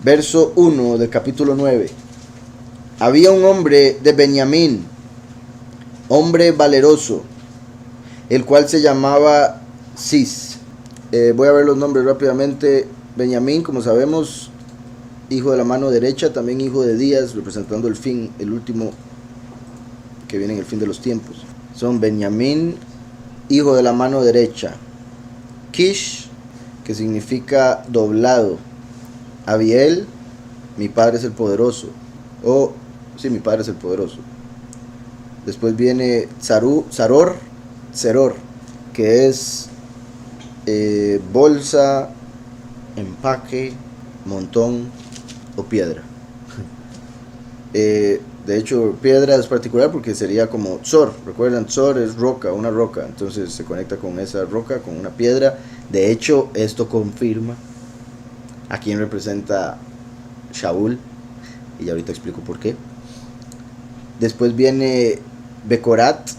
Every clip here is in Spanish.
Verso 1 del capítulo 9. Había un hombre de Benjamín, hombre valeroso, el cual se llamaba Cis. Voy a ver los nombres rápidamente. Benjamín, como sabemos, hijo de la mano derecha, también hijo de Días, representando el fin, el último que viene en el fin de los tiempos. Son Benjamín, hijo de la mano derecha. Kish, que significa doblado. Abiel, mi padre es el poderoso. Sí, mi padre es el poderoso. Después viene Saror, que es bolsa, empaque, montón o piedra. De hecho, piedra es particular porque sería como Tzor. Recuerdan, Tzor es roca, una roca. Entonces se conecta con esa roca, con una piedra. De hecho, esto confirma a quién representa Shaul. Y ahorita explico por qué. Después viene Becorat,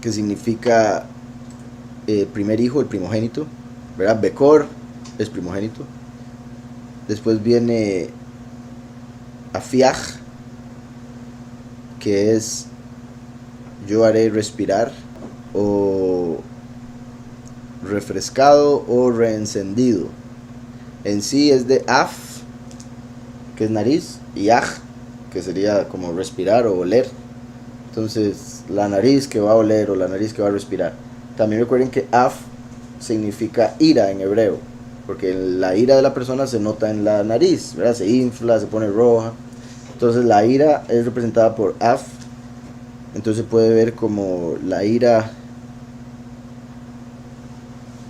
que significa primer hijo, el primogénito, ¿verdad? Becor es primogénito. Después viene Afiach, que es yo haré respirar, o refrescado o reencendido. En sí es de Af, que es nariz, y Aj, que sería como respirar o oler. Entonces la nariz que va a oler o la nariz que va a respirar. También recuerden que Af significa ira en hebreo, porque la ira de la persona se nota en la nariz, ¿verdad? Se infla, se pone roja. Entonces la ira es representada por Af. Entonces puede ver como la ira,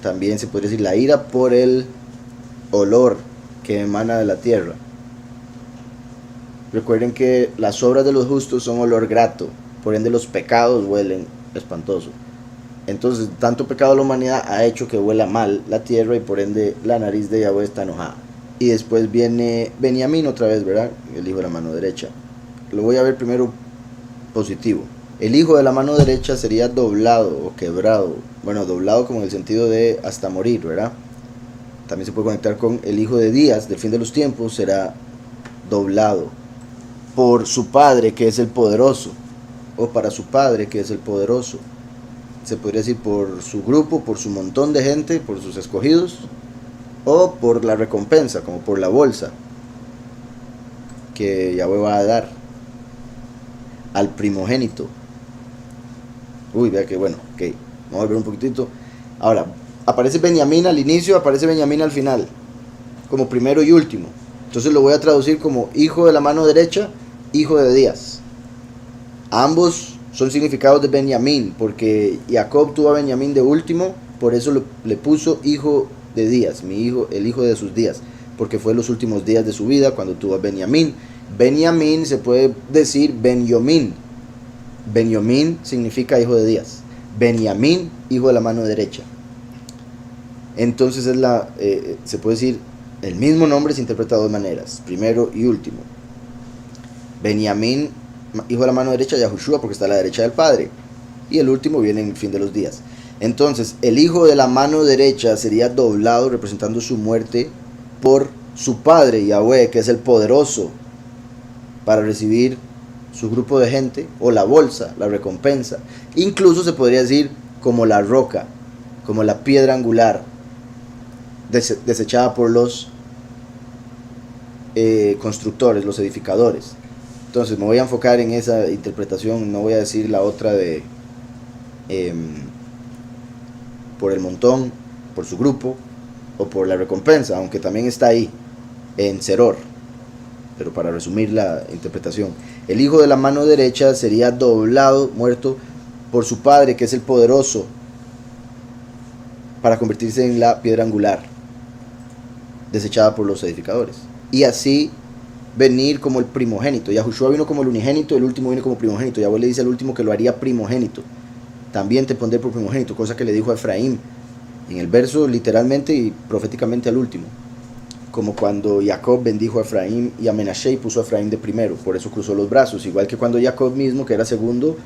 también se podría decir la ira por el olor que emana de la tierra. Recuerden que las obras de los justos son olor grato, por ende los pecados huelen espantoso. Entonces, tanto pecado de la humanidad ha hecho que huela mal la tierra y por ende la nariz de Yahweh está enojada. Y después viene Benjamín otra vez, ¿verdad? El hijo de la mano derecha. Lo voy a ver primero positivo. El hijo de la mano derecha sería doblado o quebrado. Bueno, doblado como en el sentido de hasta morir, ¿verdad? También se puede conectar con el hijo de Días, del fin de los tiempos, será doblado por su padre que es el poderoso, o para su padre que es el poderoso. Se podría decir por su grupo, por su montón de gente, por sus escogidos, o por la recompensa, como por la bolsa que Yahweh va a dar al primogénito. Uy, vea que bueno, ok, vamos a volver un poquitito. Ahora, aparece Benjamín al inicio, aparece Benjamín al final, como primero y último. Entonces lo voy a traducir como hijo de la mano derecha, hijo de Días. Ambos son significados de Benjamín, porque Jacob tuvo a Benjamín de último, por eso le puso hijo de Días, mi hijo, el hijo de sus días, porque fue los últimos días de su vida cuando tuvo a Benjamín. Benjamín se puede decir Benjamín. Benjamín significa hijo de Días. Benjamín, hijo de la mano derecha. Entonces se puede decir el mismo nombre se interpreta de dos maneras, primero y último. Benjamín, hijo de la mano derecha, Yahushua, porque está a la derecha del Padre. Y el último viene en el fin de los días. Entonces, el hijo de la mano derecha sería doblado, representando su muerte, por su padre, Yahweh, que es el poderoso, para recibir su grupo de gente, o la bolsa, la recompensa. Incluso se podría decir como la roca, como la piedra angular, desechada por los constructores, los edificadores. Entonces me voy a enfocar en esa interpretación, no voy a decir la otra de por el montón, por su grupo, o por la recompensa, aunque también está ahí, en Seror. Pero para resumir la interpretación, el hijo de la mano derecha sería doblado, muerto, por su padre, que es el poderoso, para convertirse en la piedra angular, desechada por los edificadores. Y así venir como el primogénito. Yahushua vino como el unigénito, el último vino como primogénito. Yahweh le dice al último que lo haría primogénito. También te pondré por primogénito, cosa que le dijo a Efraín en el verso literalmente y proféticamente al último. Como cuando Jacob bendijo a Efraín y a Menashe y puso a Efraín de primero, por eso cruzó los brazos. Igual que cuando Jacob mismo, que era segundo,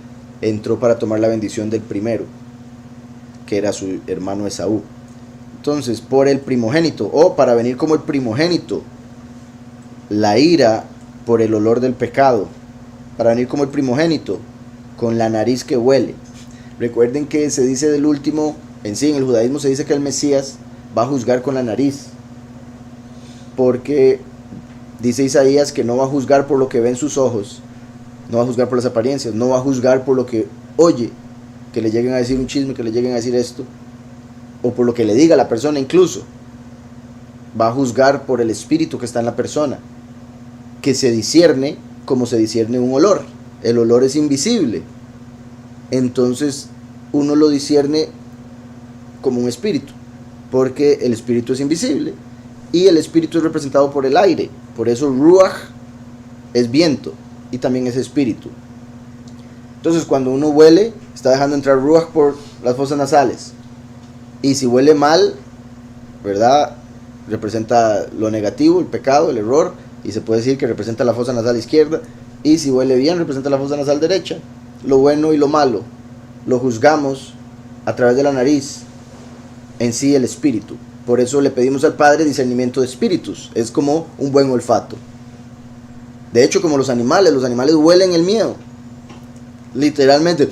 entró para tomar la bendición del primero, que era su hermano Esaú. Entonces, por el primogénito, o para venir como el primogénito la ira por el olor del pecado, para venir como el primogénito, con la nariz que huele. Recuerden que se dice del último, en sí, en el judaísmo se dice que el Mesías va a juzgar con la nariz, porque dice Isaías que no va a juzgar por lo que ven sus ojos, no va a juzgar por las apariencias, no va a juzgar por lo que oye, que le lleguen a decir un chisme, que le lleguen a decir esto, o por lo que le diga la persona incluso. Va a juzgar por el espíritu que está en la persona, que se discierne como se discierne un olor. El olor es invisible, entonces uno lo discierne como un espíritu, porque el espíritu es invisible y el espíritu es representado por el aire. Por eso ruach es viento y también es espíritu. Entonces cuando uno huele, está dejando entrar ruach por las fosas nasales, y si huele mal, ¿verdad?, representa lo negativo, el pecado, el error, y se puede decir que representa la fosa nasal izquierda. Y si huele bien, representa la fosa nasal derecha. Lo bueno y lo malo lo juzgamos a través de la nariz, en sí el espíritu. Por eso le pedimos al Padre discernimiento de espíritus. Es como un buen olfato. De hecho, como los animales huelen el miedo, literalmente,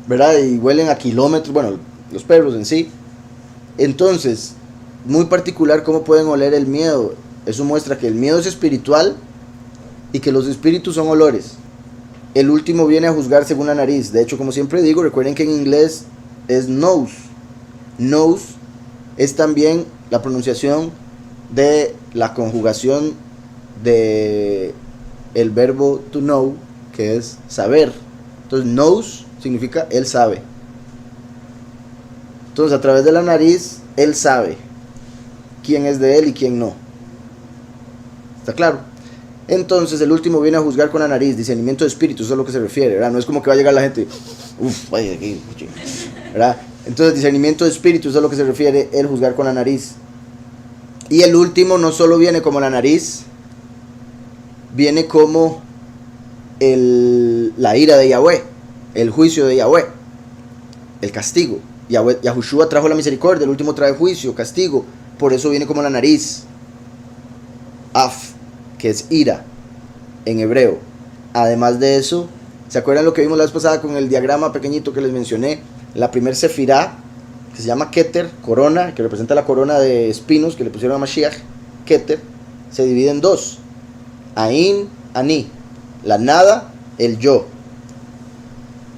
¿verdad? Y huelen a kilómetros, bueno, los perros en sí. Entonces, muy particular cómo pueden oler el miedo. Eso muestra que el miedo es espiritual y que los espíritus son olores. El último viene a juzgar según la nariz. De hecho, como siempre digo, recuerden que en inglés es nose. Nose es también la pronunciación de la conjugación de el verbo to know, que es saber. Entonces, knows significa él sabe. Entonces, a través de la nariz, él sabe quién es de él y quién no. ¿Está claro? Entonces el último viene a juzgar con la nariz, discernimiento de espíritu, eso es a lo que se refiere, ¿verdad? No es como que va a llegar la gente, vaya aquí, ¿verdad? Entonces discernimiento de espíritu, eso es a lo que se refiere el juzgar con la nariz. Y el último no solo viene como la nariz, viene como la ira de Yahweh, el juicio de Yahweh, el castigo. Yahushua trajo la misericordia, el último trae juicio, castigo, por eso viene como la nariz. Af, que es ira en hebreo. Además de eso, ¿se acuerdan lo que vimos la vez pasada con el diagrama pequeñito que les mencioné? La primer sefirá, que se llama Keter, corona, que representa la corona de espinos que le pusieron a Mashiach. Keter se divide en dos: Ain, Ani, la nada, el yo.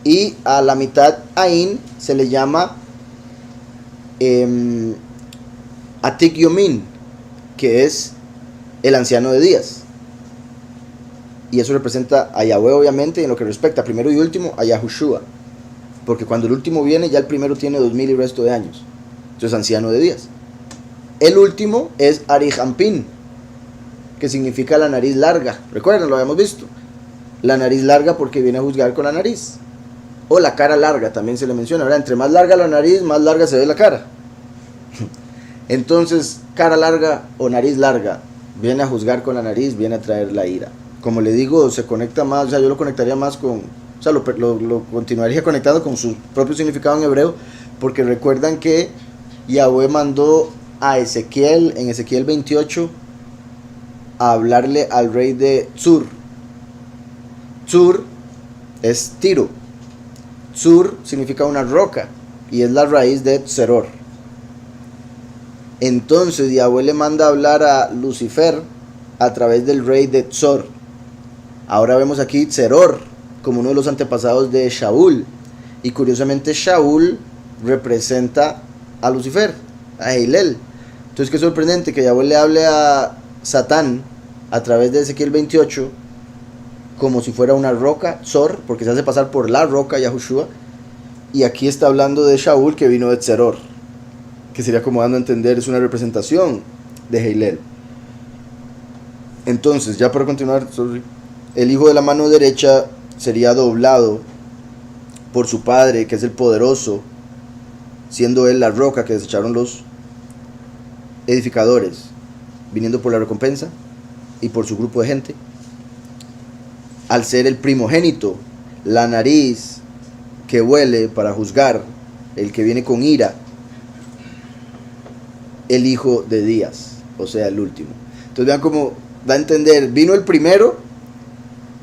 Y a la mitad Ain se le llama Atik Yomin, que es el anciano de días. Y eso representa a Yahweh, obviamente, en lo que respecta primero y último a Yahushua, porque cuando el último viene, ya el primero tiene 2000 y resto de años. Entonces, anciano de días. El último es Arihampin, que significa la nariz larga. Recuerden, lo habíamos visto. La nariz larga porque viene a juzgar con la nariz. O la cara larga, también se le menciona, ¿verdad? Entre más larga la nariz, más larga se ve la cara. Entonces, cara larga o nariz larga viene a juzgar con la nariz, viene a traer la ira. Como le digo, se conecta más, o sea, yo lo conectaría más con, o sea, lo continuaría conectando con su propio significado en hebreo, porque recuerdan que Yahweh mandó a Ezequiel, en Ezequiel 28, a hablarle al rey de Tzur. Tzur es Tiro. Tzur significa una roca y es la raíz de Tzeror. Entonces Yahweh le manda a hablar a Lucifer a través del rey de Tzor. Ahora vemos aquí Tzeror como uno de los antepasados de Shaul. Y curiosamente Shaul representa a Lucifer, a Hillel. Entonces qué sorprendente que Yahweh le hable a Satán a través de Ezequiel 28 como si fuera una roca, Tzor, porque se hace pasar por la roca Yahushua. Y aquí está hablando de Shaul, que vino de Tzeror, que sería como dando a entender, es una representación de Hillel. Entonces, ya para continuar, el hijo de la mano derecha sería doblado por su padre, que es el poderoso, siendo él la roca que desecharon los edificadores, viniendo por la recompensa y por su grupo de gente. Al ser el primogénito, la nariz que huele para juzgar, el que viene con ira, el hijo de días, o sea, el último. Entonces vean cómo da a entender, vino el primero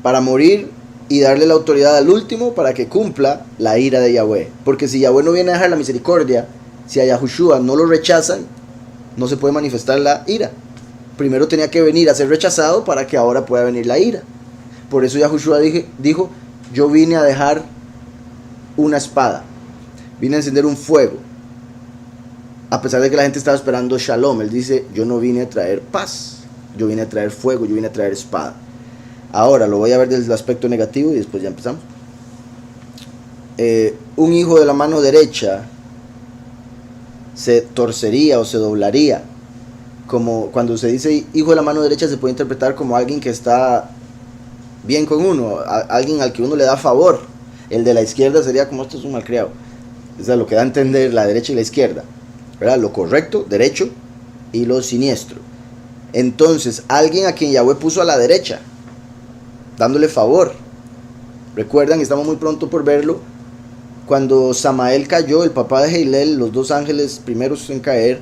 para morir y darle la autoridad al último para que cumpla la ira de Yahweh. Porque si Yahweh no viene a dejar la misericordia, si a Yahushua no lo rechazan, no se puede manifestar la ira. Primero tenía que venir a ser rechazado para que ahora pueda venir la ira. Por eso Yahushua dijo, yo vine a dejar una espada, vine a encender un fuego. A pesar de que la gente estaba esperando shalom, él dice, yo no vine a traer paz, yo vine a traer fuego, yo vine a traer espada. Ahora lo voy a ver desde el aspecto negativo y después ya empezamos. Un hijo de la mano derecha se torcería o se doblaría. Como cuando se dice hijo de la mano derecha, se puede interpretar como alguien que está bien con uno, alguien al que uno le da favor. El de la izquierda sería como, esto es un malcriado. O sea, lo que da a entender la derecha y la izquierda, ¿verdad? Lo correcto, derecho, y lo siniestro. Entonces, alguien a quien Yahweh puso a la derecha, dándole favor. Recuerdan, estamos muy pronto por verlo, cuando Samael cayó, el papá de Heilel, los dos ángeles primeros en caer,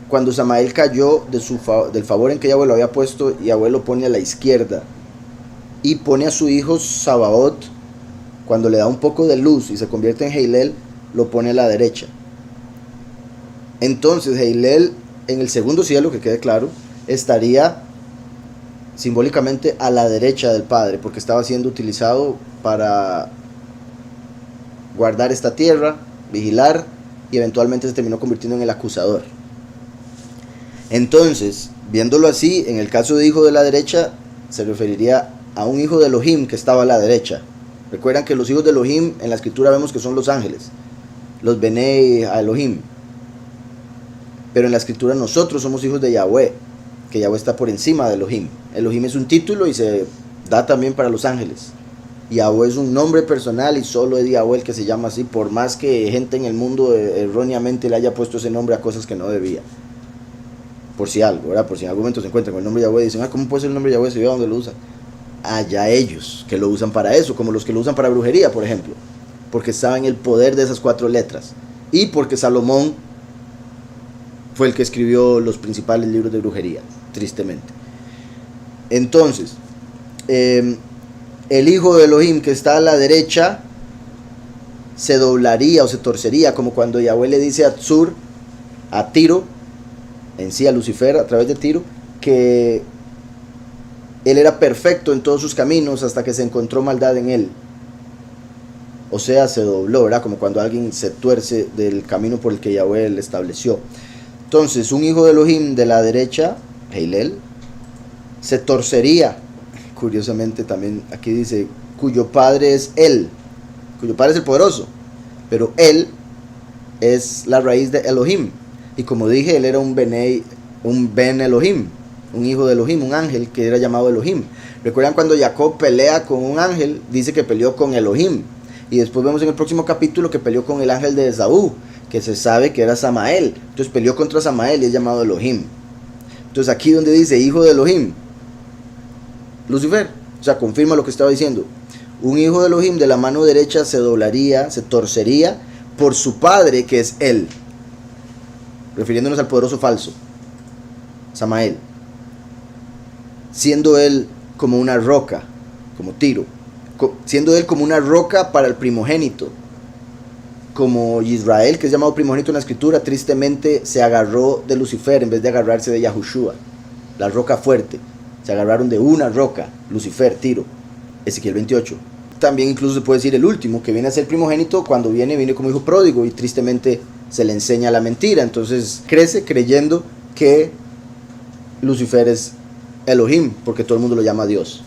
cuando Samael cayó del favor en que Yahweh lo había puesto, Yahweh lo pone a la izquierda y pone a su hijo Sabaoth, cuando le da un poco de luz y se convierte en Heilel, lo pone a la derecha. Entonces Heilel en el segundo cielo, que quede claro, estaría simbólicamente a la derecha del Padre, porque estaba siendo utilizado para guardar esta tierra, vigilar, y eventualmente se terminó convirtiendo en el acusador. Entonces, viéndolo así, en el caso de hijo de la derecha, se referiría a un hijo de Elohim que estaba a la derecha. Recuerdan que los hijos de Elohim en la escritura vemos que son los ángeles, los Benei Elohim. Pero en la escritura nosotros somos hijos de Yahweh, que Yahweh está por encima de Elohim. Elohim es un título y se da también para los ángeles. Yahweh es un nombre personal y solo es Yahweh el que se llama así, por más que gente en el mundo erróneamente le haya puesto ese nombre a cosas que no debía. Por si algo, ¿verdad? Por si en algún momento se encuentran con el nombre de Yahweh y dicen, ¿cómo puede ser el nombre de Yahweh si veo dónde lo usan? Allá ellos que lo usan para eso, como los que lo usan para brujería, por ejemplo, porque saben el poder de esas 4 letras y porque Salomón fue el que escribió los principales libros de brujería, tristemente. Entonces, el hijo de Elohim que está a la derecha se doblaría o se torcería, como cuando Yahweh le dice a Tzur, a Tiro, en sí a Lucifer a través de Tiro, que él era perfecto en todos sus caminos hasta que se encontró maldad en él. O sea, se dobló, ¿verdad? Como cuando alguien se tuerce del camino por el que Yahweh le estableció. Entonces, un hijo de Elohim de la derecha, Heilel, se torcería. Curiosamente también aquí dice, cuyo padre es él, cuyo padre es el poderoso, pero él es la raíz de Elohim. Y como dije, él era un Ben Elohim, un hijo de Elohim, un ángel que era llamado Elohim. ¿Recuerdan cuando Jacob pelea con un ángel? Dice que peleó con Elohim. Y después vemos en el próximo capítulo que peleó con el ángel de Esaú, que se sabe que era Samael. Entonces peleó contra Samael y es llamado Elohim. Entonces aquí donde dice hijo de Elohim, Lucifer, o sea, confirma lo que estaba diciendo. Un hijo de Elohim de la mano derecha se doblaría, se torcería por su padre, que es él, refiriéndonos al poderoso falso, Samael, siendo él como una roca, como Tiro, siendo él como una roca para el primogénito, como Israel, que es llamado primogénito en la escritura, tristemente se agarró de Lucifer en vez de agarrarse de Yahushua, la roca fuerte. Se agarraron de una roca, Lucifer, Tiro, Ezequiel 28. También incluso se puede decir el último, que viene a ser primogénito, cuando viene como hijo pródigo y tristemente se le enseña la mentira. Entonces crece creyendo que Lucifer es Elohim, porque todo el mundo lo llama Dios.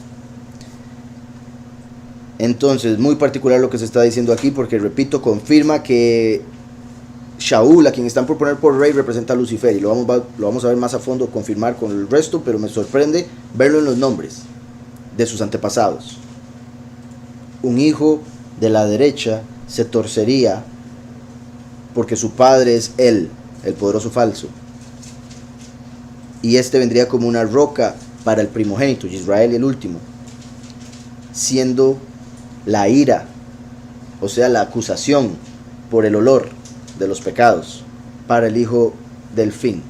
Entonces, muy particular lo que se está diciendo aquí, porque repito, confirma que Shaul, a quien están por poner por rey, representa a Lucifer, y lo vamos a ver más a fondo, confirmar con el resto, pero me sorprende verlo en los nombres de sus antepasados. Un hijo de la derecha se torcería porque su padre es él, el poderoso falso, y este vendría como una roca para el primogénito, Israel el último, siendo la ira, o sea la acusación por el olor de los pecados para el hijo del fin,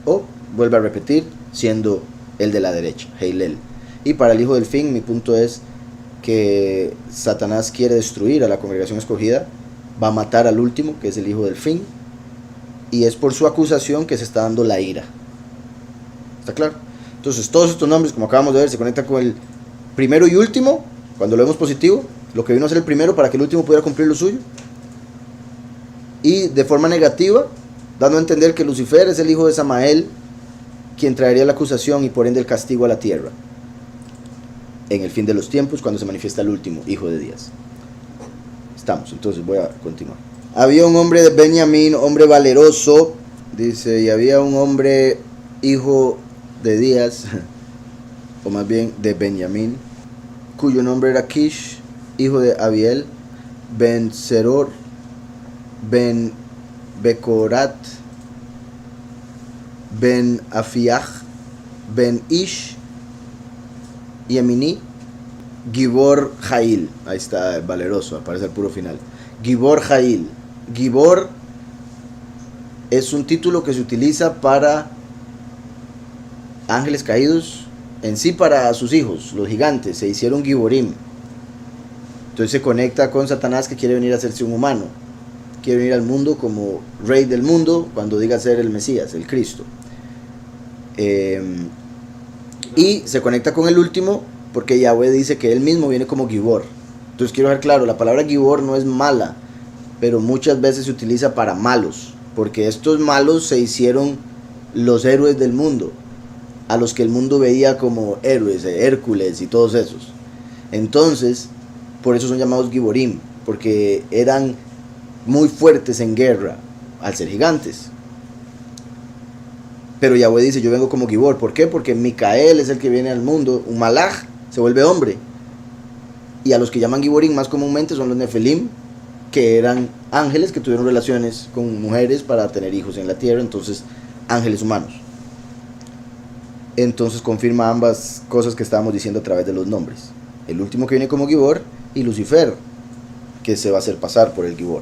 o vuelve a repetir, siendo el de la derecha, Heilel. Y para el hijo del fin, mi punto es que Satanás quiere destruir a la congregación escogida, va a matar al último, que es el hijo del fin, y es por su acusación que se está dando la ira. ¿Está claro? Entonces todos estos nombres, como acabamos de ver, se conectan con el primero y último, cuando lo vemos positivo, lo que vino a ser el primero para que el último pudiera cumplir lo suyo. Y de forma negativa, dando a entender que Lucifer es el hijo de Samael, quien traería la acusación y por ende el castigo a la tierra en el fin de los tiempos, cuando se manifiesta el último hijo de Días. Estamos, entonces voy a continuar. Había un hombre de Benjamín, hombre valeroso, dice, y había un hombre hijo de Días, o más bien de Benjamín, cuyo nombre era Kish, hijo de Abiel, Ben Seror, Ben Becorat, Ben Afiach, Ben Ish, Yemini, Gibor Jail. Ahí está, valeroso, aparece al puro final. Gibor Jail. Gibor es un título que se utiliza para ángeles caídos, en sí para sus hijos, los gigantes, se hicieron Giborim. Entonces se conecta con Satanás, que quiere venir a hacerse un humano, quiere venir al mundo como rey del mundo cuando diga ser el Mesías, el Cristo. Y se conecta con el último porque Yahweh dice que él mismo viene como Gibor. Entonces quiero dejar claro, la palabra Gibor no es mala, pero muchas veces se utiliza para malos, porque estos malos se hicieron los héroes del mundo, a los que el mundo veía como héroes, Hércules y todos esos. Entonces, por eso son llamados Giborim, porque eran muy fuertes en guerra, al ser gigantes. Pero Yahweh dice, yo vengo como Gibor. ¿Por qué? Porque Micael es el que viene al mundo, un malaj, se vuelve hombre. Y a los que llaman Giborim más comúnmente son los Nefelim, que eran ángeles que tuvieron relaciones con mujeres para tener hijos en la tierra, entonces ángeles humanos. Entonces confirma ambas cosas que estábamos diciendo a través de los nombres. El último que viene como Gibor y Lucifer, que se va a hacer pasar por el Gibor.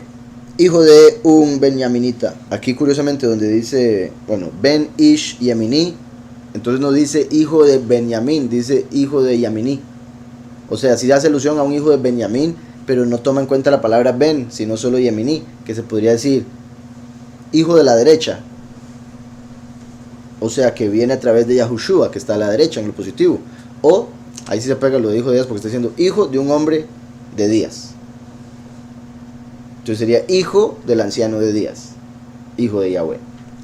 Hijo de un benjaminita. Aquí curiosamente donde dice, bueno, Ben Ish Yamini, entonces no dice hijo de Benjamín, dice hijo de Yamini. O sea, sí hace alusión a un hijo de Benjamín, pero no toma en cuenta la palabra Ben, sino solo Yamini, que se podría decir hijo de la derecha. O sea, que viene a través de Yahushua, que está a la derecha en lo positivo. O, ahí sí se pega lo de hijo de Días porque está diciendo hijo de un hombre de Días. Entonces sería hijo del anciano de Días, hijo de Yahweh,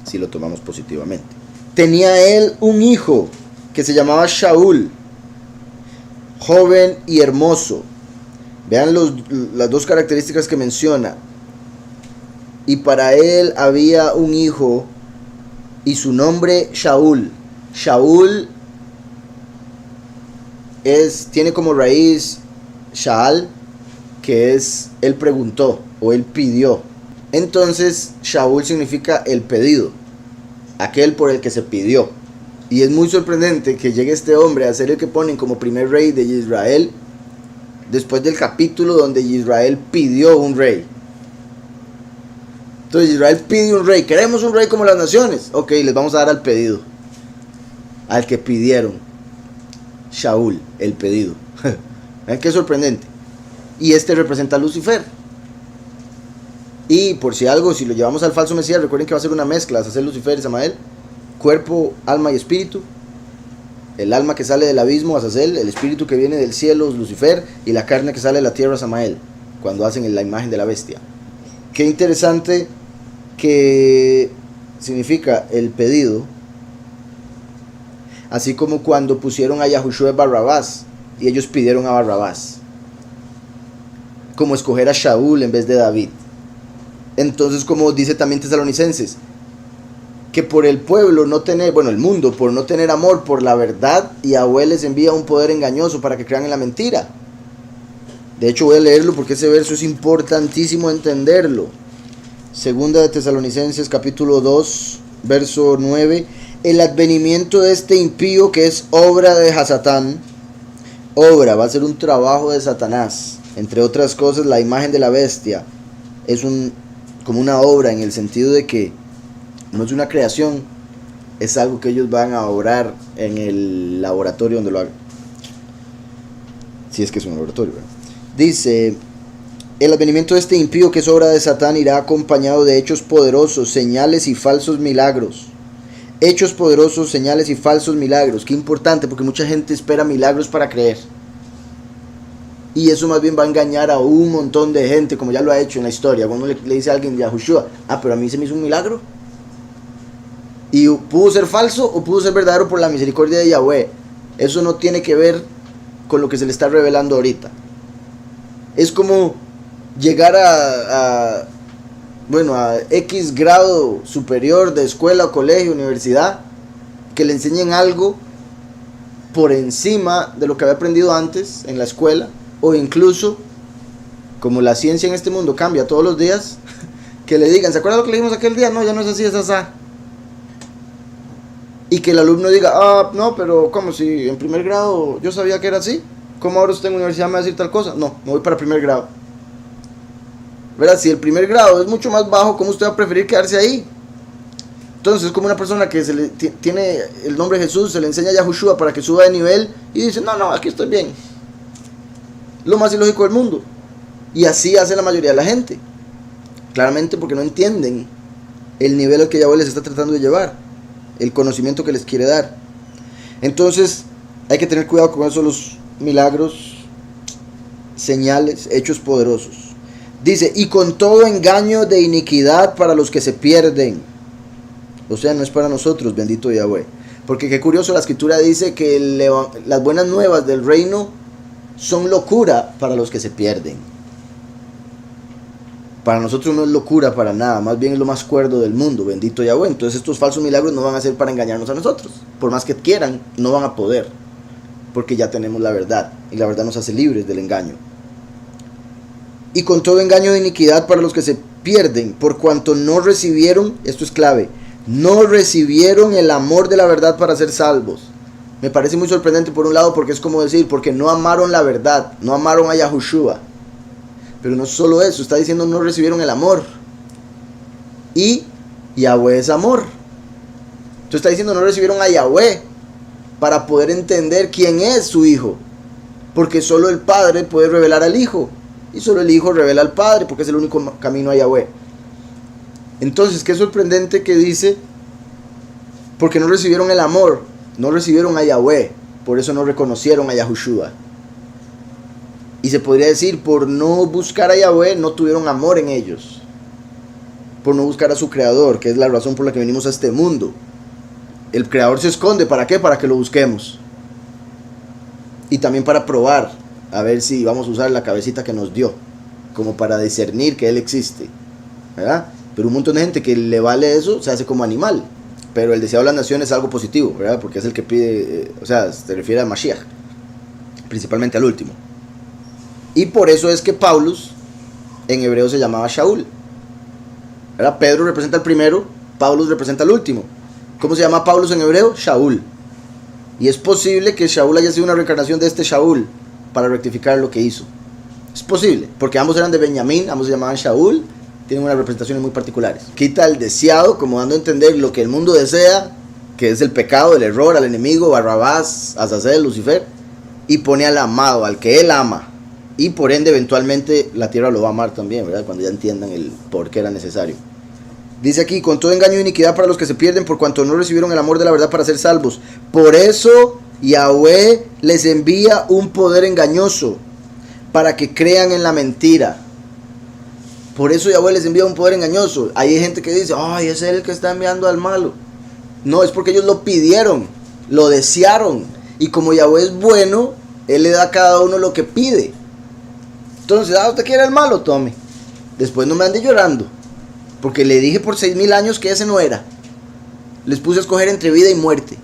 si lo tomamos positivamente. Tenía él un hijo que se llamaba Shaul, joven y hermoso. Vean las dos características que menciona. Y para él había un hijo y su nombre Shaul. Shaul tiene como raíz Shaal, que es él preguntó o él pidió. Entonces Shaul significa el pedido, aquel por el que se pidió. Y es muy sorprendente que llegue este hombre a ser el que ponen como primer rey de Israel, después del capítulo donde Israel pidió un rey. Entonces Israel pide un rey, queremos un rey como las naciones. Ok, les vamos a dar al pedido, al que pidieron. Shaul, el pedido. Vean qué sorprendente. Y este representa a Lucifer. Y por si algo, si lo llevamos al falso Mesías, recuerden que va a ser una mezcla, va a ser Lucifer y Samael, cuerpo, alma y espíritu. El alma que sale del abismo, Azazel, el espíritu que viene del cielo, Lucifer, y la carne que sale de la tierra, Samael, cuando hacen la imagen de la bestia. Qué interesante que significa el pedido, así como cuando pusieron a Yahushua Barrabás, y ellos pidieron a Barrabás, como escoger a Shaul en vez de David. Entonces, como dice también Tesalonicenses, que por el pueblo no tener, bueno, el mundo, por no tener amor por la verdad, Yahweh les envía un poder engañoso para que crean en la mentira. De hecho, voy a leerlo porque ese verso es importantísimo entenderlo. Segunda de Tesalonicenses, capítulo 2, verso 9. El advenimiento de este impío, que es obra de Hasatán, va a ser un trabajo de Satanás. Entre otras cosas, la imagen de la bestia es como una obra, en el sentido de que no es una creación, es algo que ellos van a orar en el laboratorio donde lo hagan. Si es que es un laboratorio, ¿verdad? Dice: el advenimiento de este impío, que es obra de Satán, irá acompañado de hechos poderosos, señales y falsos milagros. Hechos poderosos, señales y falsos milagros. Qué importante, porque mucha gente espera milagros para creer. Y eso más bien va a engañar a un montón de gente, como ya lo ha hecho en la historia. Cuando le dice a alguien, Yahushua, pero a mí se me hizo un milagro. Y pudo ser falso o pudo ser verdadero por la misericordia de Yahweh. Eso no tiene que ver con lo que se le está revelando ahorita. Es como llegar a X grado superior de escuela, colegio, universidad, que le enseñen algo por encima de lo que había aprendido antes en la escuela, o incluso, como la ciencia en este mundo cambia todos los días, que le digan, ¿se acuerdan lo que le dijimos aquel día? No, ya no es así, es así. Y que el alumno diga, no, pero ¿cómo si en primer grado yo sabía que era así? ¿Cómo ahora usted en universidad me va a decir tal cosa? No, me voy para primer grado. ¿Verdad? Si el primer grado es mucho más bajo, ¿cómo usted va a preferir quedarse ahí? Entonces es como una persona que tiene el nombre de Jesús, se le enseña a Yahushua para que suba de nivel y dice, no, aquí estoy bien. Lo más ilógico del mundo. Y así hace la mayoría de la gente. Claramente porque no entienden el nivel al que Yahweh les está tratando de llevar, el conocimiento que les quiere dar. Entonces hay que tener cuidado con eso, los milagros, señales, hechos poderosos. Dice, y con todo engaño de iniquidad para los que se pierden. O sea, no es para nosotros, bendito Yahweh. Porque qué curioso, la escritura dice que las buenas nuevas del reino son locura para los que se pierden. Para nosotros no es locura para nada, más bien es lo más cuerdo del mundo, bendito Yahweh. Entonces estos falsos milagros no van a ser para engañarnos a nosotros. Por más que quieran, no van a poder. Porque ya tenemos la verdad, y la verdad nos hace libres del engaño. Y con todo engaño de iniquidad para los que se pierden, por cuanto no recibieron, esto es clave, no recibieron el amor de la verdad para ser salvos. Me parece muy sorprendente por un lado, porque es como decir, porque no amaron la verdad, no amaron a Yahushua. Pero no solo eso, está diciendo no recibieron el amor. Y Yahweh es amor. Entonces está diciendo no recibieron a Yahweh para poder entender quién es su Hijo. Porque solo el Padre puede revelar al Hijo. Y solo el Hijo revela al Padre, porque es el único camino a Yahweh. Entonces, qué sorprendente que dice, porque no recibieron el amor, no recibieron a Yahweh, por eso no reconocieron a Yahushua. Y se podría decir, por no buscar a Yahweh, no tuvieron amor en ellos. Por no buscar a su Creador, que es la razón por la que venimos a este mundo. El Creador se esconde, ¿para qué? Para que lo busquemos. Y también para probar, a ver si vamos a usar la cabecita que nos dio, como para discernir que Él existe, ¿verdad? Pero un montón de gente que le vale eso, se hace como animal. Pero el deseado de las naciones es algo positivo, ¿verdad? Porque es el que pide, se refiere a Mashiach, principalmente al último. Y por eso es que Paulus, en hebreo se llamaba Shaul, ¿verdad? Pedro representa al primero, Paulus representa al último. ¿Cómo se llama Paulus en hebreo? Shaul. Y es posible que Shaul haya sido una reencarnación de este Shaul, para rectificar lo que hizo. Es posible, porque ambos eran de Benjamín, ambos se llamaban Shaul, tienen unas representaciones muy particulares. Quita el deseado, como dando a entender lo que el mundo desea, que es el pecado, el error, al enemigo, Barrabás, Azazel, Lucifer, y pone al amado, al que él ama, y por ende eventualmente la tierra lo va a amar también, ¿verdad? Cuando ya entiendan el por qué era necesario. Dice aquí, con todo engaño y iniquidad para los que se pierden, por cuanto no recibieron el amor de la verdad para ser salvos. Por eso Yahweh les envía un poder engañoso para que crean en la mentira. Por eso Yahweh les envía un poder engañoso. Hay gente que dice, ay, es él el que está enviando al malo. No, es porque ellos lo pidieron, lo desearon. Y como Yahweh es bueno, Él le da a cada uno lo que pide. Entonces, ¿usted quiere el malo? Tome. Después no me ande llorando, porque le dije por 6,000 años que ese no era. Les puse a escoger entre vida y muerte,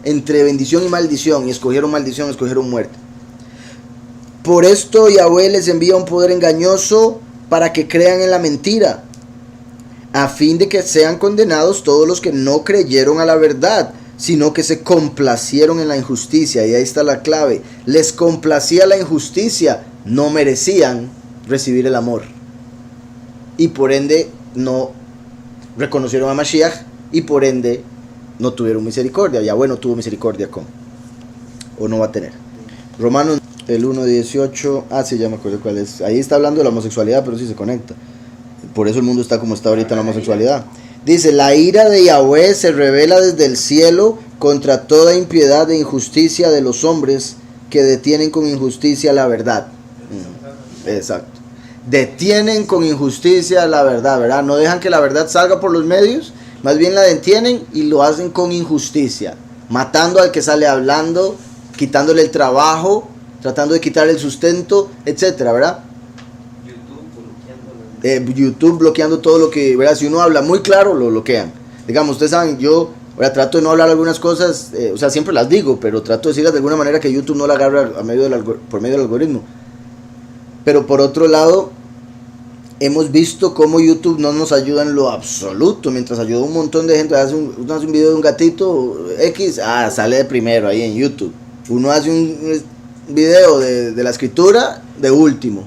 entre bendición y maldición, y escogieron maldición, escogieron muerte. Por esto Yahweh les envía un poder engañoso para que crean en la mentira, a fin de que sean condenados todos los que no creyeron a la verdad, sino que se complacieron en la injusticia. Y ahí está la clave: les complacía la injusticia, no merecían recibir el amor, y por ende no reconocieron a Mashiach, y por ende no tuvieron misericordia. Yahweh no tuvo misericordia con, o no va a tener. Romanos el 1:18, sí, ya me acuerdo cuál es. Ahí está hablando de la homosexualidad, pero sí se conecta. Por eso el mundo está como está ahorita en la homosexualidad. Dice, la ira de Yahweh se revela desde el cielo contra toda impiedad e injusticia de los hombres que detienen con injusticia la verdad. Exacto. Detienen con injusticia la verdad, ¿verdad? No dejan que la verdad salga por los medios, más bien la detienen y lo hacen con injusticia, matando al que sale hablando, quitándole el trabajo, tratando de quitarle el sustento, etcétera, ¿verdad? YouTube bloqueando todo lo que, ¿verdad? Si uno habla muy claro, lo bloquean. Digamos, ustedes saben, yo trato de no hablar algunas cosas, o sea, siempre las digo, pero trato de decirlas de alguna manera que YouTube no la agarra por medio del algoritmo. Pero por otro lado, hemos visto cómo YouTube no nos ayuda en lo absoluto, mientras ayuda a un montón de gente. Uno hace un video de un gatito X, sale de primero ahí en YouTube. Uno hace un video de la escritura, de último.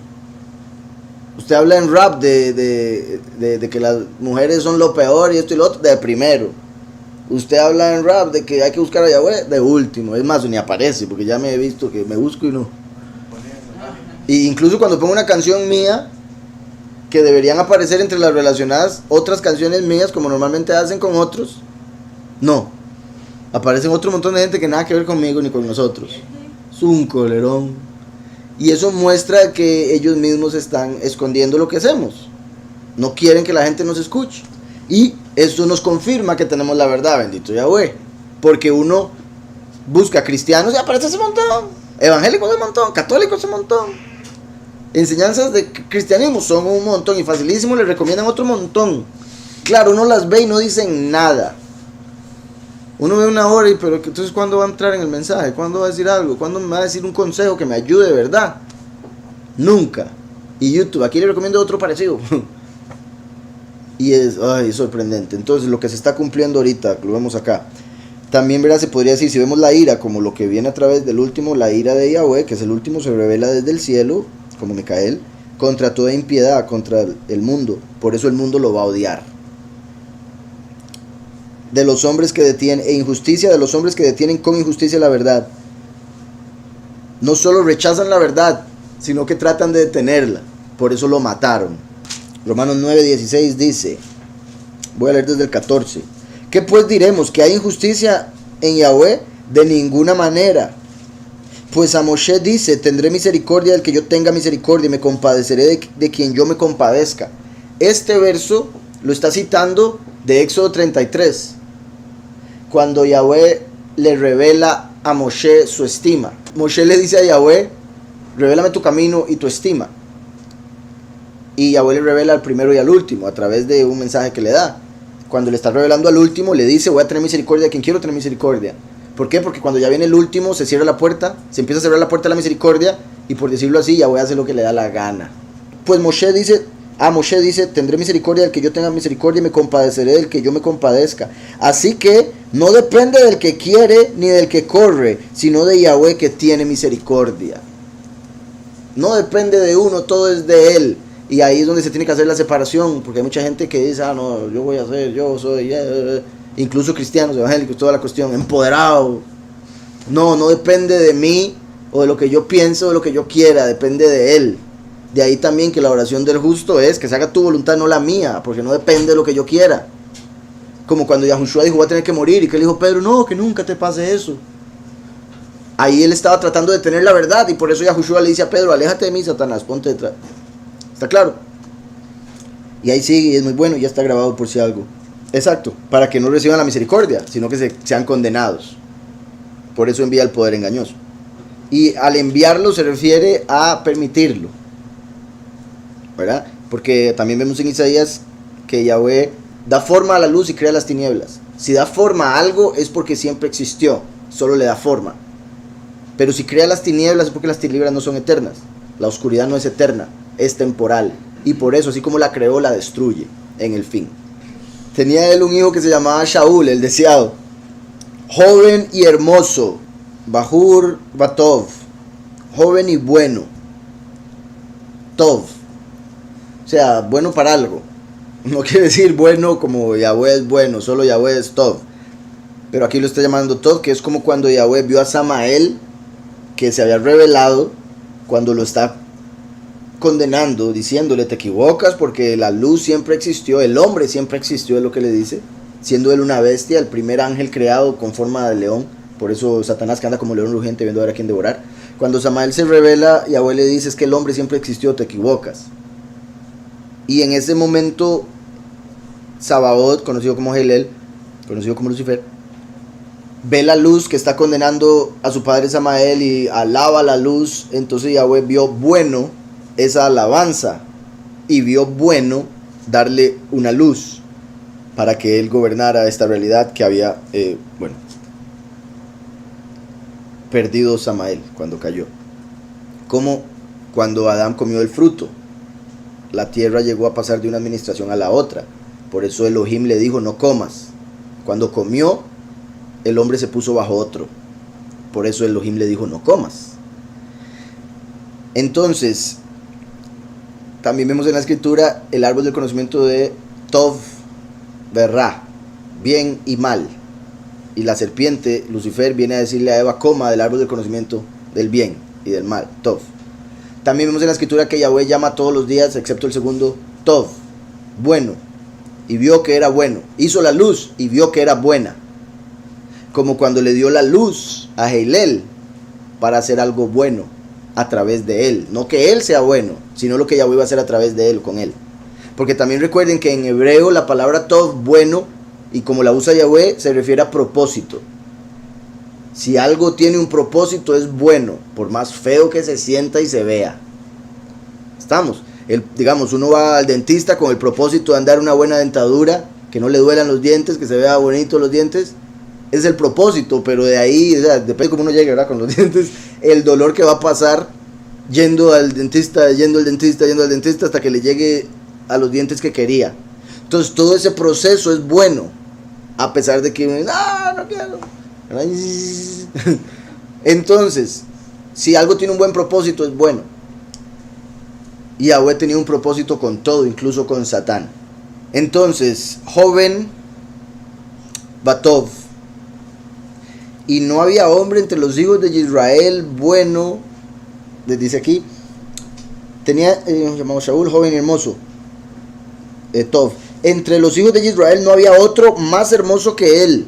Usted habla en rap de que las mujeres son lo peor y esto y lo otro, de primero. Usted habla en rap de que hay que buscar a Yahweh, de último. Es más, ni aparece, porque ya me he visto que me busco y no. Y incluso cuando pongo una canción mía, que deberían aparecer entre las relacionadas otras canciones mías, como normalmente hacen con otros, no. Aparecen otro montón de gente que nada que ver conmigo ni con nosotros. Es un colerón. Y eso muestra que ellos mismos están escondiendo lo que hacemos. No quieren que la gente nos escuche. Y eso nos confirma que tenemos la verdad, bendito Yahweh. Porque uno busca cristianos y aparece ese montón. Evangélicos un montón, católicos un montón. Enseñanzas de cristianismo son un montón y facilísimo, les recomiendan otro montón. Claro, uno las ve y no dicen nada. Uno ve una hora y pero entonces ¿cuándo va a entrar en el mensaje? ¿Cuándo va a decir algo? ¿Cuándo me va a decir un consejo que me ayude de verdad? Nunca. Y YouTube, aquí le recomiendo otro parecido. Y es sorprendente. Entonces lo que se está cumpliendo ahorita, lo vemos acá. También, ¿verdad? Se podría decir, si vemos la ira como lo que viene a través del último, la ira de Yahweh, que es el último, se revela desde el cielo, como Micael, contra toda impiedad, contra el mundo. Por eso el mundo lo va a odiar. De los hombres que detienen, e injusticia de los hombres que detienen con injusticia la verdad. No solo rechazan la verdad, sino que tratan de detenerla. Por eso lo mataron. Romanos 9:16 dice, voy a leer desde el 14. ¿Qué pues diremos? ¿Que hay injusticia en Yahweh? De ninguna manera. Pues a Moshe dice, tendré misericordia del que yo tenga misericordia y me compadeceré de quien yo me compadezca. Este verso lo está citando de Éxodo 33, cuando Yahweh le revela a Moshe su estima. Moshe le dice a Yahweh, revélame tu camino y tu estima. Y Yahweh le revela al primero y al último a través de un mensaje que le da. Cuando le está revelando al último, le dice, voy a tener misericordia de quien quiero tener misericordia. ¿Por qué? Porque cuando ya viene el último, se cierra la puerta, se empieza a cerrar la puerta de la misericordia, y por decirlo así, Yahweh hace lo que le da la gana. Pues Moshe dice, tendré misericordia del que yo tenga misericordia y me compadeceré del que yo me compadezca. Así que no depende del que quiere ni del que corre, sino de Yahweh que tiene misericordia. No depende de uno, todo es de él. Y ahí es donde se tiene que hacer la separación, porque hay mucha gente que dice, no, yo voy a hacer, yo soy, incluso cristianos, evangélicos, toda la cuestión, empoderado. No depende de mí, o de lo que yo pienso, o de lo que yo quiera, depende de él. De ahí también que la oración del justo es que se haga tu voluntad, no la mía, porque no depende de lo que yo quiera. Como cuando Yahushua dijo, voy a tener que morir, y que le dijo Pedro, no, que nunca te pase eso. Ahí él estaba tratando de tener la verdad, y por eso Yahushua le dice a Pedro, aléjate de mí, Satanás, ponte detrás. ¿Está claro? Y ahí sigue, y es muy bueno, y ya está grabado por si algo. Exacto, para que no reciban la misericordia, sino que sean condenados. Por eso envía el poder engañoso. Y al enviarlo se refiere a permitirlo, ¿verdad? Porque también vemos en Isaías que Yahweh da forma a la luz y crea las tinieblas. Si da forma a algo es porque siempre existió, solo le da forma. Pero si crea las tinieblas es porque las tinieblas no son eternas. La oscuridad no es eterna, es temporal. Y por eso, así como la creó, la destruye en el fin. Tenía él un hijo que se llamaba Shaul, el deseado. Joven y hermoso. Bahur Batov. Joven y bueno. Tov. O sea, bueno para algo. No quiere decir bueno como Yahweh es bueno, solo Yahweh es Tov. pero aquí lo está llamando Tov, que es como cuando Yahweh vio a Samael, que se había revelado, cuando lo está condenando, diciéndole, te equivocas porque la luz siempre existió, el hombre siempre existió, es lo que le dice, siendo él una bestia, el primer ángel creado con forma de león, por eso Satanás que anda como león rugiente viendo a ver a quién devorar. Cuando Samael se revela, Yahweh le dice, es que el hombre siempre existió, te equivocas. Y en ese momento, Sabaoth, conocido como Helel, conocido como Lucifer, ve la luz que está condenando a su padre Samael y alaba la luz. Entonces Yahweh vio bueno esa alabanza y vio bueno darle una luz para que él gobernara esta realidad que había, perdido Samael cuando cayó. Como cuando Adán comió el fruto, la tierra llegó a pasar de una administración a la otra. Por eso Elohim le dijo, no comas. Cuando comió, el hombre se puso bajo otro. Por eso Elohim le dijo, no comas. Entonces, también vemos en la escritura el árbol del conocimiento de Tov, Berra, bien y mal. Y la serpiente, Lucifer, viene a decirle a Eva, coma del árbol del conocimiento del bien y del mal, Tov. También vemos en la escritura que Yahweh llama todos los días, excepto el segundo, Tov, bueno. Y vio que era bueno. Hizo la luz y vio que era buena. Como cuando le dio la luz a Helel para hacer algo bueno a través de él. No que él sea bueno, sino lo que Yahweh iba a hacer a través de él, con él. Porque también recuerden que en hebreo la palabra Tov, bueno, y como la usa Yahweh, se refiere a propósito. Si algo tiene un propósito es bueno, por más feo que se sienta y se vea. ¿Estamos? Digamos, uno va al dentista con el propósito de andar una buena dentadura, que no le duelan los dientes, que se vea bonito los dientes. Es el propósito, pero de ahí, o sea, depende de cómo uno llegue, ¿verdad? Con los dientes, el dolor que va a pasar yendo al dentista, hasta que le llegue a los dientes que quería. Entonces, todo ese proceso es bueno, a pesar de que no quiero. Entonces, si algo tiene un buen propósito, es bueno. Y Yahweh tenía un propósito con todo, incluso con Satán. Entonces, joven, Batov, y no había hombre entre los hijos de Israel bueno, les dice aquí, tenía, llamado Shaul, joven y hermoso, Tov. Entre los hijos de Israel no había otro más hermoso que él.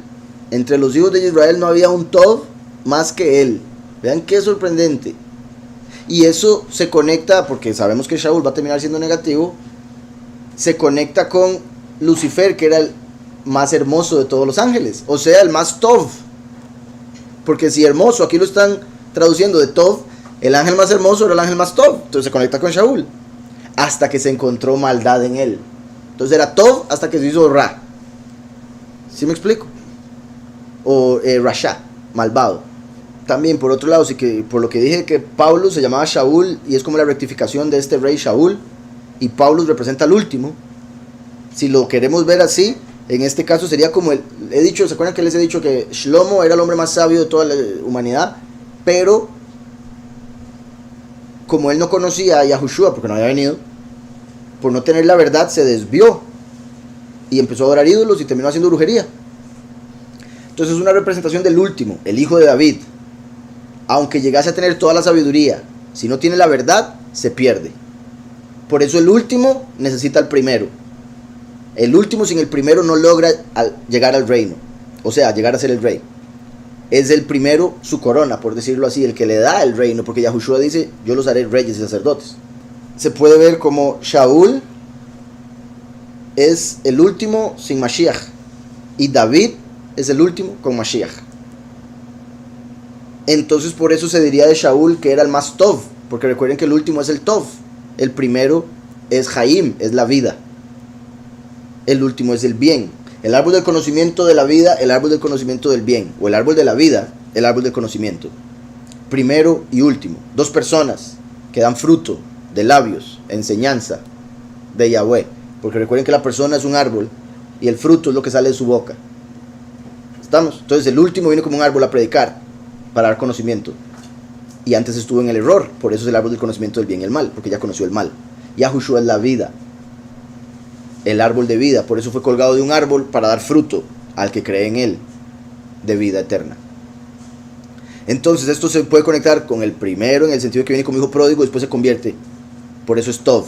Entre los hijos de Israel no había un Tov más que él. Vean qué sorprendente. Y eso se conecta, porque sabemos que Shaul va a terminar siendo negativo, se conecta con Lucifer, que era el más hermoso de todos los ángeles, o sea, el más Tov. Porque si hermoso, aquí lo están traduciendo de Tov, el ángel más hermoso era el ángel más Tov. Entonces se conecta con Shaul, hasta que se encontró maldad en él. Entonces era Tov hasta que se hizo Ra. ¿Sí me explico? O Rasha, malvado. También por otro lado, sí, que por lo que dije que Pablo se llamaba Shaul y es como la rectificación de este rey Shaul, y Pablo representa al último. Si lo queremos ver así, en este caso sería como ¿se acuerdan que les he dicho que Shlomo era el hombre más sabio de toda la humanidad? Pero como él no conocía a Yahushua porque no había venido, por no tener la verdad se desvió y empezó a adorar ídolos y terminó haciendo brujería. Entonces es una representación del último, el hijo de David. Aunque llegase a tener toda la sabiduría, si no tiene la verdad, se pierde. Por eso el último necesita al primero. El último sin el primero no logra llegar al reino, o sea, llegar a ser el rey. Es el primero su corona, por decirlo así, el que le da el reino, porque Yahushua dice, yo los haré reyes y sacerdotes. Se puede ver como Shaul es el último sin Mashiach, y David es el último con Mashiach. Entonces por eso se diría de Shaul que era el más Tov, porque recuerden que el último es el Tov, el primero es Jaim, es la vida, el último es el bien. El árbol del conocimiento de la vida, el árbol del conocimiento del bien, o el árbol de la vida, el árbol del conocimiento. Primero y último, dos personas que dan fruto de labios, enseñanza de Yahweh, porque recuerden que la persona es un árbol y el fruto es lo que sale de su boca. ¿Estamos? Entonces el último viene como un árbol a predicar, para dar conocimiento, y antes estuvo en el error, por eso es el árbol del conocimiento del bien y el mal, porque ya conoció el mal. Yahushua es la vida, el árbol de vida, por eso fue colgado de un árbol para dar fruto al que cree en él. de vida eterna. Entonces esto se puede conectar con el primero en el sentido de que viene como hijo pródigo y después se convierte. Por eso es Tov.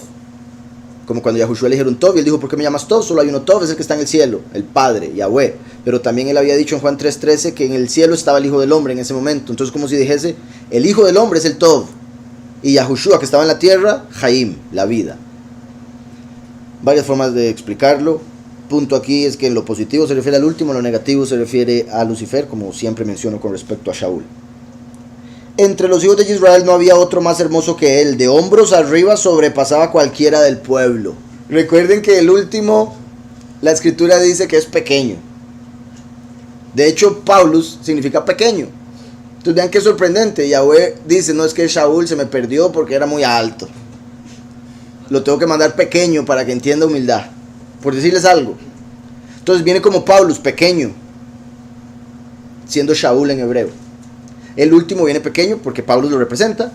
Como cuando Yahushua le dijeron Tov y él dijo, ¿por qué me llamas Tov? Solo hay uno Tov, es el que está en el cielo, el Padre, Yahweh. Pero también él había dicho en Juan 3:13 que en el cielo estaba el Hijo del Hombre en ese momento. Entonces como si dijese, el Hijo del Hombre es el Tov. Y Yahushua que estaba en la tierra, Jaim, la vida. Varias formas de explicarlo. Punto aquí es que en lo positivo se refiere al último, en lo negativo se refiere a Lucifer, como siempre menciono con respecto a Shaul. Entre los hijos de Israel no había otro más hermoso que él. De hombros arriba sobrepasaba cualquiera del pueblo. Recuerden que el último, la escritura dice que es pequeño. De hecho, Paulus significa pequeño. Entonces vean qué sorprendente. Yahweh dice, no es que Shaul se me perdió porque era muy alto. Lo tengo que mandar pequeño para que entienda humildad. Por decirles algo. Entonces viene como Paulus, pequeño. Siendo Shaul en hebreo. El último viene pequeño porque Pablo lo representa.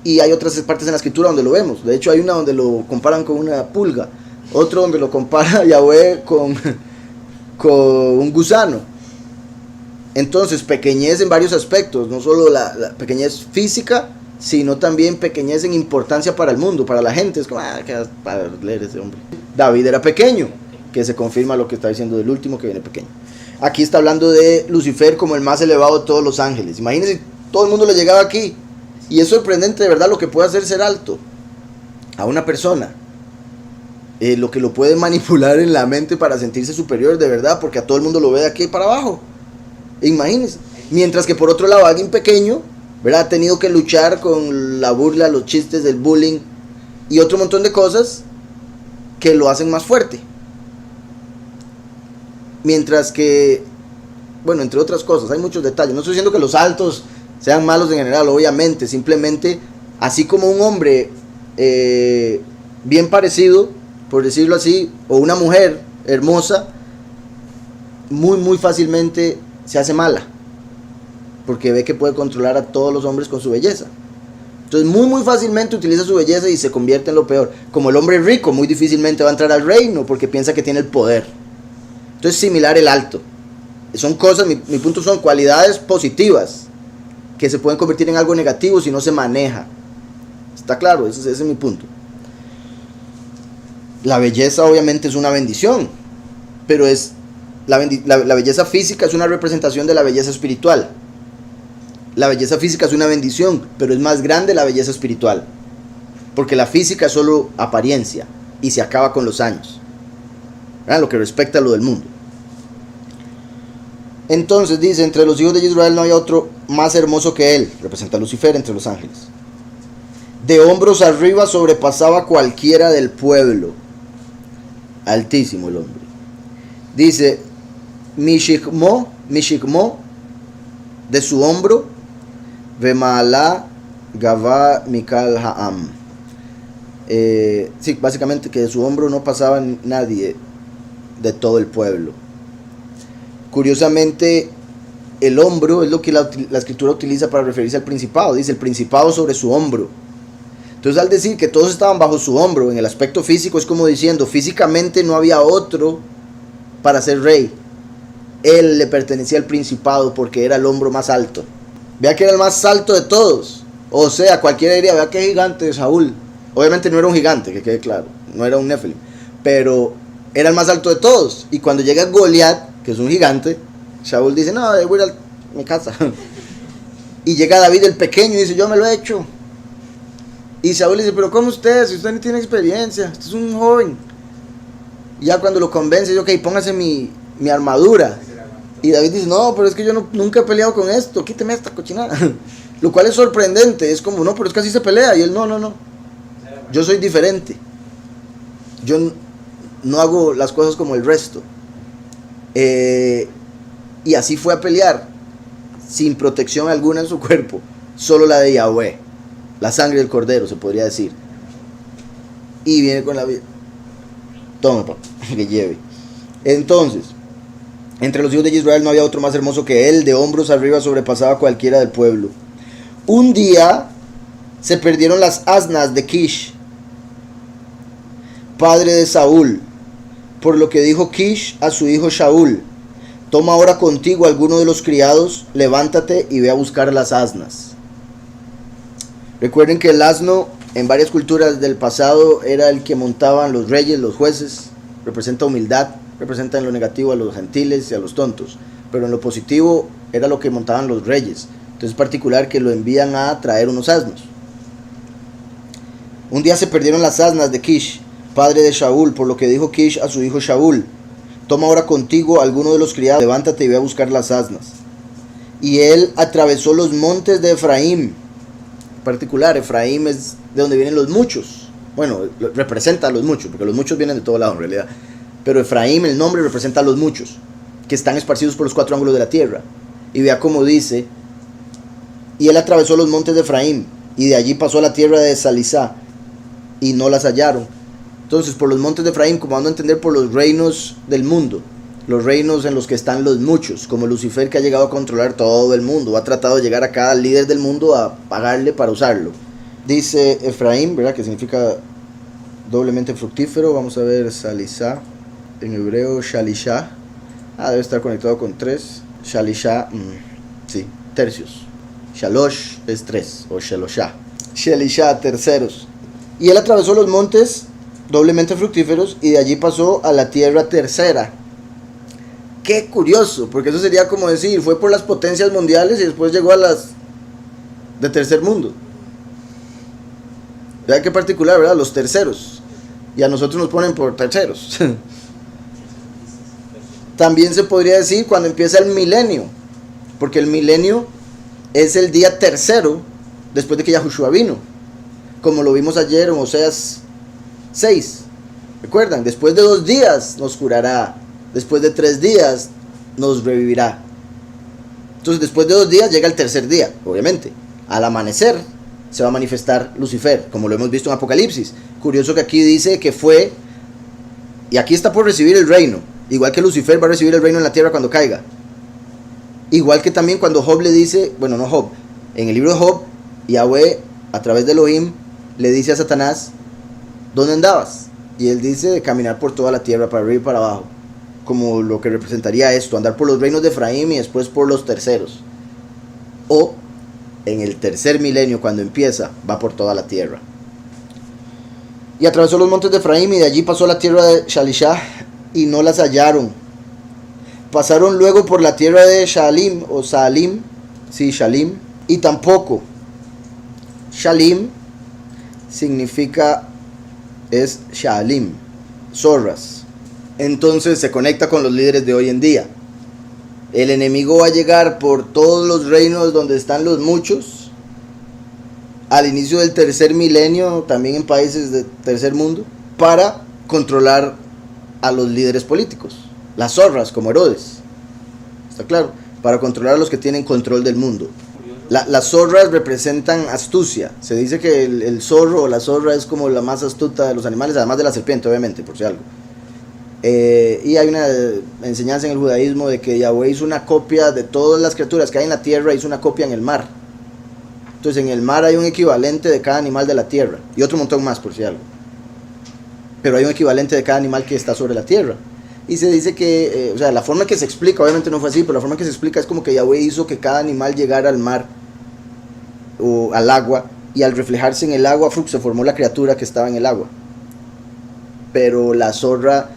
Y hay otras partes en la escritura donde lo vemos. De hecho hay una donde lo comparan con una pulga. Otro donde lo compara Yahweh con un gusano. Entonces pequeñez en varios aspectos. No solo la pequeñez física, sino también pequeñez en importancia para el mundo, para la gente. Es como, ¿qué para leer ese hombre? David era pequeño, que se confirma lo que está diciendo del último que viene pequeño. Aquí está hablando de Lucifer como el más elevado de todos los ángeles. Imagínense, todo el mundo le llegaba aquí. Y es sorprendente de verdad lo que puede hacer ser alto a una persona. Lo que lo puede manipular en la mente para sentirse superior de verdad, porque a todo el mundo lo ve de aquí para abajo. Imagínense. Mientras que por otro lado alguien pequeño, ¿verdad?, ha tenido que luchar con la burla, los chistes, el bullying y otro montón de cosas que lo hacen más fuerte. Mientras que, bueno, entre otras cosas, hay muchos detalles. No estoy diciendo que los altos sean malos en general, obviamente. Simplemente, así como un hombre bien parecido, por decirlo así, o una mujer hermosa, muy fácilmente se hace mala. Porque ve que puede controlar a todos los hombres con su belleza. Entonces muy fácilmente utiliza su belleza y se convierte en lo peor. Como el hombre rico, muy difícilmente va a entrar al reino porque piensa que tiene el poder. Entonces similar el alto. Son cosas, mi punto son cualidades positivas que se pueden convertir en algo negativo si no se maneja. ¿Está claro? Ese es mi punto. La belleza obviamente es una bendición, pero es la belleza física es una representación de la belleza espiritual. La belleza física es una bendición, pero es más grande la belleza espiritual. Porque la física es solo apariencia y se acaba con los años. ¿Verdad? Lo que respecta a lo del mundo. Entonces dice, entre los hijos de Israel no hay otro más hermoso que él. Representa a Lucifer entre los ángeles. De hombros arriba sobrepasaba cualquiera del pueblo. Altísimo el hombre. Dice, Mishikmo, de su hombro, Vemala Gavá Mikal Ha'am. Sí, básicamente que de su hombro no pasaba nadie de todo el pueblo. Curiosamente, el hombro es lo que la escritura utiliza para referirse al principado. Dice el principado sobre su hombro. Entonces al decir que todos estaban bajo su hombro en el aspecto físico, es como diciendo, físicamente no había otro para ser rey. Él le pertenecía al principado porque era el hombro más alto. Vea que era el más alto de todos. O sea, cualquiera diría, vea qué gigante es Saúl. Obviamente no era un gigante, que quede claro. No era un Nefilim. Pero era el más alto de todos. Y cuando llega Goliat, que es un gigante, Saúl dice, no, voy a ir a mi casa. Y llega David el pequeño y dice, yo me lo he hecho. Y Saúl dice, pero ¿cómo usted? Si usted no tiene experiencia, usted es un joven. Y ya cuando lo convence, dice, ok, póngase mi armadura. Y David dice, no, pero es que yo nunca he peleado con esto, quíteme esta cochinada. Lo cual es sorprendente, es como, no, pero es que así se pelea. Y él, no, yo soy diferente. Yo no hago las cosas como el resto. Y así fue a pelear, sin protección alguna en su cuerpo, solo la de Yahweh, la sangre del cordero, se podría decir. Y viene con la vida. Toma, papá, que lleve. Entonces, entre los hijos de Israel no había otro más hermoso que él, de hombros arriba sobrepasaba cualquiera del pueblo. Un día se perdieron las asnas de Kish, padre de Saúl, por lo que dijo Kish a su hijo Shaul, Toma ahora contigo alguno de los criados, levántate y ve a buscar las asnas. Recuerden que el asno en varias culturas del pasado era el que montaban los reyes, los jueces. Representa humildad, representa en lo negativo a los gentiles y a los tontos, pero en lo positivo era lo que montaban los reyes. Entonces es particular que lo envían a traer unos asnos. Un día se perdieron las asnas de Kish, padre de Shaul, por lo que dijo Kish a su hijo Shaul: toma ahora contigo alguno de los criados, levántate y ve a buscar las asnas. Y él atravesó los montes de Efraín. En particular, Efraín es de donde vienen los muchos. Bueno, representa a los muchos, porque los muchos vienen de todo lado en realidad. Pero Efraín, el nombre, representa a los muchos, que están esparcidos por los 4 ángulos de la tierra. Y vea cómo dice: y él atravesó los montes de Efraín, y de allí pasó a la tierra de Salisá, y no las hallaron. Entonces, por los montes de Efraín, como vamos a entender, por los reinos del mundo, los reinos en los que están los muchos, como Lucifer, que ha llegado a controlar todo el mundo, ha tratado de llegar a cada líder del mundo a pagarle para usarlo. Dice Efraín, ¿verdad?, que significa doblemente fructífero. Vamos a ver Salisá, en hebreo Shalisha. Debe estar conectado con 3. Shalisha, sí, tercios. Shalosh es 3, o Shalosha. Shalisha, terceros. Y él atravesó los montes doblemente fructíferos, y de allí pasó a la tierra tercera. Qué curioso, porque eso sería como decir, fue por las potencias mundiales y después llegó a las de tercer mundo. Vean qué particular, ¿verdad? Los terceros. Y a nosotros nos ponen por terceros. También se podría decir cuando empieza el milenio, porque el milenio es el día tercero después de que Yahushua vino, como lo vimos ayer en Oseas 6. ¿Recuerdan? Después de 2 días nos curará, después de 3 días nos revivirá. Entonces, después de 2 días llega el tercer día, obviamente. Al amanecer se va a manifestar Lucifer, como lo hemos visto en Apocalipsis. Curioso que aquí dice que fue, y aquí está por recibir el reino, igual que Lucifer va a recibir el reino en la tierra cuando caiga. Igual que también cuando Job le dice, bueno, no Job, en el libro de Job, Yahweh, a través de Elohim, le dice a Satanás: ¿dónde andabas? Y él dice: de caminar por toda la tierra, para arriba y para abajo. Como lo que representaría esto, andar por los reinos de Efraín y después por los terceros. O en el tercer milenio, cuando empieza, va por toda la tierra. Y atravesó los montes de Efraín, y de allí pasó a la tierra de Shalisha, y no las hallaron. Pasaron luego por la tierra de Shalim, o Salim, sí, Shalim, y tampoco. Shalim significa, es Shalim, zorras. Entonces se conecta con los líderes de hoy en día. El enemigo va a llegar por todos los reinos donde están los muchos, al inicio del tercer milenio, también en países del tercer mundo, para controlar a los líderes políticos, las zorras como Herodes, está claro, para controlar a los que tienen control del mundo. Las zorras representan astucia. Se dice que el zorro o la zorra es como la más astuta de los animales, además de la serpiente, obviamente, por si algo. Y hay una enseñanza en el judaísmo de que Yahweh hizo una copia de todas las criaturas que hay en la tierra, hizo una copia en el mar. Entonces en el mar hay un equivalente de cada animal de la tierra, y otro montón más, por si algo. Pero hay un equivalente de cada animal que está sobre la tierra. Y se dice que, o sea, la forma que se explica, obviamente no fue así, pero la forma que se explica es como que Yahweh hizo que cada animal llegara al mar o al agua, y al reflejarse en el agua se formó la criatura que estaba en el agua. Pero la zorra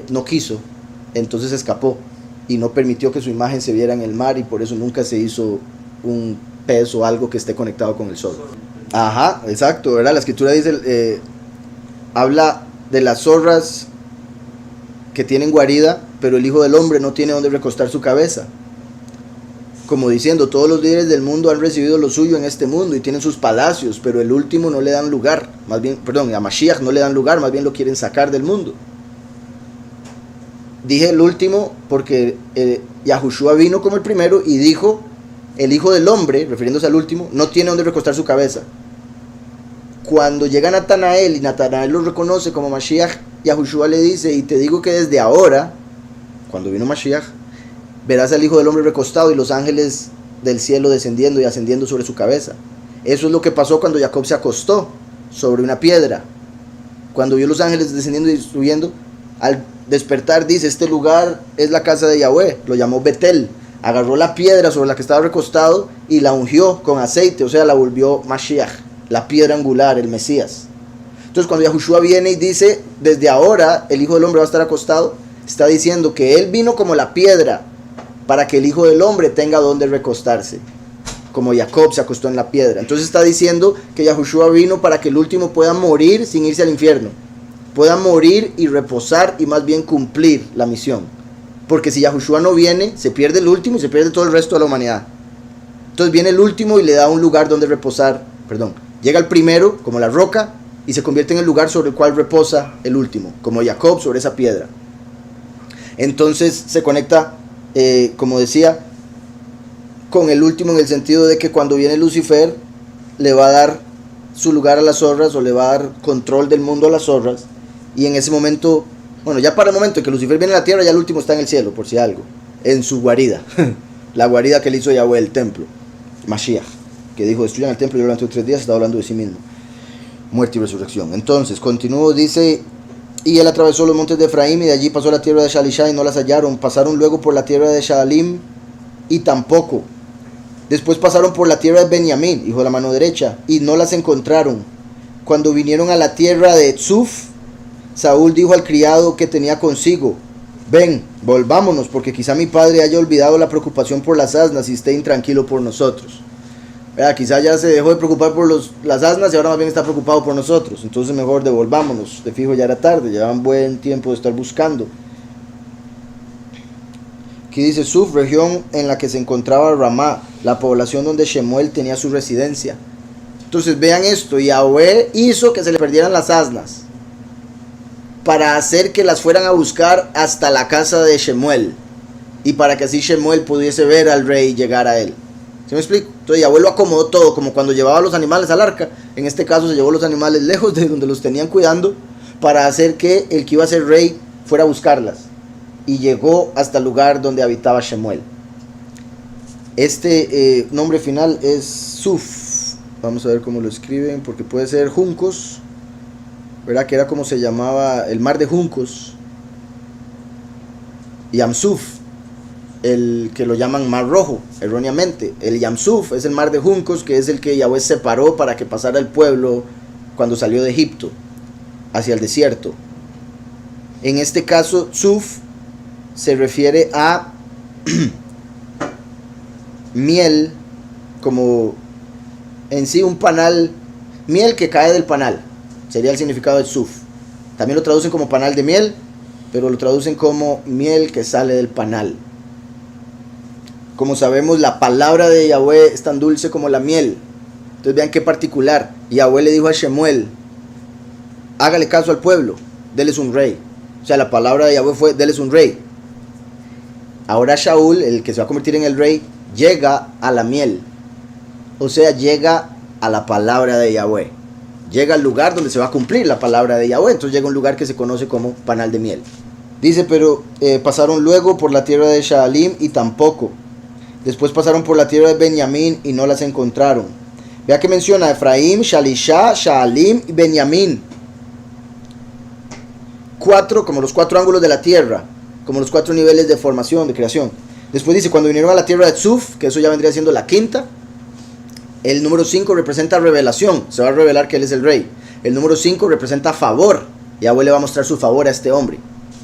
no quiso, entonces escapó y no permitió que su imagen se viera en el mar, y por eso nunca se hizo un pez o algo que esté conectado con el sol. Ajá, exacto, ¿verdad? La escritura dice, habla de las zorras que tienen guarida, pero el Hijo del Hombre no tiene donde recostar su cabeza. Como diciendo, todos los líderes del mundo han recibido lo suyo en este mundo y tienen sus palacios, pero el último no le dan lugar, más bien, perdón, a Mashiach no le dan lugar, más bien lo quieren sacar del mundo. Dije el último porque Yahushua vino como el primero y dijo: el Hijo del Hombre, refiriéndose al último, no tiene donde recostar su cabeza. Cuando llega Natanael y Natanael lo reconoce como Mashiach, Yahushua le dice: y te digo que desde ahora, cuando vino Mashiach, verás al Hijo del Hombre recostado y los ángeles del cielo descendiendo y ascendiendo sobre su cabeza. Eso es lo que pasó cuando Jacob se acostó sobre una piedra. Cuando vio los ángeles descendiendo y subiendo, al despertar dice, este lugar es la casa de Yahweh, lo llamó Betel, agarró la piedra sobre la que estaba recostado y la ungió con aceite, o sea, la volvió Mashiach, la piedra angular, el Mesías. Entonces cuando Yahushua viene y dice, desde ahora el Hijo del Hombre va a estar acostado, está diciendo que Él vino como la piedra para que el Hijo del Hombre tenga donde recostarse, como Jacob se acostó en la piedra. Entonces está diciendo que Yahushua vino para que el último pueda morir sin irse al infierno, pueda morir y reposar y más bien cumplir la misión. Porque si Yahushua no viene, se pierde el último y se pierde todo el resto de la humanidad. Entonces viene el último y le da un lugar donde reposar, llega el primero como la roca y se convierte en el lugar sobre el cual reposa el último, como Jacob sobre esa piedra. Entonces se conecta, como decía, con el último en el sentido de que cuando viene Lucifer le va a dar su lugar a las zorras, o le va a dar control del mundo a las zorras, y en ese momento, bueno, ya para el momento en que Lucifer viene a la tierra, ya el último está en el cielo, por si algo, en su guarida, la guarida que le hizo Yahweh, el templo, Mashiach, que dijo, destruyan el templo y durante 3 días, está hablando de sí mismo, muerte y resurrección. Entonces, continúo, dice, y él atravesó los montes de Efraín y de allí pasó a la tierra de Shalishá y no las hallaron, pasaron luego por la tierra de Shaalim y tampoco. Después pasaron por la tierra de Benjamín, hijo de la mano derecha, y no las encontraron. Cuando vinieron a la tierra de Tzuf, Saúl dijo al criado que tenía consigo, ven, volvámonos, porque quizá mi padre haya olvidado la preocupación por las asnas y esté intranquilo por nosotros. Quizá ya se dejó de preocupar por las asnas y ahora más bien está preocupado por nosotros. Entonces mejor devolvámonos, de fijo ya era tarde, llevaban buen tiempo de estar buscando. Aquí dice Suf, región en la que se encontraba Ramá, la población donde Shemuel tenía su residencia. Entonces vean esto, Yahweh hizo que se le perdieran las asnas para hacer que las fueran a buscar hasta la casa de Shemuel, y para que así Shemuel pudiese ver al rey y llegar a él. ¿Sí me explico? Entonces Yahweh lo acomodó todo, como cuando llevaba los animales al arca. En este caso se llevó los animales lejos de donde los tenían cuidando, para hacer que el que iba a ser rey fuera a buscarlas, y llegó hasta el lugar donde habitaba Shemuel. Este nombre final es Suf. Vamos a ver cómo lo escriben, porque puede ser juncos, ¿verdad? Que era como se llamaba el mar de juncos. Yamsuf, el que lo llaman mar rojo, erróneamente. El Yamsuf es el mar de juncos, que es el que Yahweh separó para que pasara el pueblo cuando salió de Egipto hacia el desierto. En este caso, Suf se refiere a miel, como en sí un panal, miel que cae del panal, sería el significado de Suf. También lo traducen como panal de miel, pero lo traducen como miel que sale del panal. Como sabemos, la palabra de Yahweh es tan dulce como la miel. Entonces vean qué particular. Yahweh le dijo a Shemuel, hágale caso al pueblo, déles un rey. O sea, la palabra de Yahweh fue, déles un rey. Ahora Shaul, el que se va a convertir en el rey, llega a la miel. O sea, llega a la palabra de Yahweh. Llega al lugar donde se va a cumplir la palabra de Yahweh. Entonces llega a un lugar que se conoce como panal de miel. Dice, pero pasaron luego por la tierra de Shaalim y tampoco. Después pasaron por la tierra de Benjamín y no las encontraron. Vea que menciona Efraín, Shalishá, Shaalim y Benjamín. 4, como los 4 ángulos de la tierra, como los 4 niveles de formación, de creación. Después dice, cuando vinieron a la tierra de Tzuf, que eso ya vendría siendo la quinta, el número 5 representa revelación, se va a revelar que él es el rey. El número 5 representa favor, Yahweh le va a mostrar su favor a este hombre,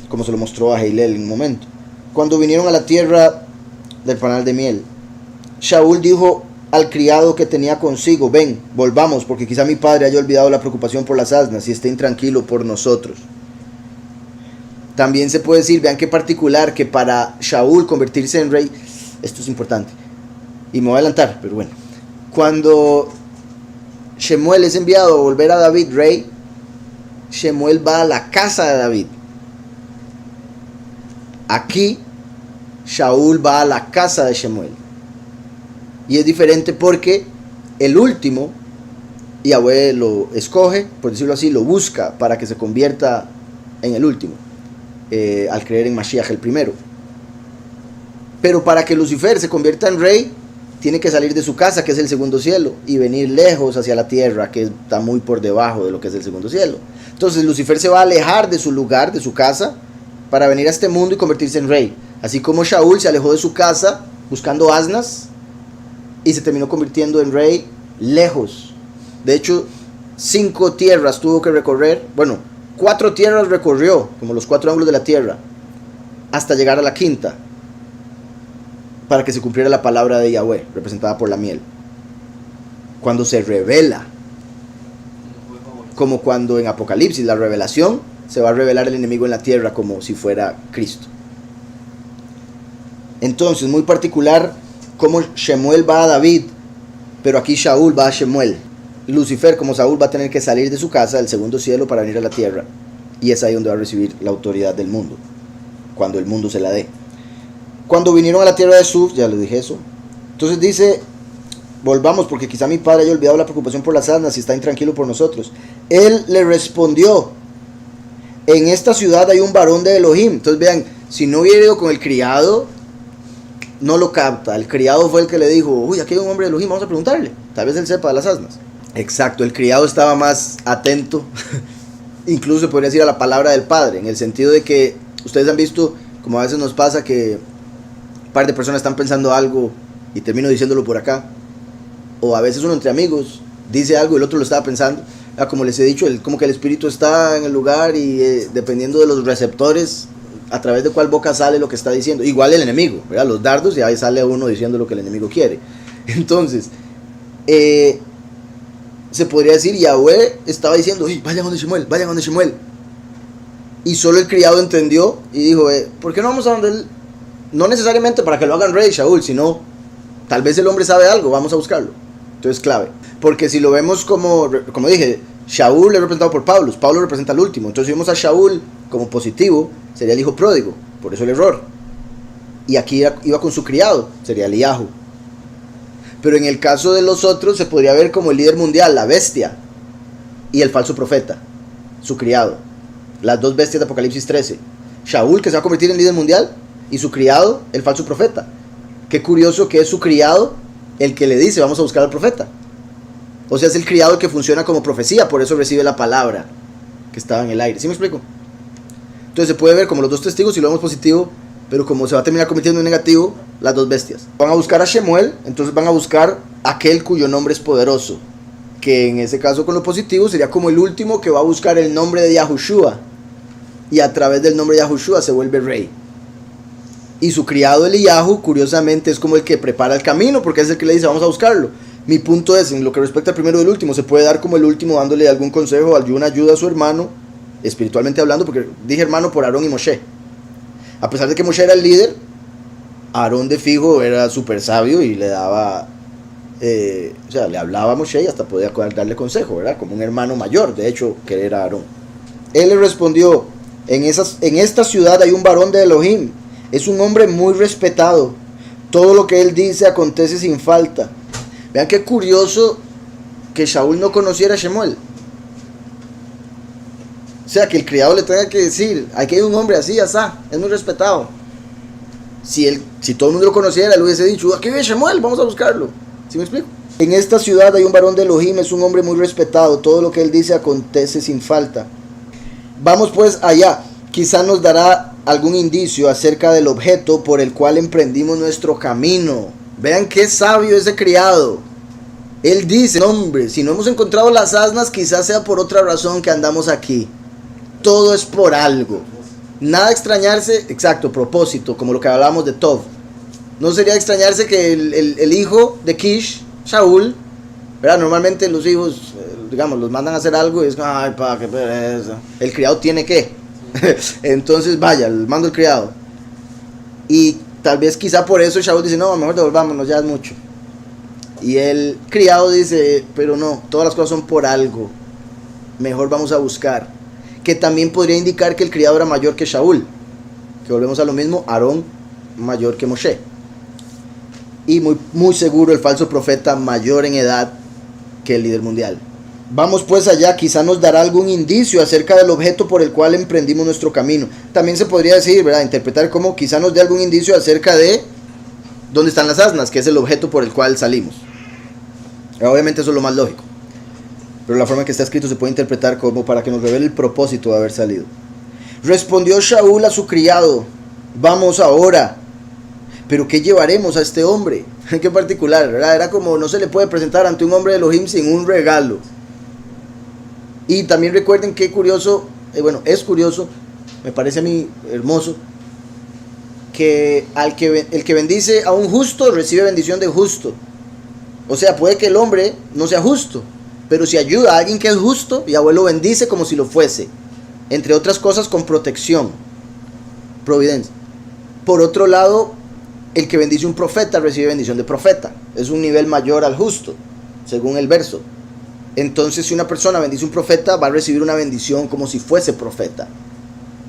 como se lo mostró a Heilel en un momento. Cuando vinieron a la tierra del panal de miel, Shaul dijo al criado que tenía consigo, ven, volvamos, porque quizá mi padre haya olvidado la preocupación por las asnas y esté intranquilo por nosotros. También se puede decir, vean qué particular, que para Shaul convertirse en rey, esto es importante, y me voy a adelantar, pero bueno, cuando Shemuel es enviado a volver a David rey, Shemuel va a la casa de David. Aquí, Shaul va a la casa de Shemuel. Y es diferente porque el último, Yahweh lo escoge, por decirlo así, lo busca para que se convierta en el último. Al creer en Mashiach el primero. Pero para que Lucifer se convierta en rey, tiene que salir de su casa, que es el segundo cielo, y venir lejos hacia la tierra, que está muy por debajo de lo que es el segundo cielo. Entonces Lucifer se va a alejar de su lugar, de su casa, para venir a este mundo y convertirse en rey. Así como Shaul se alejó de su casa buscando asnas y se terminó convirtiendo en rey lejos. De hecho, 5 tierras tuvo que recorrer. Bueno, 4 tierras recorrió, como los 4 ángulos de la tierra, hasta llegar a la quinta, para que se cumpliera la palabra de Yahweh, representada por la miel. Cuando se revela, como cuando en Apocalipsis, la revelación, se va a revelar el enemigo en la tierra como si fuera Cristo. Entonces, muy particular como Shemuel va a David, pero aquí Shaul va a Shemuel. Lucifer, como Saúl, va a tener que salir de su casa, del segundo cielo, para venir a la tierra, y es ahí donde va a recibir la autoridad del mundo, cuando el mundo se la dé. Cuando vinieron a la tierra de Suf, ya les dije eso. Entonces dice, volvamos, porque quizá mi padre haya olvidado la preocupación por las asnas y está intranquilo por nosotros. Él le respondió, en esta ciudad hay un varón de Elohim. Entonces vean, si no hubiera ido con el criado, no lo capta. El criado fue el que le dijo, uy, aquí hay un hombre de Elohim, vamos a preguntarle, tal vez él sepa de las asnas. Exacto, el criado estaba más atento, incluso se podría decir a la palabra del padre, en el sentido de que ustedes han visto, como a veces nos pasa, que un par de personas están pensando algo y termino diciéndolo por acá, o a veces uno entre amigos dice algo y el otro lo estaba pensando. Como les he dicho, como que el espíritu está en el lugar y dependiendo de los receptores, a través de cuál boca sale lo que está diciendo. Igual el enemigo, ¿verdad? Los dardos, y ahí sale uno diciendo lo que el enemigo quiere. Entonces, se podría decir, Yahweh estaba diciendo, vayan donde Shemuel, vayan donde Shemuel. Y solo el criado entendió y dijo, ¿por qué no vamos a donde él? No necesariamente para que lo hagan rey, Shaul, sino tal vez el hombre sabe algo, vamos a buscarlo. Entonces, clave. Porque si lo vemos como dije, Shaul es representado por Pablo representa al último. Entonces, si vemos a Shaul como positivo, sería el hijo pródigo, por eso el error. Y aquí iba con su criado, sería Eliyahu. Pero en el caso de los otros, se podría ver como el líder mundial, la bestia, y el falso profeta, su criado. Las dos bestias de Apocalipsis 13. Shaul, que se va a convertir en líder mundial, y su criado, el falso profeta. Qué curioso que es su criado el que le dice, vamos a buscar al profeta. O sea, es el criado el que funciona como profecía, por eso recibe la palabra que estaba en el aire. ¿Sí me explico? Entonces se puede ver como los dos testigos, si lo vemos positivo, pero como se va a terminar convirtiendo en negativo, las dos bestias. Van a buscar a Shemuel, entonces van a buscar aquel cuyo nombre es poderoso, que en ese caso con lo positivo sería como el último que va a buscar el nombre de Yahushua, y a través del nombre de Yahushua se vuelve rey. Y su criado Eliyahu, curiosamente, es como el que prepara el camino, porque es el que le dice, vamos a buscarlo. Mi punto es, en lo que respecta al primero y el último, se puede dar como el último dándole algún consejo, alguna ayuda a su hermano, espiritualmente hablando, porque dije hermano por Aarón y Moshe. A pesar de que Moshe era el líder, Aarón de fijo era súper sabio y le daba, le hablaba a Moshe y hasta podía darle consejo, ¿verdad? Como un hermano mayor, de hecho, que era Aarón. Él le respondió, en esta ciudad hay un varón de Elohim, es un hombre muy respetado, todo lo que él dice acontece sin falta. Vean qué curioso que Shaul no conociera a Shemuel. O sea, que el criado le tenga que decir, aquí hay un hombre así, asá, es muy respetado. Si todo el mundo lo conociera, él hubiese dicho, aquí vive Shemuel, vamos a buscarlo. ¿Sí me explico? En esta ciudad hay un varón de Elohim, es un hombre muy respetado, todo lo que él dice acontece sin falta. Vamos pues allá, quizá nos dará algún indicio acerca del objeto por el cual emprendimos nuestro camino. Vean qué sabio ese criado. Él dice, hombre, si no hemos encontrado las asnas, quizás sea por otra razón que andamos aquí. Todo es por algo. Nada extrañarse, exacto, propósito, como lo que hablábamos de Tov. No sería extrañarse que el hijo de Kish, Shaul, ¿verdad? Normalmente los hijos, digamos, los mandan a hacer algo y es, ay, pa, qué pereza. El criado tiene que. Entonces, vaya, mando el criado. Y tal vez quizá por eso Shaul dice, no, mejor devolvámonos, ya es mucho. Y el criado dice, pero no, todas las cosas son por algo. Mejor vamos a buscar. Que también podría indicar que el criado era mayor que Shaul. Que volvemos a lo mismo, Aarón mayor que Moshe. Y muy seguro el falso profeta mayor en edad que el líder mundial. Vamos pues allá, quizá nos dará algún indicio acerca del objeto por el cual emprendimos nuestro camino. También se podría decir, ¿verdad? Interpretar como quizá nos dé algún indicio acerca de dónde están las asnas, que es el objeto por el cual salimos. Obviamente eso es lo más lógico. Pero la forma en que está escrito se puede interpretar como para que nos revele el propósito de haber salido. Respondió Shaul a su criado: vamos ahora. Pero ¿qué llevaremos a este hombre? Qué particular, ¿verdad? Era como no se le puede presentar ante un hombre de Elohim sin un regalo. Y también recuerden qué curioso, es curioso, me parece a mí hermoso, que el que bendice a un justo recibe bendición de justo. O sea, puede que el hombre no sea justo, pero si ayuda a alguien que es justo, Yahweh lo bendice como si lo fuese. Entre otras cosas, con protección, providencia. Por otro lado, el que bendice un profeta recibe bendición de profeta. Es un nivel mayor al justo, según el verso. Entonces, si una persona bendice un profeta, va a recibir una bendición como si fuese profeta.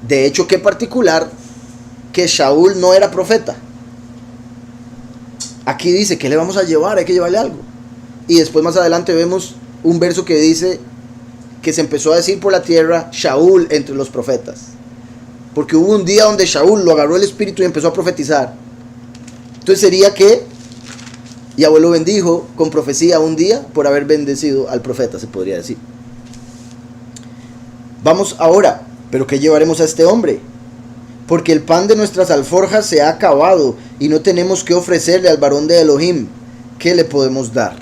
De hecho, qué particular que Shaul no era profeta. Aquí dice, ¿qué le vamos a llevar? Hay que llevarle algo. Y después más adelante vemos un verso que dice que se empezó a decir por la tierra Shaul entre los profetas. Porque hubo un día donde Shaul lo agarró el espíritu y empezó a profetizar. Entonces sería que Yahweh lo bendijo con profecía un día por haber bendecido al profeta, se podría decir. Vamos ahora, pero ¿qué llevaremos a este hombre? Porque el pan de nuestras alforjas se ha acabado y no tenemos que ofrecerle al varón de Elohim. ¿Qué le podemos dar?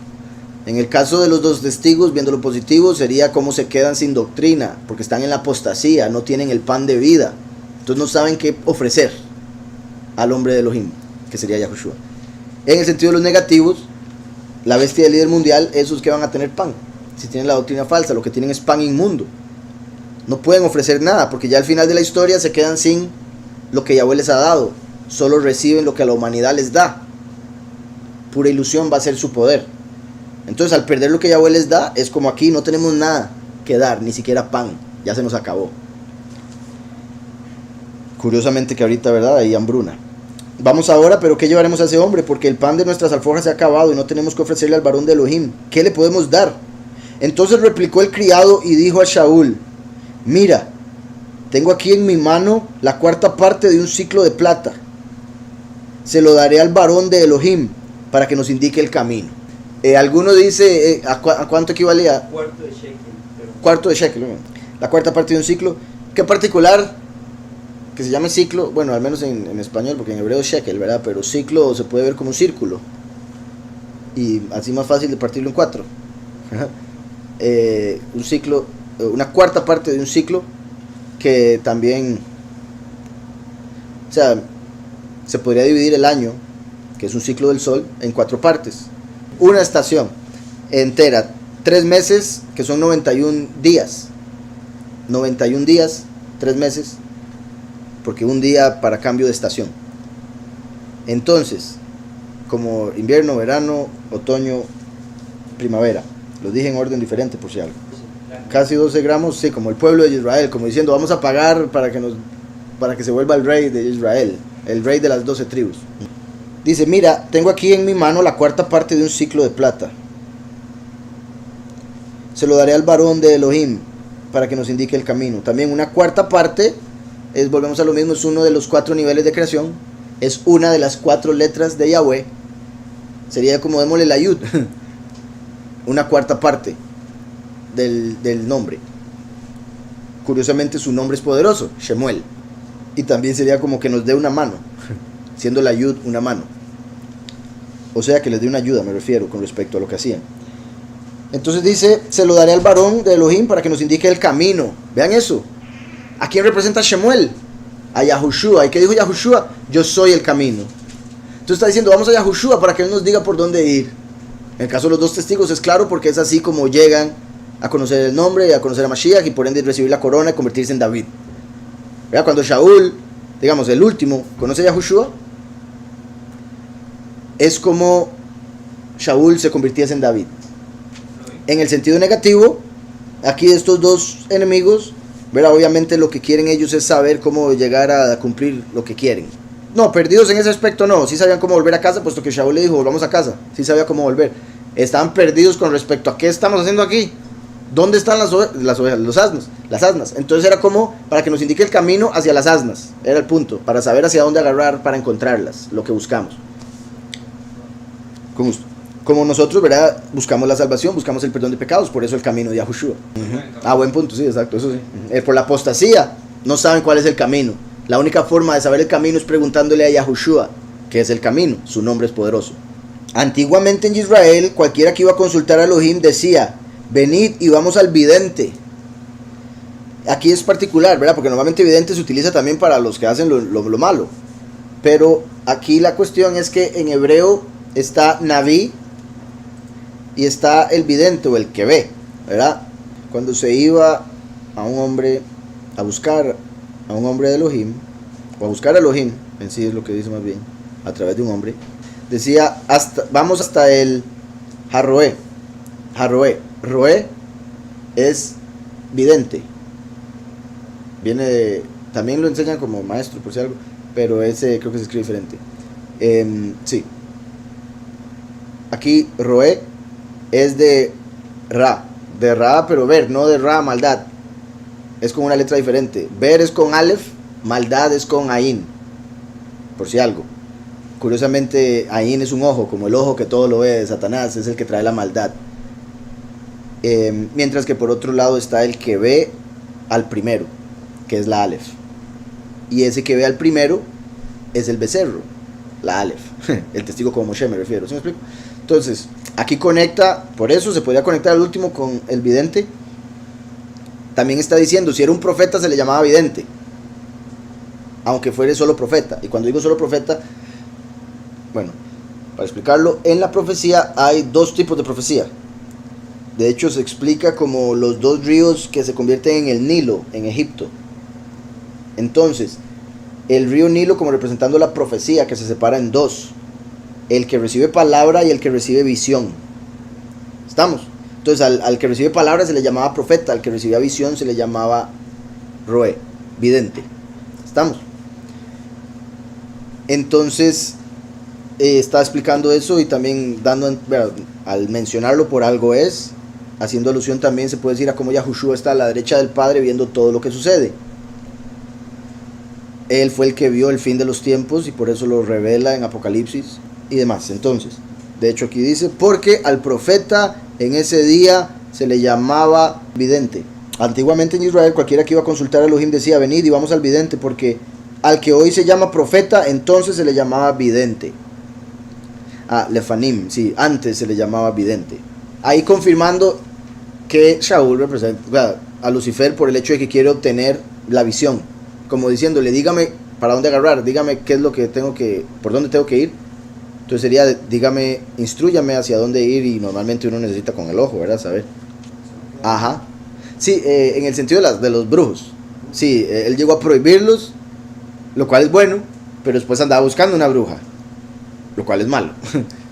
En el caso de los dos testigos, viendo lo positivo, sería cómo se quedan sin doctrina, porque están en la apostasía, no tienen el pan de vida. Entonces no saben qué ofrecer al hombre de Elohim, que sería Yahushua. En el sentido de los negativos, la bestia del líder mundial, esos que van a tener pan. Si tienen la doctrina falsa, lo que tienen es pan inmundo. No pueden ofrecer nada, porque ya al final de la historia se quedan sin lo que Yahweh les ha dado. Solo reciben lo que a la humanidad les da. Pura ilusión va a ser su poder. Entonces al perder lo que Yahweh les da, es como aquí no tenemos nada que dar, ni siquiera pan. Ya se nos acabó. Curiosamente que ahorita, ¿verdad? Hay hambruna. Vamos ahora, pero ¿qué llevaremos a ese hombre? Porque el pan de nuestras alforjas se ha acabado y no tenemos que ofrecerle al varón de Elohim. ¿Qué le podemos dar? Entonces replicó el criado y dijo a Shaul: mira, tengo aquí en mi mano la cuarta parte de un ciclo de plata. Se lo daré al varón de Elohim para que nos indique el camino. Alguno dice, ¿a cuánto equivalía? Cuarto de shekel. Cuarto de shekel. La cuarta parte de un ciclo. ¿Qué particular? Que se llame ciclo, bueno, al menos en español, porque en hebreo es shekel, ¿verdad? Pero ciclo se puede ver como un círculo. Y así más fácil de partirlo en cuatro. Un ciclo, una cuarta parte de un ciclo que también, o sea, se podría dividir el año, que es un ciclo del sol, en cuatro partes. Una estación entera, 3 meses, que son 91 días. 91 días, 3 meses, porque un día para cambio de estación. Entonces, como invierno, verano, otoño, primavera. Los dije en orden diferente por si algo. Casi 12 gramos, sí, como el pueblo de Israel, como diciendo, vamos a pagar para que se vuelva el rey de Israel, el rey de las 12 tribus. Dice, mira, tengo aquí en mi mano la cuarta parte de un ciclo de plata. Se lo daré al varón de Elohim para que nos indique el camino. También una cuarta parte, volvemos a lo mismo, es uno de los 4 niveles de creación, es una de las 4 letras de Yahweh. Sería como démosle la Yud, una cuarta parte del nombre. Curiosamente su nombre es poderoso, Shemuel. Y también sería como que nos dé una mano, siendo la Yud una mano. O sea que les dé una ayuda, me refiero, con respecto a lo que hacían. Entonces dice, se lo daré al varón de Elohim para que nos indique el camino. Vean eso. ¿A quién representa Shemuel? A Yahushua. ¿Y qué dijo Yahushua? Yo soy el camino. Entonces está diciendo, vamos a Yahushua para que él nos diga por dónde ir. En el caso de los 2 testigos es claro, porque es así como llegan a conocer el nombre, a conocer a Mashiach y por ende recibir la corona y convertirse en David. ¿Verdad? Cuando Shaul, digamos el último, conoce a Yahushua, es como Shaul se convirtiese en David. En el sentido negativo, aquí estos 2 enemigos, ¿verdad? Obviamente lo que quieren ellos es saber cómo llegar a cumplir lo que quieren. No, perdidos en ese aspecto no, sí sabían cómo volver a casa, puesto que Shaul le dijo, volvamos a casa, sí sabía cómo volver. Estaban perdidos con respecto a qué estamos haciendo aquí. ¿Dónde están las ovejas, los asnos, las asnas? Entonces era como para que nos indique el camino hacia las asnas, era el punto, para saber hacia dónde agarrar para encontrarlas, lo que buscamos. Como nosotros, ¿verdad? Buscamos la salvación, buscamos el perdón de pecados, por eso el camino de Yahushua. Buen punto, sí, exacto, eso sí. Por la apostasía, no saben cuál es el camino. La única forma de saber el camino es preguntándole a Yahushua, que es el camino, su nombre es poderoso. Antiguamente en Israel, cualquiera que iba a consultar a Elohim decía, venid y vamos al vidente. Aquí es particular, ¿verdad? Porque normalmente vidente se utiliza también para los que hacen lo malo. Pero aquí la cuestión es que en hebreo está Naví y está el vidente o el que ve, ¿verdad? Cuando se iba a un hombre a buscar a un hombre de Elohim, o a buscar a Elohim, en sí es lo que dice más bien, a través de un hombre, decía, vamos hasta el Harroé. Roé es vidente. Viene de, también lo enseñan como maestro, por si algo, pero ese creo que se escribe diferente. Sí. Aquí Roé es de Ra, pero ver, no de Ra, maldad. Es con una letra diferente. Ver es con Aleph, maldad es con Ain, por si algo. Curiosamente, Ain es un ojo, como el ojo que todo lo ve de Satanás, es el que trae la maldad. Mientras que por otro lado está el que ve al primero, que es la Aleph. Y ese que ve al primero es el becerro, la Aleph. El testigo como Moshe me refiero, ¿sí me explico? Entonces, aquí conecta, por eso se podría conectar al último con el vidente. También está diciendo, si era un profeta se le llamaba vidente, aunque fuera solo profeta. Y cuando digo solo profeta, bueno, para explicarlo, en la profecía hay dos tipos de profecía. De hecho, se explica como los dos ríos que se convierten en el Nilo, en Egipto. Entonces, el río Nilo como representando la profecía que se separa en dos. El que recibe palabra y el que recibe visión. ¿Estamos? Entonces, al que recibe palabra se le llamaba profeta, al que recibía visión se le llamaba roé, vidente. ¿Estamos? Entonces, está explicando eso y también dando, al mencionarlo por algo es, haciendo alusión también se puede decir a cómo Yahushua está a la derecha del Padre viendo todo lo que sucede. Él fue el que vio el fin de los tiempos y por eso lo revela en Apocalipsis y demás. Entonces, de hecho aquí dice, porque al profeta en ese día se le llamaba vidente. Antiguamente en Israel cualquiera que iba a consultar a Elohim decía, venid y vamos al vidente, porque al que hoy se llama profeta entonces se le llamaba vidente. Lefanim, sí, antes se le llamaba vidente. Ahí confirmando que Shaul representa a Lucifer por el hecho de que quiere obtener la visión, como diciéndole, dígame para dónde agarrar, dígame qué es lo que tengo que, por dónde tengo que ir. Entonces sería, dígame, instrúyame hacia dónde ir, y normalmente uno necesita con el ojo, ¿verdad? Saber. Ajá. Sí, en el sentido de los brujos. Sí, él llegó a prohibirlos, lo cual es bueno, pero después andaba buscando una bruja, lo cual es malo.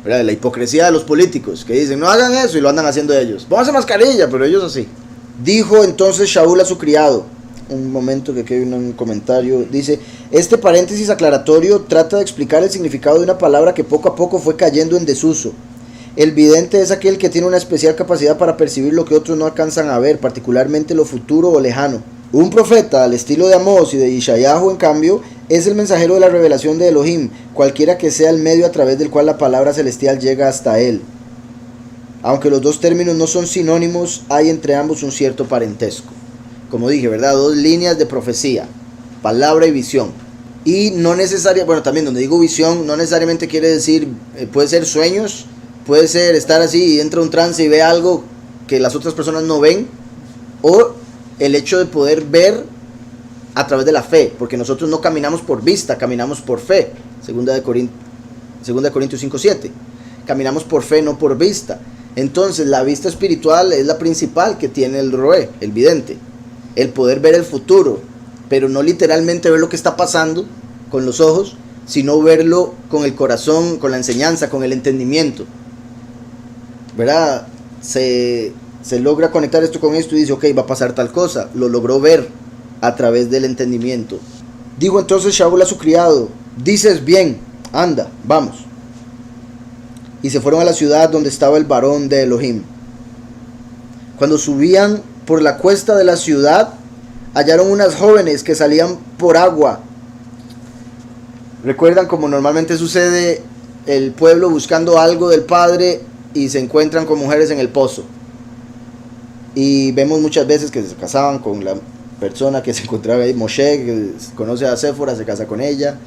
¿Verdad? La hipocresía de los políticos que dicen, no hagan eso, y lo andan haciendo ellos. Pónganse mascarilla, pero ellos así. Dijo entonces Shaul a su criado. Un momento que aquí hay un comentario. Dice, este paréntesis aclaratorio trata de explicar el significado de una palabra que poco a poco fue cayendo en desuso. El vidente es aquel que tiene una especial capacidad para percibir lo que otros no alcanzan a ver, particularmente lo futuro o lejano. Un profeta, al estilo de Amós y de Ishayahu, en cambio, es el mensajero de la revelación de Elohim, cualquiera que sea el medio a través del cual la palabra celestial llega hasta él. Aunque los dos términos no son sinónimos, hay entre ambos un cierto parentesco. Como dije, ¿verdad? Dos líneas de profecía, palabra y visión. Y no necesariamente, bueno, también donde digo visión, no necesariamente quiere decir, puede ser sueños, puede ser estar así y entra un trance y ve algo que las otras personas no ven, o el hecho de poder ver a través de la fe, porque nosotros no caminamos por vista, caminamos por fe. Segunda de Corintios 5:7. Caminamos por fe, no por vista. Entonces la vista espiritual es la principal que tiene el roé, el vidente. El poder ver el futuro, pero no literalmente ver lo que está pasando con los ojos, sino verlo con el corazón, con la enseñanza, con el entendimiento. ¿Verdad? Se logra conectar esto con esto y dice, ok, va a pasar tal cosa. Lo logró ver a través del entendimiento. Dijo entonces Shaul a su criado, dices bien, anda, vamos. Y se fueron a la ciudad donde estaba el varón de Elohim. Cuando subían por la cuesta de la ciudad, hallaron unas jóvenes que salían por agua. Recuerdan como normalmente sucede el pueblo buscando algo del Padre y se encuentran con mujeres en el pozo. Y vemos muchas veces que se casaban con persona que se encontraba ahí, Moshe, que conoce a Séfora, se casa con ella,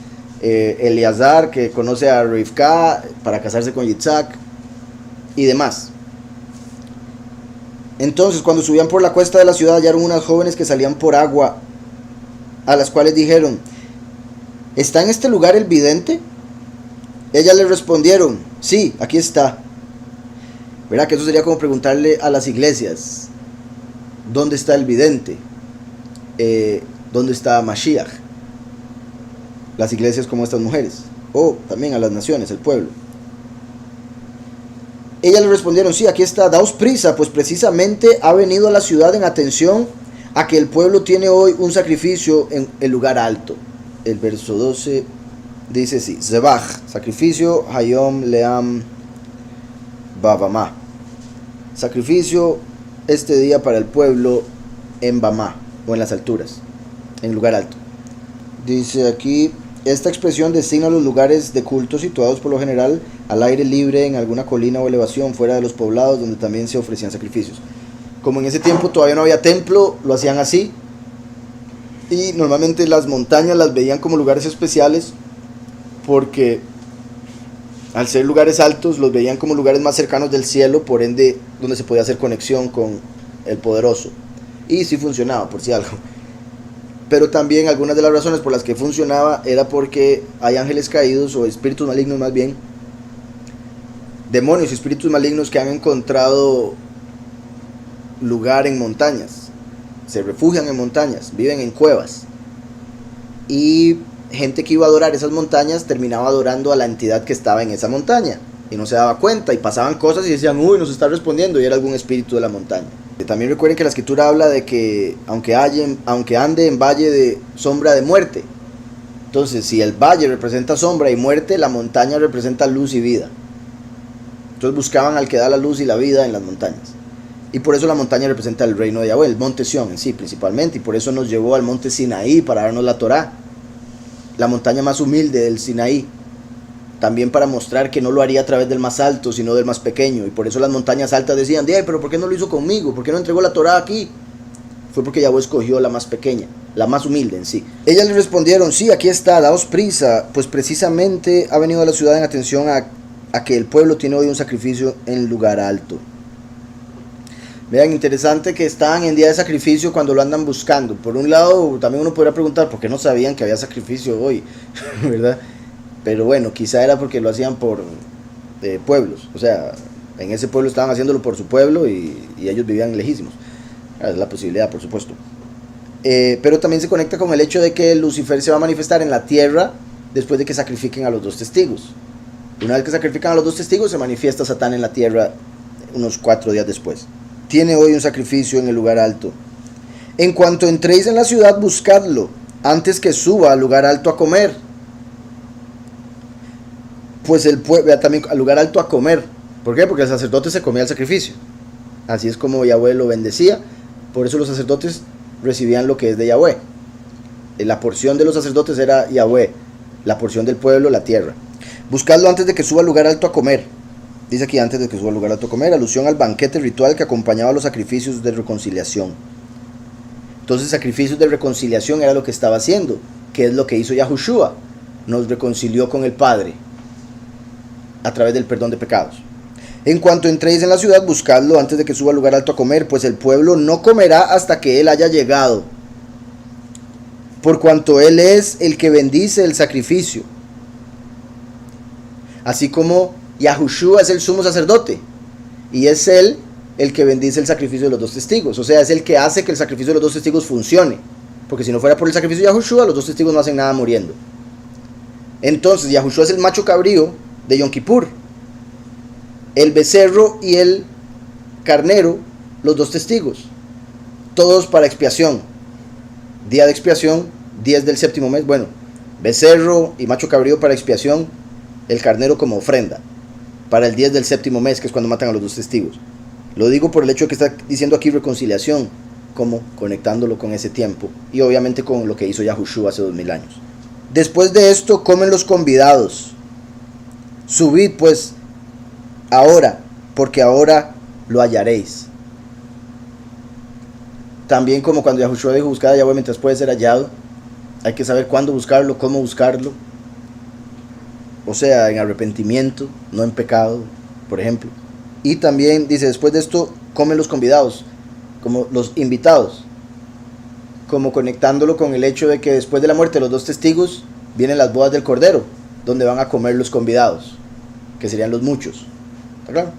Eleazar, que conoce a Rivka para casarse con Yitzhak, y demás. Entonces, cuando subían por la cuesta de la ciudad, hallaron unas jóvenes que salían por agua, a las cuales dijeron: ¿está en este lugar el vidente? Ellas les respondieron: sí, aquí está. Verá que eso sería como preguntarle a las iglesias: ¿dónde está el vidente? ¿Dónde está Mashiach? Las iglesias como estas mujeres, o también a las naciones, el pueblo. Ellas le respondieron: sí, aquí está, daos prisa, pues precisamente ha venido a la ciudad en atención a que el pueblo tiene hoy un sacrificio en el lugar alto. El verso 12 dice así: Zebach, sacrificio, Hayom Leam Bavamá. Sacrificio este día para el pueblo en Bamá, o en las alturas, en lugar alto. Dice aquí: esta expresión designa los lugares de culto situados por lo general al aire libre en alguna colina o elevación fuera de los poblados donde también se ofrecían sacrificios. Como en ese tiempo todavía no había templo, lo hacían así, y normalmente las montañas las veían como lugares especiales porque al ser lugares altos los veían como lugares más cercanos del cielo, por ende donde se podía hacer conexión con el poderoso, y sí funcionaba, por si algo. Pero también algunas de las razones por las que funcionaba era porque hay ángeles caídos, o espíritus malignos más bien, demonios y espíritus malignos que han encontrado lugar en montañas, se refugian en montañas, viven en cuevas, y gente que iba a adorar esas montañas terminaba adorando a la entidad que estaba en esa montaña y no se daba cuenta, y pasaban cosas y decían: uy, nos está respondiendo, y era algún espíritu de la montaña. También recuerden que la escritura habla de que aunque ande en valle de sombra de muerte, entonces si el valle representa sombra y muerte, la montaña representa luz y vida. Entonces buscaban al que da la luz y la vida en las montañas, y por eso la montaña representa el reino de Yahweh, el monte Sión en sí principalmente, y por eso nos llevó al monte Sinaí para darnos la Torá, la montaña más humilde del Sinaí, también para mostrar que no lo haría a través del más alto, sino del más pequeño. Y por eso las montañas altas decían: pero ¿por qué no lo hizo conmigo? ¿Por qué no entregó la Torá aquí? Fue porque Yahweh escogió la más pequeña, la más humilde en sí. Ellas le respondieron: sí, aquí está, daos prisa, pues precisamente ha venido a la ciudad en atención a que el pueblo tiene hoy un sacrificio en lugar alto. Vean, interesante que estaban en día de sacrificio cuando lo andan buscando. Por un lado, también uno podría preguntar: ¿por qué no sabían que había sacrificio hoy? ¿Verdad? Pero bueno, quizá era porque lo hacían por pueblos. O sea, en ese pueblo estaban haciéndolo por su pueblo, y ellos vivían lejísimos. Es la posibilidad, por supuesto. Pero también se conecta con el hecho de que Lucifer se va a manifestar en la tierra después de que sacrifiquen a los dos testigos. Una vez que sacrifican a los dos testigos, se manifiesta Satán en la tierra unos 4 días después. Tiene hoy un sacrificio en el lugar alto. En cuanto entréis en la ciudad, buscadlo, antes que suba al lugar alto a comer. Pues el pueblo también al lugar alto a comer. ¿Por qué? Porque el sacerdote se comía el sacrificio. Así es como Yahweh lo bendecía. Por eso los sacerdotes recibían lo que es de Yahweh. La porción de los sacerdotes era Yahweh, la porción del pueblo, la tierra. Buscadlo antes de que suba al lugar alto a comer. Dice aquí: antes de que suba al lugar alto a comer, alusión al banquete ritual que acompañaba a los sacrificios de reconciliación. Entonces, sacrificios de reconciliación era lo que estaba haciendo, que es lo que hizo Yahushua. Nos reconcilió con el Padre a través del perdón de pecados. En cuanto entréis en la ciudad, buscadlo antes de que suba al lugar alto a comer, pues el pueblo no comerá hasta que él haya llegado, por cuanto él es el que bendice el sacrificio. Así como Yahushua es el sumo sacerdote, y es él el que bendice el sacrificio de los dos testigos. O sea, es el que hace que el sacrificio de los dos testigos funcione, porque si no fuera por el sacrificio de Yahushua, los dos testigos no hacen nada muriendo. Entonces Yahushua es el macho cabrío de Yom Kippur, el becerro y el carnero, los dos testigos, todos para expiación. Día de expiación, 10 del séptimo mes. Bueno, becerro y macho cabrío para expiación, el carnero como ofrenda para el 10 del séptimo mes, que es cuando matan a los dos testigos. Lo digo por el hecho de que está diciendo aquí reconciliación, como conectándolo con ese tiempo, y obviamente con lo que hizo Yahushua hace 2000 años. Después de esto comen los convidados. Subid pues ahora, porque ahora lo hallaréis. También como cuando Yahushua dijo buscar a Yahweh mientras puede ser hallado. Hay que saber cuándo buscarlo, cómo buscarlo. O sea, en arrepentimiento, no en pecado, por ejemplo. Y también dice, después de esto, comen los convidados, como los invitados. Como conectándolo con el hecho de que después de la muerte de los dos testigos, vienen las bodas del Cordero, donde van a comer los convidados, que serían los muchos. ¿Está claro?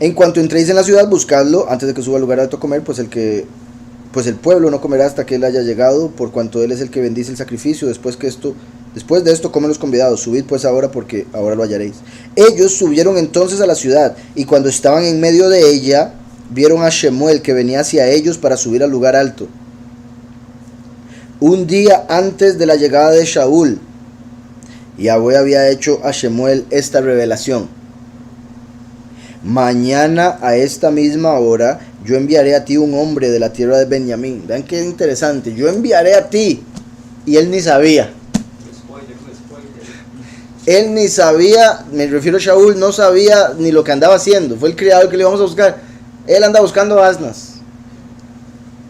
En cuanto entréis en la ciudad, buscadlo antes de que suba al lugar alto a comer, pues el pueblo no comerá hasta que él haya llegado, por cuanto él es el que bendice el sacrificio. Después de esto comen los convidados. Subid pues ahora, porque ahora lo hallaréis. Ellos subieron entonces a la ciudad, y cuando estaban en medio de ella, vieron a Shemuel que venía hacia ellos para subir al lugar alto. Un día antes de la llegada de Shaul, Yahweh había hecho a Shemuel esta revelación: mañana a esta misma hora yo enviaré a ti un hombre de la tierra de Benjamín. Vean qué interesante, yo enviaré a ti, y él ni sabía. Él ni sabía, me refiero a Shaul, no sabía ni lo que andaba haciendo. Fue el criado que le íbamos a buscar. Él anda buscando asnas,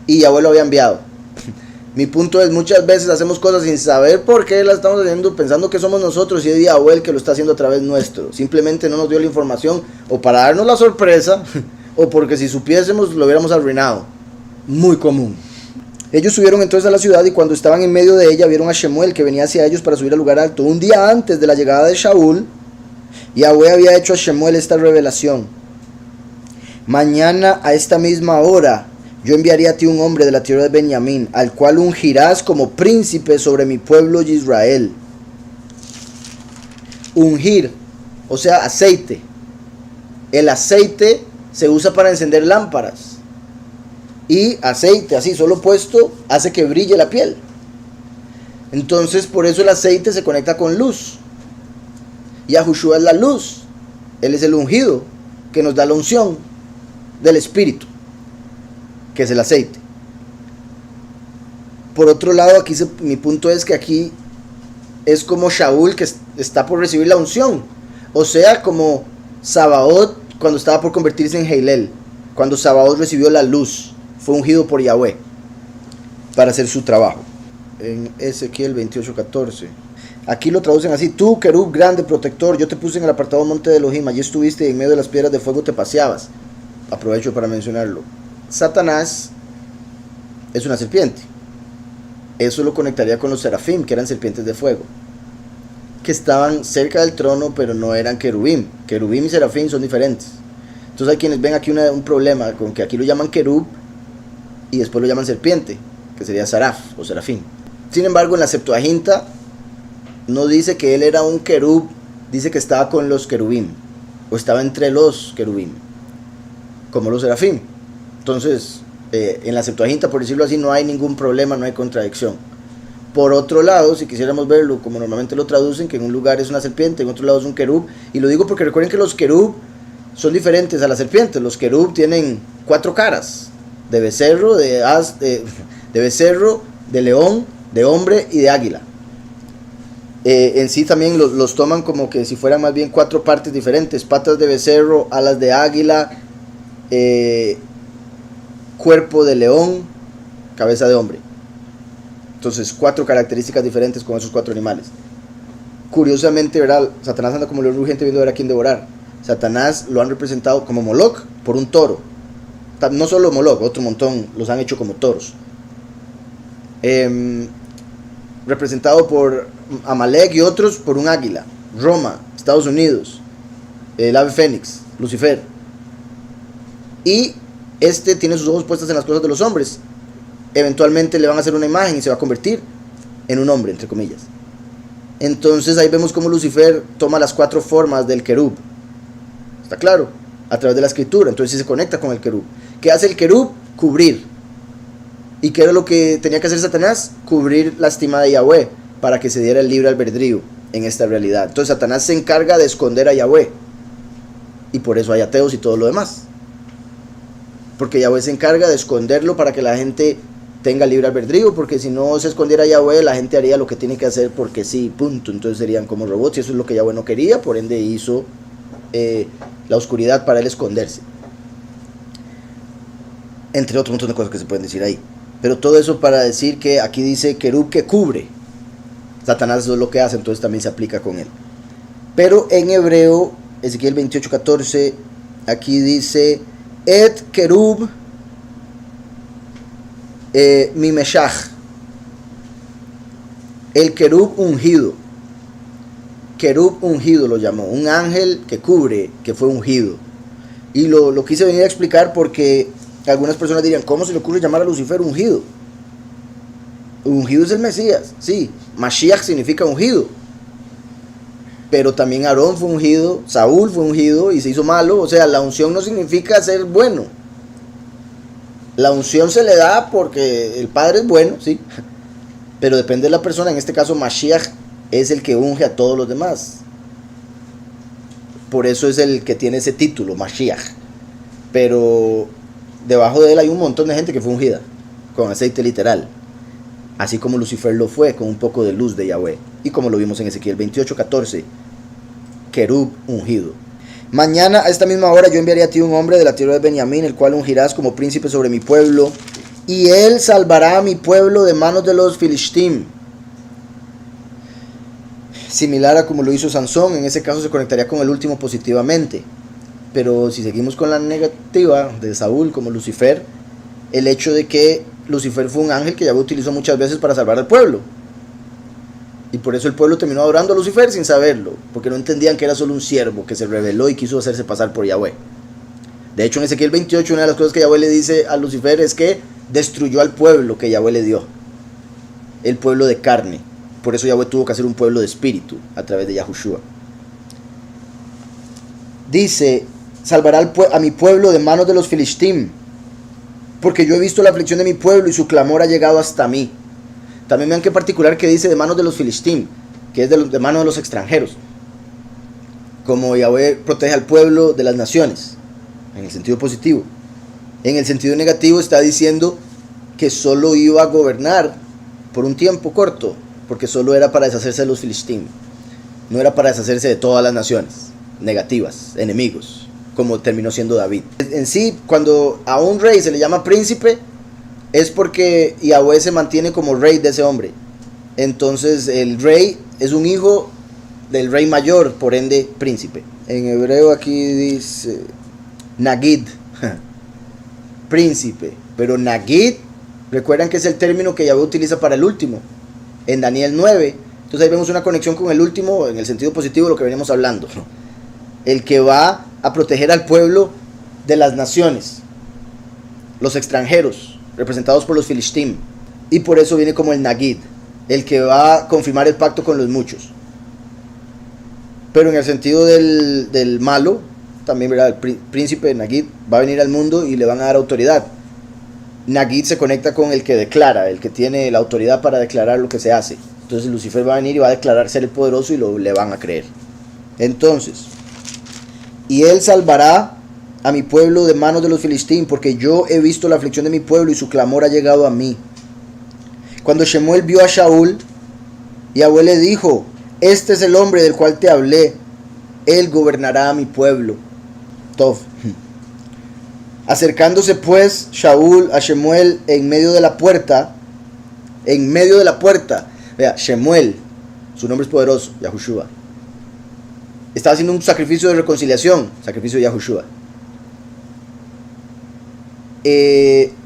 y Yahweh lo había enviado. Mi punto es, muchas veces hacemos cosas sin saber por qué las estamos haciendo, pensando que somos nosotros y es Yahweh el que lo está haciendo a través nuestro. Simplemente no nos dio la información, o para darnos la sorpresa, o porque si supiésemos lo hubiéramos arruinado. Muy común. Ellos subieron entonces a la ciudad, y cuando estaban en medio de ella vieron a Shemuel que venía hacia ellos para subir al lugar alto. Un día antes de la llegada de Shaul, Yahweh había hecho a Shemuel esta revelación: mañana a esta misma hora yo enviaré a ti un hombre de la tierra de Benjamín, al cual ungirás como príncipe sobre mi pueblo Israel. Ungir, o sea, aceite. El aceite se usa para encender lámparas. Y aceite, así solo puesto, hace que brille la piel. Entonces, por eso el aceite se conecta con luz. Yahushua es la luz. Él es el ungido que nos da la unción del Espíritu, que es el aceite. Por otro lado, mi punto es que aquí es como Shaul, que está por recibir la unción. O sea, como Sabaoth cuando estaba por convertirse en Heilel. Cuando Sabaoth recibió la luz, fue ungido por Yahweh para hacer su trabajo. En Ezequiel 28:14. Aquí lo traducen así: tú, querub grande, protector, yo te puse en el apartado monte de Elohim, allí estuviste y en medio de las piedras de fuego te paseabas. Aprovecho para mencionarlo. Satanás es una serpiente. Eso lo conectaría con los serafim, que eran serpientes de fuego, que estaban cerca del trono, pero no eran querubim. Querubim y serafim son diferentes. Entonces hay quienes ven aquí un problema con que aquí lo llaman querub y después lo llaman serpiente, que sería saraf o serafín. Sin embargo, en la Septuaginta no dice que él era un querub, dice que estaba con los querubim, o estaba entre los querubim, como los serafín. Entonces, en la Septuaginta, por decirlo así, no hay ningún problema, no hay contradicción. Por otro lado, si quisiéramos verlo como normalmente lo traducen, que en un lugar es una serpiente, en otro lado es un querub, y lo digo porque recuerden que los querub son diferentes a las serpientes. Los querub tienen 4 caras: de becerro, de becerro, de león, de hombre y de águila. En sí también los toman como que si fueran más bien 4 partes diferentes: patas de becerro, alas de águila, cuerpo de león, cabeza de hombre. Entonces 4 características diferentes con esos 4 animales. Curiosamente, ¿verdad? Satanás anda como león rugiente viendo a ver a quién devorar. Satanás lo han representado como Moloch por un toro. No solo Moloch, otro montón los han hecho como toros. Representado por Amalek y otros por un águila. Roma, Estados Unidos, el ave fénix, Lucifer. Y este tiene sus ojos puestos en las cosas de los hombres. Eventualmente le van a hacer una imagen y se va a convertir en un hombre, entre comillas. Entonces ahí vemos cómo Lucifer toma las 4 formas del querub. ¿Está claro? A través de la escritura. Entonces se conecta con el querub. ¿Qué hace el querub? Cubrir. ¿Y qué era lo que tenía que hacer Satanás? Cubrir la estima de Yahweh, para que se diera el libre albedrío en esta realidad. Entonces Satanás se encarga de esconder a Yahweh, y por eso hay ateos y todo lo demás, porque Yahweh se encarga de esconderlo para que la gente tenga libre albedrío, porque si no se escondiera Yahweh, la gente haría lo que tiene que hacer porque sí, punto. Entonces serían como robots, y eso es lo que Yahweh no quería. Por ende hizo la oscuridad para él esconderse. entre otro montón de cosas que se pueden decir ahí. Pero todo eso para decir que aquí dice querub que cubre. Satanás eso es lo que hace, entonces también se aplica con él. Pero en hebreo, Ezequiel 28:14, aquí dice et querub mi meshach, el querub ungido. Querub ungido lo llamó, un ángel que cubre, que fue ungido. Y lo quise venir a explicar porque algunas personas dirían, ¿cómo se le ocurre llamar a Lucifer ungido? Ungido es el Mesías, sí. Mashiach significa ungido. Pero también Aarón fue ungido, Saúl fue ungido y se hizo malo. O sea, la unción no significa ser bueno. La unción se le da porque el Padre es bueno, sí. Pero depende de la persona. En este caso, Mashiach es el que unge a todos los demás. Por eso es el que tiene ese título, Mashiach. Pero debajo de él hay un montón de gente que fue ungida con aceite literal. Así como Lucifer lo fue, con un poco de luz de Yahweh. Y como lo vimos en Ezequiel 28:14, querub ungido. Mañana a esta misma hora yo enviaré a ti un hombre de la tierra de Benjamín, el cual ungirás como príncipe sobre mi pueblo, y él salvará a mi pueblo de manos de los filistim. Similar a como lo hizo Sansón, en ese caso se conectaría con el último positivamente. Pero si seguimos con la negativa de Saúl como Lucifer, el hecho de que Lucifer fue un ángel que Yahweh utilizó muchas veces para salvar al pueblo. Y por eso el pueblo terminó adorando a Lucifer sin saberlo, porque no entendían que era solo un siervo que se rebeló y quiso hacerse pasar por Yahweh. De hecho, en Ezequiel 28, una de las cosas que Yahweh le dice a Lucifer es que destruyó al pueblo que Yahweh le dio, el pueblo de carne. Por eso Yahweh tuvo que hacer un pueblo de espíritu a través de Yahushua. Dice, salvará a mi pueblo de manos de los filistim, porque yo he visto la aflicción de mi pueblo y su clamor ha llegado hasta mí. También vean qué particular que dice de manos de los filistim, que es de manos de los extranjeros. Como Yahweh protege al pueblo de las naciones, en el sentido positivo. En el sentido negativo está diciendo que solo iba a gobernar por un tiempo corto, porque solo era para deshacerse de los filistim. No era para deshacerse de todas las naciones negativas, enemigos, como terminó siendo David. En sí, cuando a un rey se le llama príncipe, es porque Yahweh se mantiene como rey de ese hombre. Entonces el rey es un hijo del rey mayor, por ende príncipe. En hebreo aquí dice Nagid, príncipe. Pero Nagid, recuerdan que es el término que Yahweh utiliza para el último, en Daniel 9. Entonces ahí vemos una conexión con el último, en el sentido positivo de lo que venimos hablando. El que va a proteger al pueblo de las naciones, los extranjeros, representados por los filistim. Y por eso viene como el Nagid, el que va a confirmar el pacto con los muchos. Pero en el sentido del malo, también verá, el príncipe Nagid va a venir al mundo y le van a dar autoridad. Nagid se conecta con el que declara, el que tiene la autoridad para declarar lo que se hace. Entonces Lucifer va a venir y va a declarar ser el poderoso y le van a creer. Entonces, y él salvará a mi pueblo de manos de los filistín, porque yo he visto la aflicción de mi pueblo y su clamor ha llegado a mí. Cuando Shemuel vio a Shaul, Yahweh le dijo, este es el hombre del cual te hablé, él gobernará a mi pueblo. Tov. Acercándose pues Shaul a Shemuel en medio de la puerta, vea, Shemuel, su nombre es poderoso, Yahushua, estaba haciendo un sacrificio de reconciliación, sacrificio de Yahushua.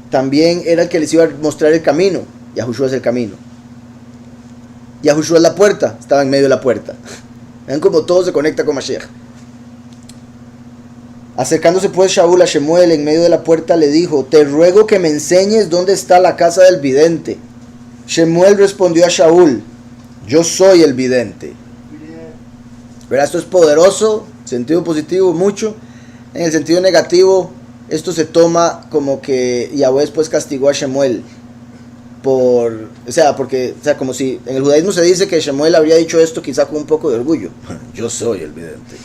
También era el que les iba a mostrar el camino. Yahushua es el camino. Yahushua es la puerta, estaba en medio de la puerta. Vean cómo todo se conecta con Mashiach. Acercándose pues Shaul a Shemuel en medio de la puerta le dijo, te ruego que me enseñes dónde está la casa del vidente. Shemuel respondió a Shaul, yo soy el vidente. ¿Verdad? Esto es poderoso, sentido positivo mucho. En el sentido negativo, esto se toma como que Yahweh después castigó a Shemuel porque como si en el judaísmo se dice que Shemuel habría dicho esto quizá con un poco de orgullo. Yo soy el vidente.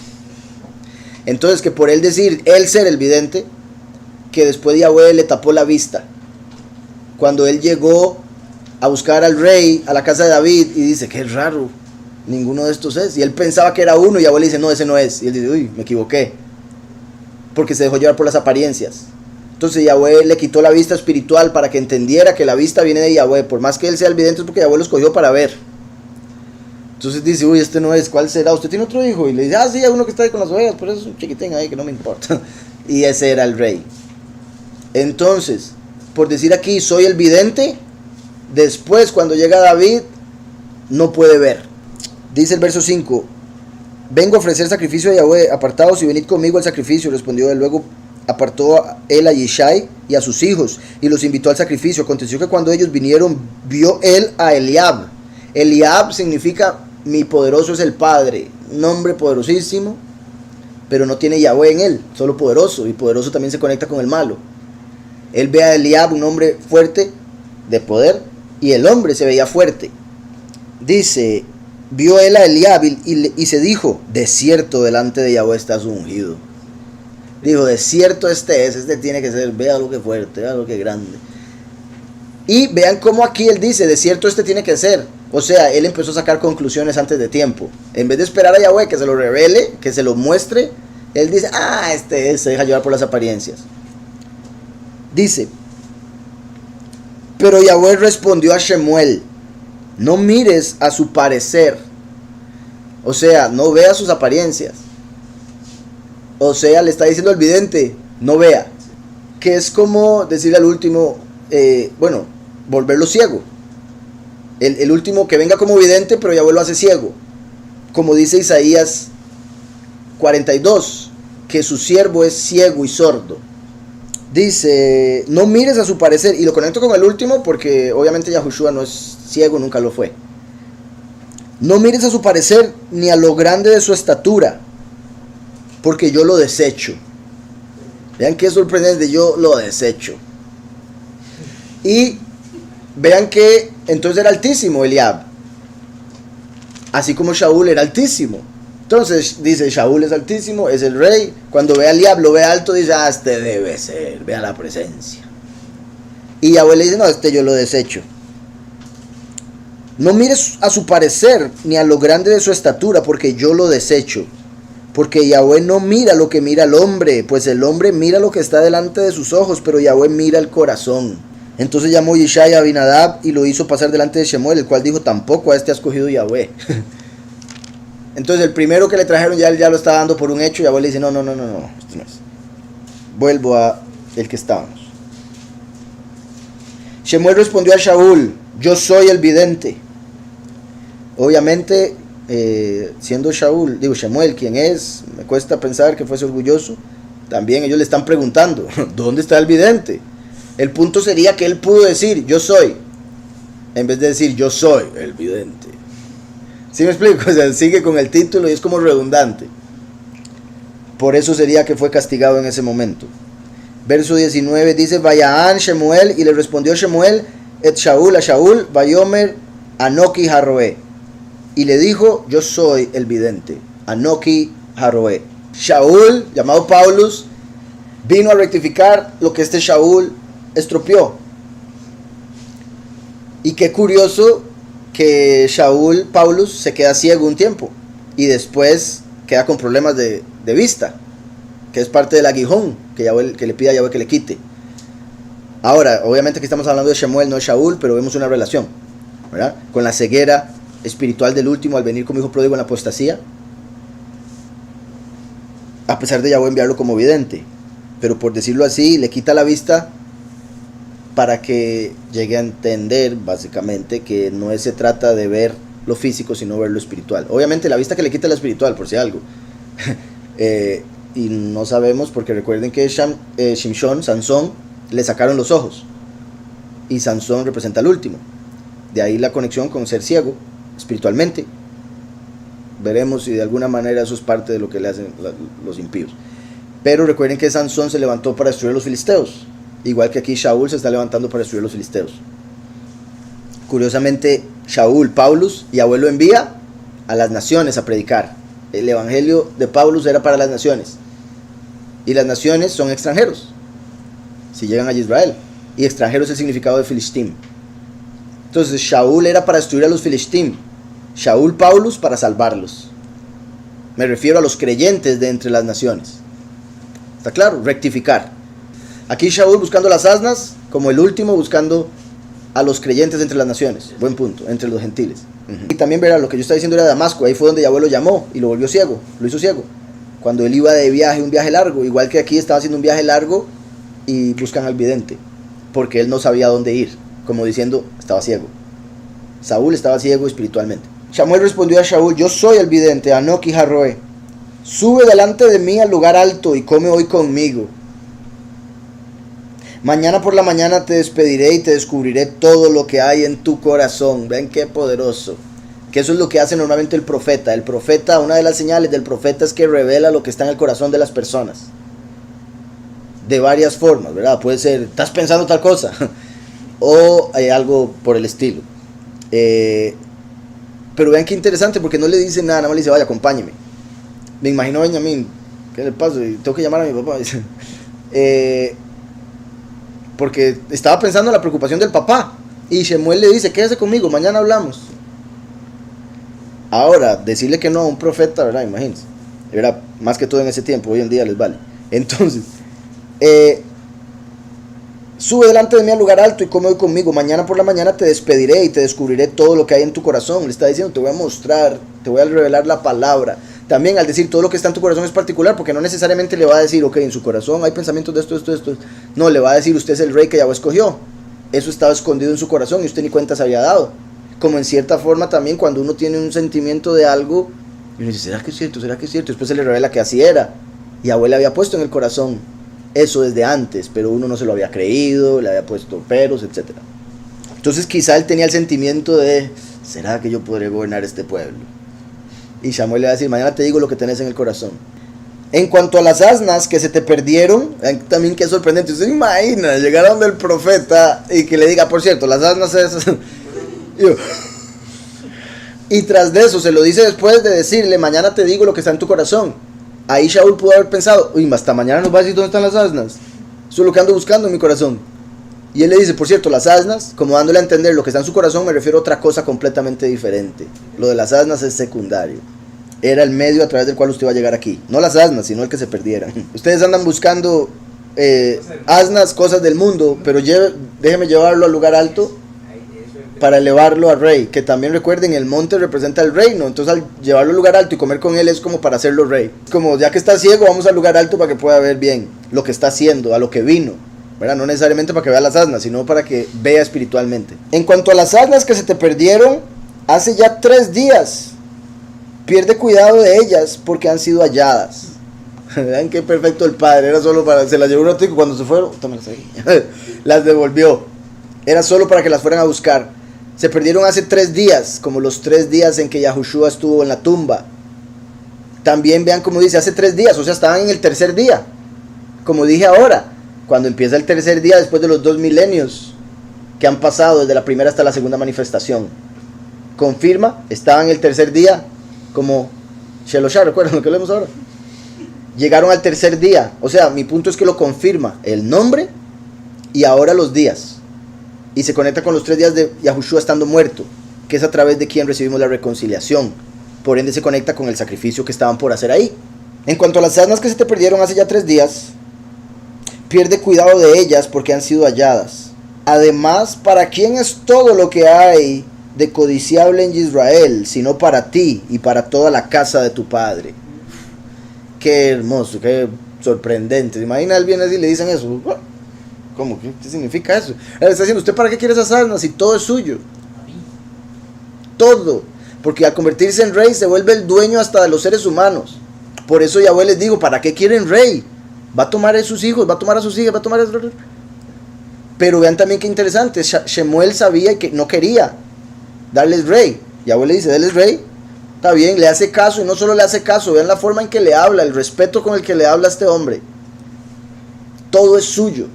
Entonces que por él decir, él ser el vidente, que después Yahweh le tapó la vista. Cuando él llegó a buscar al rey, a la casa de David, y dice, qué raro, ninguno de estos es. Y él pensaba que era uno, y Yahweh le dice, no, ese no es. Y él dice, uy, me equivoqué. Porque se dejó llevar por las apariencias. Entonces Yahweh le quitó la vista espiritual para que entendiera que la vista viene de Yahweh. Por más que él sea el vidente es porque Yahweh lo escogió para ver. Entonces dice, uy, este no es, ¿cuál será? ¿Usted tiene otro hijo? Y le dice, ah, sí, hay uno que está ahí con las ovejas, pero eso es un chiquitín ahí que no me importa. Y ese era el rey. Entonces, por decir aquí, soy el vidente, después cuando llega David, no puede ver. Dice el verso 5, vengo a ofrecer sacrificio a Yahweh, apartaos y venid conmigo al sacrificio, respondió él. Luego apartó él a Yishai y a sus hijos y los invitó al sacrificio. Aconteció que cuando ellos vinieron, vio él a Eliab. Eliab significa mi poderoso es el Padre, nombre poderosísimo, pero no tiene Yahweh en él, solo poderoso, y poderoso también se conecta con el malo. Él ve a Eliab, un hombre fuerte de poder, y el hombre se veía fuerte. Dice, vio él a Eliab y se dijo, de cierto delante de Yahweh está su ungido. Dijo, de cierto este tiene que ser, vea lo que fuerte, vea lo que grande. Y vean cómo aquí él dice, de cierto este tiene que ser. O sea, él empezó a sacar conclusiones antes de tiempo. En vez de esperar a Yahweh que se lo revele, que se lo muestre, él dice, ah, se deja llevar por las apariencias. Dice, pero Yahweh respondió a Shemuel, no mires a su parecer. O sea, no vea sus apariencias. O sea, le está diciendo al vidente, no vea. Que es como decirle al último, volverlo ciego. El último que venga como vidente, pero Yahweh lo hace ciego. Como dice Isaías 42, que su siervo es ciego y sordo. Dice, no mires a su parecer. Y lo conecto con el último porque obviamente Yahushua no es ciego, nunca lo fue. No mires a su parecer ni a lo grande de su estatura, porque yo lo desecho. Vean qué sorprendente, yo lo desecho. Y vean que entonces era altísimo Eliab, así como Shaul era altísimo. Entonces dice, Shaul es altísimo, es el rey. Cuando ve a Eliab, lo ve alto, dice, ah, este debe ser, vea la presencia. Y Yahweh le dice, no, este yo lo desecho. No mires a su parecer ni a lo grande de su estatura, porque yo lo desecho. Porque Yahweh no mira lo que mira el hombre, pues el hombre mira lo que está delante de sus ojos, pero Yahweh mira el corazón. Entonces llamó Yishai a Abinadab y lo hizo pasar delante de Shemuel, el cual dijo, tampoco a este ha escogido Yahweh. Entonces el primero que le trajeron ya lo está dando por un hecho, y Yahweh le dice, no, esto no es. Vuelvo a el que estábamos. Shemuel respondió a Shaul, yo soy el vidente. Obviamente, siendo Shemuel quien es, me cuesta pensar que fuese orgulloso. También ellos le están preguntando, ¿dónde está el vidente? El punto sería que él pudo decir, yo soy, en vez de decir, yo soy el vidente. ¿Sí me explico? O sea, sigue con el título y es como redundante. Por eso sería que fue castigado en ese momento. Verso 19 dice, Vayaan Shemuel, y le respondió Shemuel, et Shaul a Shaul, Vayomer Anoki Haroé. Y le dijo, yo soy el vidente, Anoki Haroé. Shaul, llamado Paulus, vino a rectificar lo que este Shaul estropeó. Y qué curioso que Paulus se queda ciego un tiempo y después queda con problemas de vista, que es parte del aguijón que le pide a Yahweh que le quite. Ahora, obviamente que estamos hablando de Shemuel, no de Shaul, pero vemos una relación, ¿verdad? Con la ceguera espiritual del último al venir como hijo pródigo en la apostasía, a pesar de Yahweh enviarlo como vidente, pero por decirlo así, le quita la vista para que llegue a entender básicamente que no se trata de ver lo físico, sino ver lo espiritual. Obviamente la vista que le quita es la espiritual, por si algo. Y no sabemos, porque recuerden que Shimshon, Sansón, le sacaron los ojos, y Sansón representa al último. De ahí la conexión con ser ciego espiritualmente. Veremos si de alguna manera eso es parte de lo que le hacen los impíos. Pero recuerden que Sansón se levantó para destruir a los filisteos, igual que aquí Shaul se está levantando para destruir a los filisteos. Curiosamente, Paulus, Yahweh lo envía a las naciones a predicar. El evangelio de Paulus era para las naciones, y las naciones son extranjeros si llegan a Israel, y extranjero es el significado de Filistim. Entonces Shaul era para destruir a los Filistim, Paulus para salvarlos. Me refiero a los creyentes de entre las naciones. ¿Está claro? Rectificar. Aquí Shaul buscando las asnas, como el último buscando a los creyentes entre las naciones. Buen punto, entre los gentiles. Y también verá, lo que yo estaba diciendo era Damasco, ahí fue donde Yahweh lo llamó y lo volvió ciego, lo hizo ciego. Cuando él iba de viaje, un viaje largo, igual que aquí estaba haciendo un viaje largo y buscan al vidente, porque él no sabía dónde ir, como diciendo, estaba ciego. Saúl estaba ciego espiritualmente. Samuel respondió a Shaul, yo soy el vidente, Anoki Harroe. Sube delante de mí al lugar alto y come hoy conmigo. Mañana por la mañana te despediré y te descubriré todo lo que hay en tu corazón. Ven qué poderoso. Que eso es lo que hace normalmente el profeta. El profeta, una de las señales del profeta es que revela lo que está en el corazón de las personas. De varias formas, ¿verdad? Puede ser, estás pensando tal cosa. O algo por el estilo. Pero vean qué interesante, porque no le dice nada, nada más le dice, vaya, acompáñeme. Me imagino a Benjamín, ¿qué le pasa? Tengo que llamar a mi papá. Porque estaba pensando en la preocupación del papá. Y Shemuel le dice, quédese conmigo, mañana hablamos. Ahora, decirle que no a un profeta, ¿verdad? Imagínense. Era más que todo en ese tiempo, hoy en día les vale. Entonces, sube delante de mí al lugar alto y come hoy conmigo. Mañana por la mañana te despediré y te descubriré todo lo que hay en tu corazón. Le está diciendo, te voy a mostrar, te voy a revelar la palabra. También al decir todo lo que está en tu corazón es particular, porque no necesariamente le va a decir, ok, en su corazón hay pensamientos de esto. No, le va a decir, usted es el rey que Yahweh escogió. Eso estaba escondido en su corazón y usted ni cuenta se había dado. Como en cierta forma también cuando uno tiene un sentimiento de algo, y uno dice, ¿será que es cierto? ¿Será que es cierto? Después se le revela que así era. Yahweh le había puesto en el corazón eso desde antes, pero uno no se lo había creído, le había puesto peros, etc. Entonces quizá él tenía el sentimiento de, ¿será que yo podré gobernar este pueblo? Y Samuel le va a decir, mañana te digo lo que tenés en el corazón. En cuanto a las asnas que se te perdieron, también qué sorprendente. Usted imagina llegar a donde el profeta y que le diga, por cierto, las asnas es... y tras de eso se lo dice después de decirle, mañana te digo lo que está en tu corazón. Ahí Shaul pudo haber pensado, uy, hasta mañana nos va a decir dónde están las asnas. Eso es lo que ando buscando en mi corazón. Y él le dice, por cierto, las asnas, como dándole a entender lo que está en su corazón, me refiero a otra cosa completamente diferente. Lo de las asnas es secundario. Era el medio a través del cual usted va a llegar aquí. No las asnas, sino el que se perdieran. Ustedes andan buscando asnas, cosas del mundo, pero déjeme llevarlo al lugar alto para elevarlo al rey. Que también recuerden, el monte representa el reino. Entonces al llevarlo al lugar alto y comer con él es como para hacerlo rey. Como ya que está ciego, vamos al lugar alto para que pueda ver bien lo que está haciendo, a lo que vino, ¿verdad? No necesariamente para que vea las asnas, sino para que vea espiritualmente. En cuanto a las asnas que se te perdieron, hace ya 3 días, pierde cuidado de ellas porque han sido halladas. Vean qué perfecto el padre, era solo para, se las llevó un ratico, cuando se fueron, tómalas ahí, las devolvió, era solo para que las fueran a buscar. Se perdieron hace 3 días, como los 3 días en que Yahushua estuvo en la tumba. También vean como dice, hace 3 días, o sea, estaban en el tercer día, como dije ahora. Cuando empieza el tercer día después de los 2 milenios que han pasado desde la primera hasta la segunda manifestación. Confirma, estaban en el tercer día, como Sheloshah, ¿recuerdan lo que leemos ahora? Llegaron al tercer día, o sea, mi punto es que lo confirma el nombre y ahora los días. Y se conecta con los 3 días de Yahushua estando muerto, que es a través de quien recibimos la reconciliación. Por ende se conecta con el sacrificio que estaban por hacer ahí. En cuanto a las asnas que se te perdieron hace ya 3 días, pierde cuidado de ellas porque han sido halladas. Además, ¿para quién es todo lo que hay de codiciable en Israel, sino para ti y para toda la casa de tu padre? Qué hermoso, qué sorprendente. Imagina, él viene así y le dicen eso. ¿Cómo? ¿Qué significa eso? Él está diciendo, ¿usted para qué quiere esas asnas si todo es suyo? Todo. Porque al convertirse en rey se vuelve el dueño hasta de los seres humanos. Por eso Yahweh les digo, ¿para qué quieren rey? Va a tomar a sus hijos, va a tomar a sus hijas, va a tomar a... Pero vean también qué interesante, Shemuel sabía que no quería darles rey. Yahweh le dice, denles rey. Está bien, le hace caso, y no solo le hace caso, vean la forma en que le habla, el respeto con el que le habla a este hombre. Todo es suyo.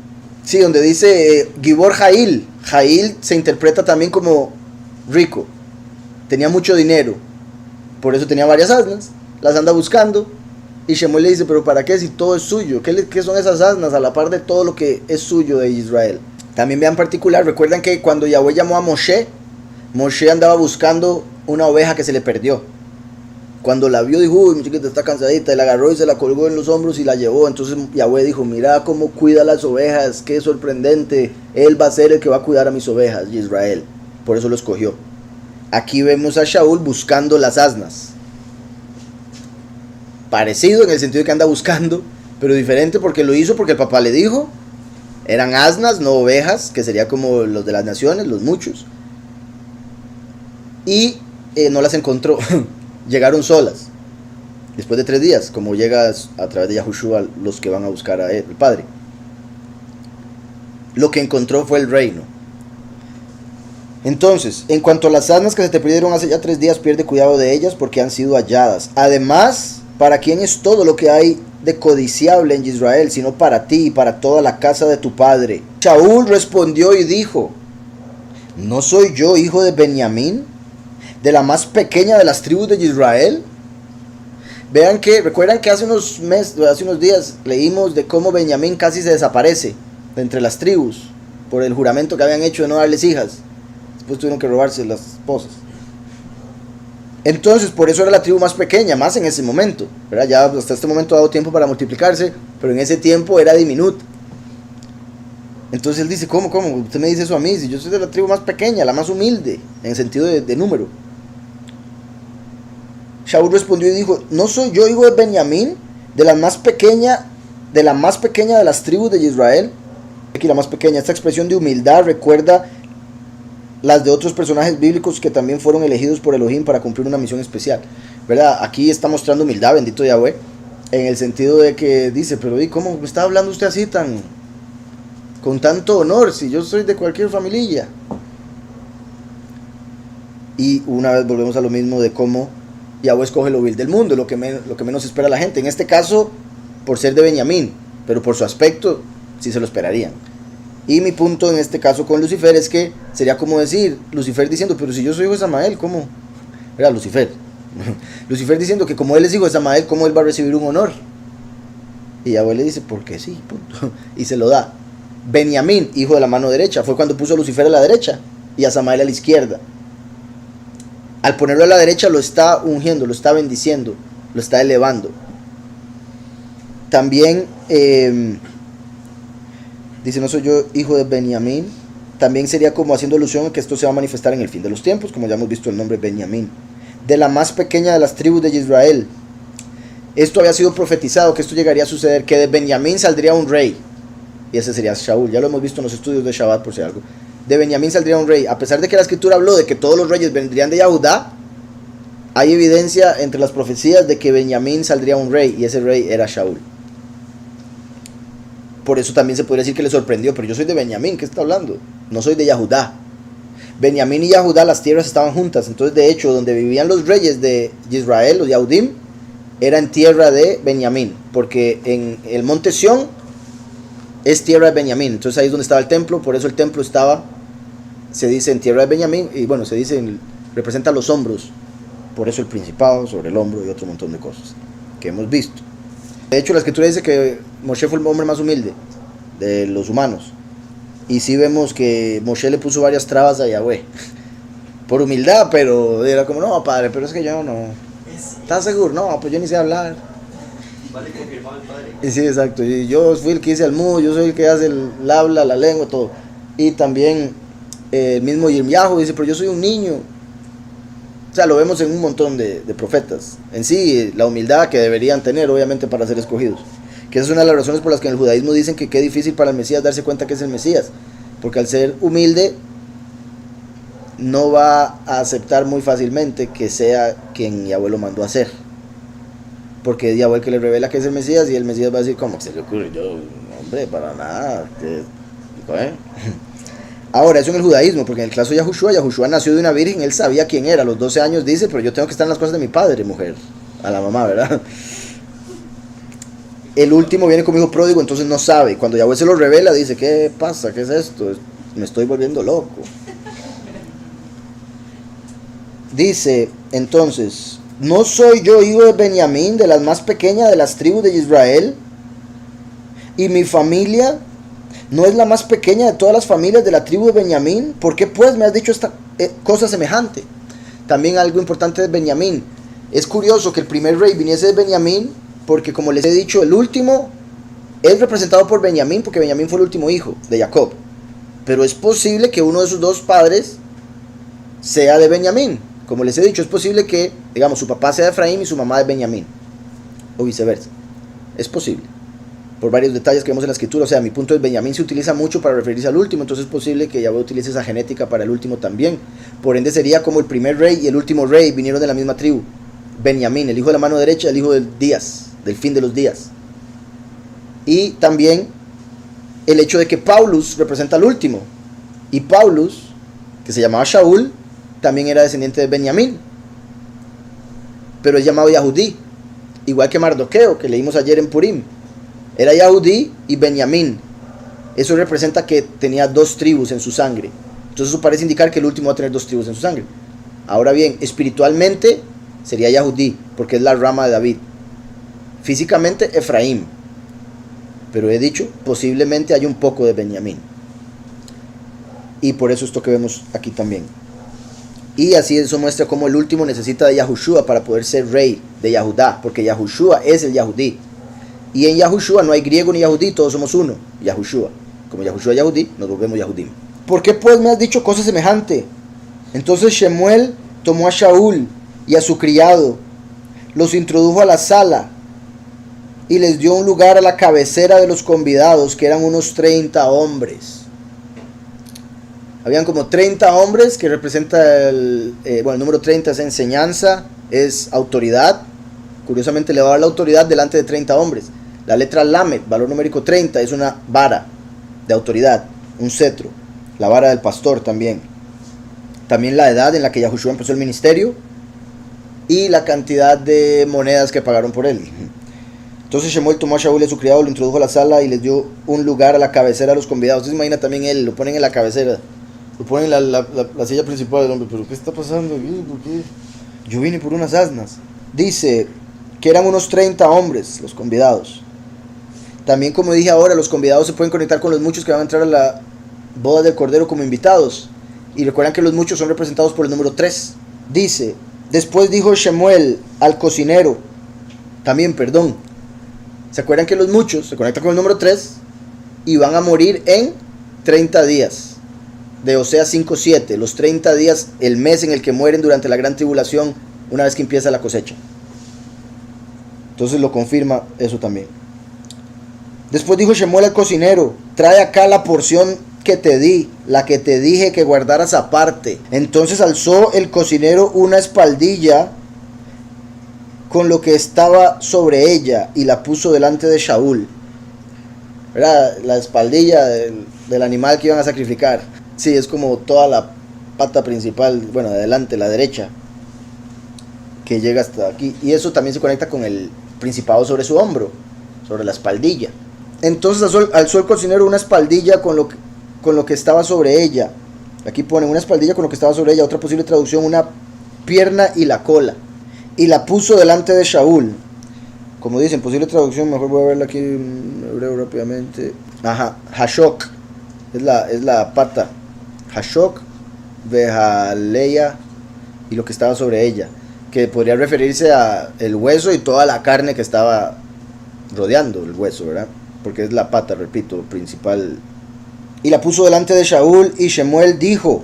Sí, donde dice Gibor Jail. Jail se interpreta también como rico. Tenía mucho dinero. Por eso tenía varias asnas. Las anda buscando. Y Shemuel le dice, pero ¿para qué si todo es suyo? ¿Qué son esas asnas a la par de todo lo que es suyo de Israel? También vean particular, recuerdan que cuando Yahweh llamó a Moshe, Moshe andaba buscando una oveja que se le perdió. Cuando la vio dijo, uy, mi chiquita está cansadita, y la agarró y se la colgó en los hombros y la llevó. Entonces Yahweh dijo, mira cómo cuida las ovejas, qué sorprendente, él va a ser el que va a cuidar a mis ovejas, Israel. Por eso lo escogió. Aquí vemos a Shaul buscando las asnas. Parecido en el sentido de que anda buscando, pero diferente porque lo hizo porque el papá le dijo. Eran asnas, no ovejas, que sería como los de las naciones, los muchos. Y no las encontró. Llegaron solas. Después de 3 días, como llega a través de Yahushua los que van a buscar a él, el Padre. Lo que encontró fue el reino. Entonces, en cuanto a las asnas que se te perdieron hace ya 3 días, pierde cuidado de ellas porque han sido halladas. Además, ¿para quién es todo lo que hay de codiciable en Israel, sino para ti y para toda la casa de tu padre? Shaul respondió y dijo, ¿no soy yo hijo de Benjamín, de la más pequeña de las tribus de Israel? Vean que, recuerdan que hace unos días leímos de cómo Benjamín casi se desaparece de entre las tribus por el juramento que habían hecho de no darles hijas. Después tuvieron que robarse las esposas. Entonces, por eso era la tribu más pequeña, más en ese momento, ¿verdad? Ya hasta este momento ha dado tiempo para multiplicarse, pero en ese tiempo era diminuta. Entonces él dice, ¿cómo? Usted me dice eso a mí, si yo soy de la tribu más pequeña, la más humilde, en el sentido de número. Shaul respondió y dijo, ¿no soy yo hijo de Benjamín, de la más pequeña de las tribus de Israel? Aquí la más pequeña, esta expresión de humildad recuerda las de otros personajes bíblicos que también fueron elegidos por Elohim para cumplir una misión especial, ¿verdad? Aquí está mostrando humildad, bendito Yahweh, en el sentido de que dice, pero ¿y cómo me está hablando usted así con tanto honor, si yo soy de cualquier familia? Y una vez volvemos a lo mismo de cómo Yahweh escoge lo vil del mundo, lo que menos espera la gente. En este caso, por ser de Benjamín, pero por su aspecto, sí se lo esperarían. Y mi punto en este caso con Lucifer es que sería como decir, Lucifer diciendo, pero si yo soy hijo de Samael, ¿cómo? Era Lucifer. Lucifer diciendo que como él es hijo de Samael, ¿cómo él va a recibir un honor? Y Yahweh le dice, porque sí, punto. Y se lo da. Benjamín, hijo de la mano derecha, fue cuando puso a Lucifer a la derecha y a Samael a la izquierda. Al ponerlo a la derecha lo está ungiendo, lo está bendiciendo, lo está elevando. También dice, no soy yo hijo de Benjamín. También sería como haciendo alusión a que esto se va a manifestar en el fin de los tiempos, como ya hemos visto el nombre Benjamín. De la más pequeña de las tribus de Israel. Esto había sido profetizado, que esto llegaría a suceder, que de Benjamín saldría un rey. Y ese sería Shaul, ya lo hemos visto en los estudios de Shabbat por si algo. De Benjamín saldría un rey. A pesar de que la escritura habló de que todos los reyes vendrían de Yahudá, hay evidencia entre las profecías de que Benjamín saldría un rey, y ese rey era Shaul. Por eso también se podría decir que le sorprendió, pero yo soy de Benjamín, ¿qué está hablando? No soy de Yahudá. Benjamín y Yahudá, las tierras estaban juntas, entonces de hecho donde vivían los reyes de Israel, los Yahudim, era en tierra de Benjamín, porque en el monte Sión es tierra de Benjamín, entonces ahí es donde estaba el templo, por eso el templo estaba, se dice en tierra de Benjamín, y bueno, se dice, representa los hombros, por eso el principado sobre el hombro y otro montón de cosas que hemos visto. De hecho la escritura dice que Moshe fue el hombre más humilde de los humanos, y sí vemos que Moshe le puso varias trabas a Yahweh, por humildad, pero era como, no padre, pero es que yo no, ¿estás seguro? No, pues yo ni sé hablar. Vale, confirmado el padre. Y sí, exacto. Y yo fui el que hice el mu, yo soy el que hace el habla, la lengua, todo. Y también el mismo Yirmiyahu dice, pero yo soy un niño. O sea, lo vemos en un montón de profetas. En sí, la humildad que deberían tener, obviamente, para ser escogidos. Que esa es una de las razones por las que en el judaísmo dicen que qué difícil para el Mesías darse cuenta que es el Mesías. Porque al ser humilde, no va a aceptar muy fácilmente que sea quien Yahweh lo mandó a hacer. Porque es Yahweh el que le revela que es el Mesías, y el Mesías va a decir, ¿cómo se le ocurre? Yo, hombre, para nada. Ahora, eso en el judaísmo, porque en el caso de Yahushua nació de una virgen, él sabía quién era, a los 12 años dice, pero yo tengo que estar en las cosas de mi padre, mujer, a la mamá, ¿verdad? El último viene como hijo pródigo, entonces no sabe. Cuando Yahweh se lo revela, dice, ¿qué pasa? ¿Qué es esto? Me estoy volviendo loco. Dice, entonces, ¿no soy yo hijo de Benjamín, de las más pequeñas de las tribus de Israel? ¿Y mi familia no es la más pequeña de todas las familias de la tribu de Benjamín? ¿Por qué pues me has dicho esta cosa semejante? También algo importante de Benjamín. Es curioso que el primer rey viniese de Benjamín, porque como les he dicho, el último es representado por Benjamín, porque Benjamín fue el último hijo de Jacob. Pero es posible que uno de sus dos padres sea de Benjamín. Como les he dicho, es posible que, digamos, su papá sea de Efraín y su mamá de Benjamín, o viceversa. Es posible, por varios detalles que vemos en la escritura. O sea, mi punto es, Benjamín se utiliza mucho para referirse al último, entonces es posible que Yahweh utilice esa genética para el último también. Por ende sería como el primer rey y el último rey vinieron de la misma tribu. Benjamín, el hijo de la mano derecha, el hijo del días, del fin de los días. Y también el hecho de que Paulus representa al último, y Paulus, que se llamaba Shaul, también era descendiente de Benjamín, pero es llamado Yahudí, igual que Mardoqueo, que leímos ayer en Purim. Era Yahudí y Benjamín. Eso representa que tenía dos tribus en su sangre. Entonces eso parece indicar que el último va a tener dos tribus en su sangre. Ahora bien, espiritualmente sería Yahudí, porque es la rama de David. Físicamente Efraín, pero he dicho, posiblemente hay un poco de Benjamín. Y por eso esto que vemos aquí también. Y así eso muestra cómo el último necesita de Yahushua para poder ser rey de Yahudá, porque Yahushua es el Yahudí. Y en Yahushua no hay griego ni Yahudí, todos somos uno, Yahushua. Como Yahushua es Yahudí, nos volvemos Yahudim. ¿Por qué pues me has dicho cosa semejante? Entonces Shemuel tomó a Shaul y a su criado, los introdujo a la sala y les dio un lugar a la cabecera de los convidados, que eran unos 30 hombres. Habían como 30 hombres, que representa el número 30 es enseñanza, es autoridad. Curiosamente le va a dar la autoridad delante de 30 hombres. La letra Lamed, valor numérico 30, es una vara de autoridad, un cetro. La vara del pastor también. También la edad en la que Yahushua empezó el ministerio y la cantidad de monedas que pagaron por él. Entonces Shemuel tomó a Shaul y a su criado, lo introdujo a la sala y les dio un lugar a la cabecera a los convidados. Entonces imagina también él, lo ponen en la cabecera, lo ponen en la silla principal del hombre. ¿Pero qué está pasando aquí? ¿Por qué? Yo vine por unas asnas. Dice que eran unos 30 hombres los convidados. También, como dije ahora, los convidados se pueden conectar con los muchos que van a entrar a la boda del Cordero como invitados. Y recuerdan que los muchos son representados por el número 3. Dice, después dijo Shemuel al cocinero, ¿se acuerdan que los muchos se conectan con el número 3 y van a morir en 30 días? De Oseas 5:7, los 30 días, el mes en el que mueren durante la gran tribulación, una vez que empieza la cosecha. Entonces lo confirma eso también. Después dijo Shemuel al cocinero, trae acá la porción que te di, la que te dije que guardaras aparte. Entonces alzó el cocinero una espaldilla con lo que estaba sobre ella y la puso delante de Shaul. ¿Verdad? La espaldilla del animal que iban a sacrificar. Sí, es como toda la pata principal, bueno, adelante, la derecha, que llega hasta aquí. Y eso también se conecta con el principado sobre su hombro, sobre la espaldilla. Entonces alzó el cocinero una espaldilla con lo que estaba sobre ella. Aquí ponen una espaldilla con lo que estaba sobre ella. Otra posible traducción, una pierna y la cola. Y la puso delante de Shaul. Como dicen, posible traducción, mejor voy a verla aquí en hebreo rápidamente. Ajá, Hashok, es la pata. Hashok, Vejaleya y lo que estaba sobre ella. Que podría referirse a el hueso y toda la carne que estaba rodeando el hueso, ¿verdad? Porque es la pata, repito, principal. Y la puso delante de Shaul y Shemuel dijo,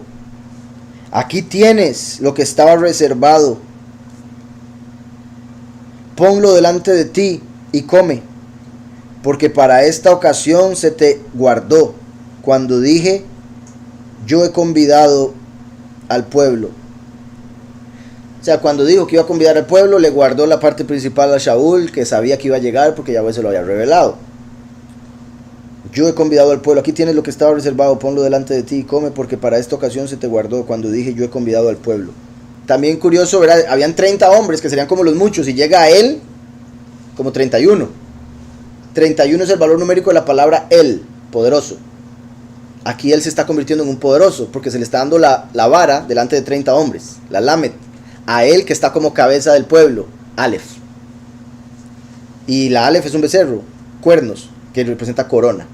aquí tienes lo que estaba reservado. Ponlo delante de ti y come, porque para esta ocasión se te guardó, cuando dije, yo he convidado al pueblo. O sea, cuando dijo que iba a convidar al pueblo, le guardó la parte principal a Shaul, que sabía que iba a llegar porque Yahweh se lo había revelado. Yo he convidado al pueblo, aquí tienes lo que estaba reservado, ponlo delante de ti y come, porque para esta ocasión se te guardó, cuando dije, yo he convidado al pueblo. También curioso, ¿verdad? Habían 30 hombres que serían como los muchos, y llega a él como 31. 31 es el valor numérico de la palabra él, poderoso. Aquí él se está convirtiendo en un poderoso, porque se le está dando la vara delante de 30 hombres, la Lamed, a él que está como cabeza del pueblo, Aleph. Y la Aleph es un becerro, cuernos, que representa corona.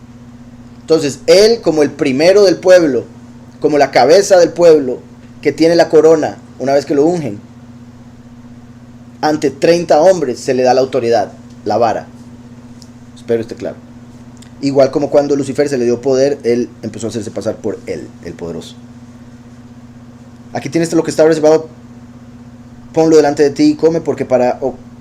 Entonces, él como el primero del pueblo, como la cabeza del pueblo, que tiene la corona, una vez que lo ungen, ante 30 hombres se le da la autoridad, la vara. Espero esté claro. Igual como cuando Lucifer se le dio poder, él empezó a hacerse pasar por él, el poderoso. Aquí tienes lo que está reservado, ponlo delante de ti y come, porque para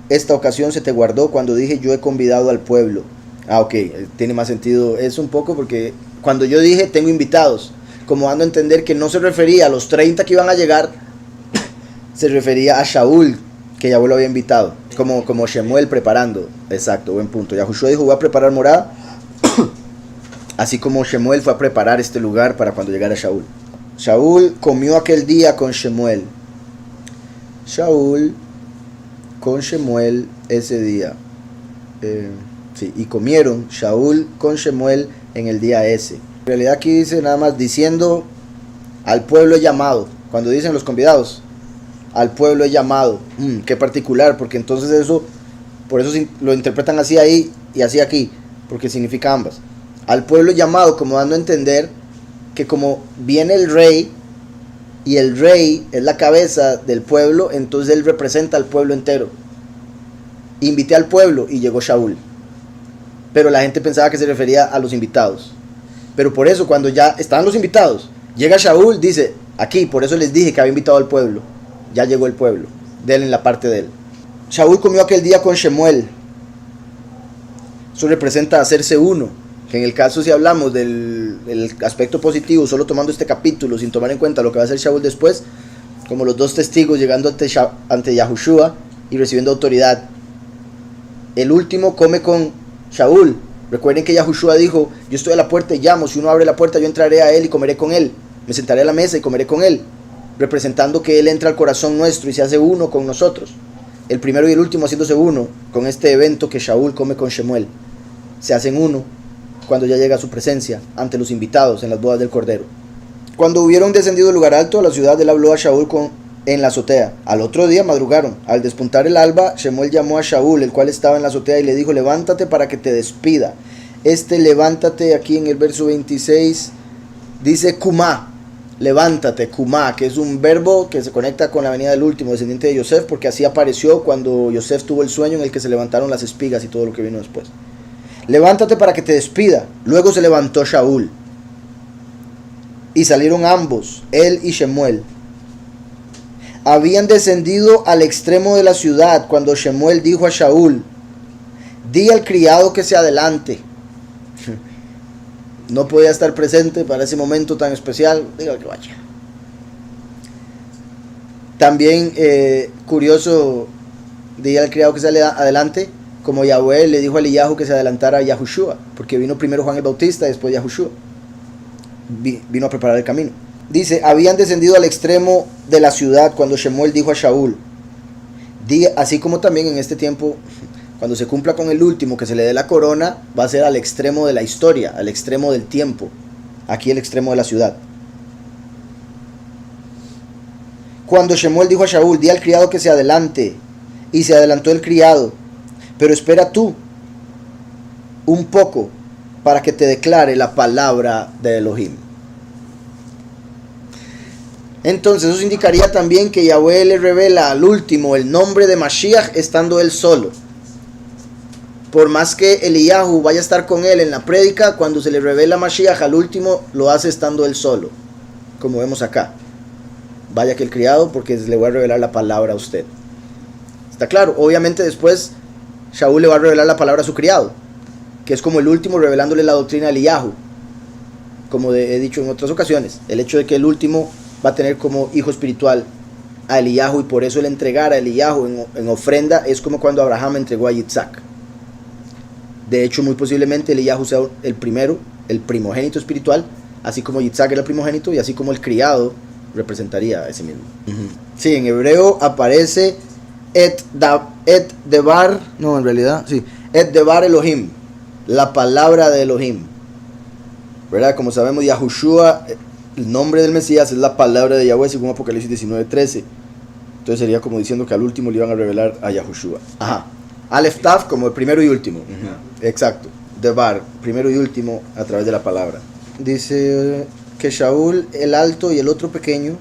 esta ocasión se te guardó cuando dije yo he convidado al pueblo. Ok, tiene más sentido eso un poco, porque cuando yo dije tengo invitados, como dando a entender que no se refería a los 30 que iban a llegar, se refería a Shaul, que Yahweh lo había invitado, como Shemuel preparando. Exacto, buen punto. Yahushua dijo, voy a preparar morada, así como Shemuel fue a preparar este lugar para cuando llegara Shaul. Shaul comió aquel día con Shemuel. Shaul con Shemuel ese día. Sí, y comieron Shaul con Shemuel en el día ese. En realidad aquí dice nada más diciendo al pueblo he llamado. Cuando dicen los convidados, al pueblo he llamado. Qué particular, porque entonces eso, por eso lo interpretan así ahí y así aquí, porque significa ambas. Al pueblo he llamado, como dando a entender que como viene el rey, y el rey es la cabeza del pueblo, entonces él representa al pueblo entero. Invité al pueblo y llegó Shaul. Pero la gente pensaba que se refería a los invitados. Pero por eso cuando ya estaban los invitados, llega Shaul, dice, aquí, por eso les dije que había invitado al pueblo. Ya llegó el pueblo, de él en la parte de él. Shaul comió aquel día con Shemuel. Eso representa hacerse uno. Que en el caso, si hablamos del aspecto positivo, solo tomando este capítulo, sin tomar en cuenta lo que va a hacer Shaul después, como los dos testigos llegando ante Yahushua y recibiendo autoridad. El último come con Shaul. Recuerden que Yahushua dijo, yo estoy a la puerta y llamo, si uno abre la puerta yo entraré a él y comeré con él, me sentaré a la mesa y comeré con él, representando que él entra al corazón nuestro y se hace uno con nosotros. El primero y el último haciéndose uno con este evento que Shaul come con Shemuel. Se hacen uno cuando ya llega a su presencia ante los invitados en las bodas del Cordero. Cuando hubieron descendido del lugar alto a la ciudad, él habló a Shaul en la azotea. Al otro día madrugaron. Al despuntar el alba, Shemuel llamó a Shaul, el cual estaba en la azotea, y le dijo, levántate para que te despida. Levántate, aquí en el verso 26, dice kumá, levántate, kumá, que es un verbo que se conecta con la venida del último descendiente de Yosef, porque así apareció cuando Yosef tuvo el sueño en el que se levantaron las espigas y todo lo que vino después. Levántate para que te despida. Luego se levantó Shaul. Y salieron ambos, él y Shemuel. Habían descendido al extremo de la ciudad cuando Shemuel dijo a Shaul, di al criado que se adelante. No podía estar presente para ese momento tan especial, diga que vaya. También curioso, di al criado que se adelante, como Yahweh le dijo a Eliyahu que se adelantara a Yahushua, porque vino primero Juan el Bautista y después Yahushua. Vino a preparar el camino. Dice, habían descendido al extremo de la ciudad cuando Shemuel dijo a Shaul, así como también en este tiempo, cuando se cumpla con el último que se le dé la corona, va a ser al extremo de la historia, al extremo del tiempo, aquí el extremo de la ciudad. Cuando Shemuel dijo a Shaul, di al criado que se adelante, y se adelantó el criado, pero espera tú un poco para que te declare la palabra de Elohim. Entonces eso indicaría también que Yahweh le revela al último el nombre de Mashiach estando él solo. Por más que Eliyahu vaya a estar con él en la prédica, cuando se le revela Mashiach al último, lo hace estando él solo, como vemos acá. Vaya que el criado, porque le voy a revelar la palabra a usted. ¿Está claro? Obviamente después Shaul le va a revelar la palabra a su criado, que es como el último revelándole la doctrina a Eliyahu. Como he dicho en otras ocasiones, el hecho de que el último va a tener como hijo espiritual a Eliyahu, y por eso el entregar a Eliyahu en ofrenda es como cuando Abraham entregó a Yitzhak. De hecho, muy posiblemente Eliyahu sea el primero, el primogénito espiritual, así como Yitzhak era el primogénito, y así como el criado representaría a ese mismo. Sí, en hebreo aparece Et Devar Elohim, la palabra de Elohim, ¿verdad? Como sabemos, Yahushua, el nombre del Mesías, es la palabra de Yahweh, según Apocalipsis 19:13. Entonces sería como diciendo que al último le iban a revelar a Yahushua. Ajá. Aleph Tav como el primero y último. Exacto. Devar, primero y último a través de la palabra. Dice que Shaul, el alto, y el otro pequeño,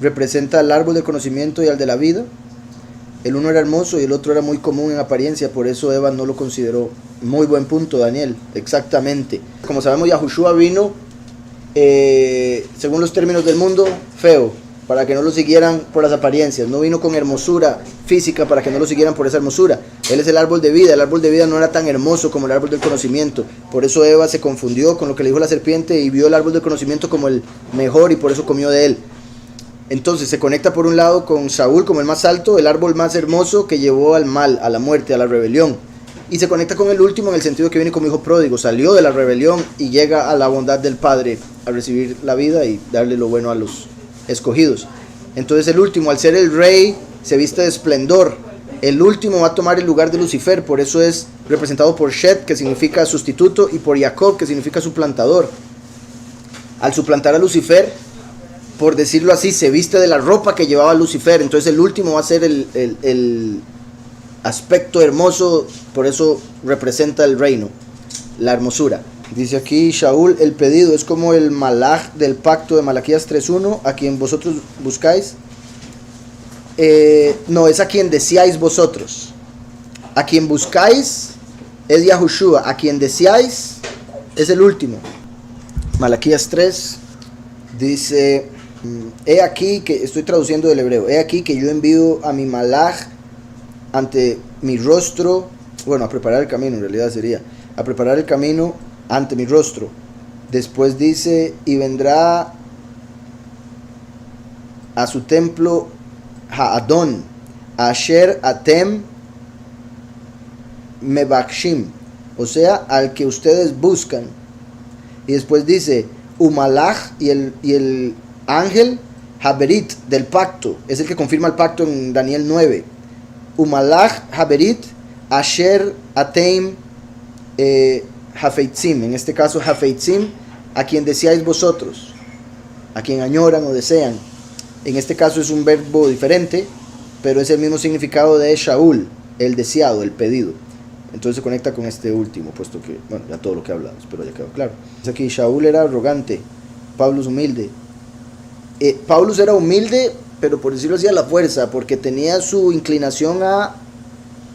representa al árbol del conocimiento y al de la vida. El uno era hermoso y el otro era muy común en apariencia, por eso Eva no lo consideró. Muy buen punto, Daniel, exactamente. Como sabemos, Yahushua vino, según los términos del mundo, feo, para que no lo siguieran por las apariencias. No vino con hermosura física para que no lo siguieran por esa hermosura. Él es el árbol de vida. El árbol de vida no era tan hermoso como el árbol del conocimiento. Por eso Eva se confundió con lo que le dijo la serpiente y vio el árbol del conocimiento como el mejor y por eso comió de él. Entonces se conecta por un lado con Saúl como el más alto, el árbol más hermoso que llevó al mal, a la muerte, a la rebelión. Y se conecta con el último en el sentido que viene como hijo pródigo, salió de la rebelión y llega a la bondad del Padre, a recibir la vida y darle lo bueno a los escogidos. Entonces el último, al ser el rey, se viste de esplendor. El último va a tomar el lugar de Lucifer, por eso es representado por Shet, que significa sustituto, y por Jacob, que significa suplantador. Al suplantar a Lucifer, por decirlo así, se viste de la ropa que llevaba Lucifer. Entonces el último va a ser el aspecto hermoso, por eso representa el reino, la hermosura. Dice aquí Shaul, el pedido es como el malaj del pacto de Malaquías 3.1, a quien vosotros buscáis. No, es a quien deseáis vosotros. A quien buscáis es Yahushua, a quien deseáis es el último. Malaquías 3 dice: he aquí que, estoy traduciendo del hebreo, he aquí que yo envío a mi malaj ante mi rostro, bueno, a preparar el camino en realidad sería, a preparar el camino ante mi rostro. Después dice, y vendrá a su templo Ha'adon, Asher Atem Mebakshim, o sea, al que ustedes buscan. Y después dice, Umalach, y el ángel Haberit del pacto, es el que confirma el pacto en Daniel 9. Umalach Haberit Asher Atem Hafeitzim, en este caso Hafeitzim, a quien deseáis vosotros, a quien añoran o desean. En este caso es un verbo diferente, pero es el mismo significado de Shaul, el deseado, el pedido. Entonces se conecta con este último, puesto que, bueno, ya todo lo que hablamos, pero ya quedó claro. Dice aquí, Shaul era arrogante, Paulus humilde. Paulus era humilde, pero por decirlo así a la fuerza, porque tenía su inclinación a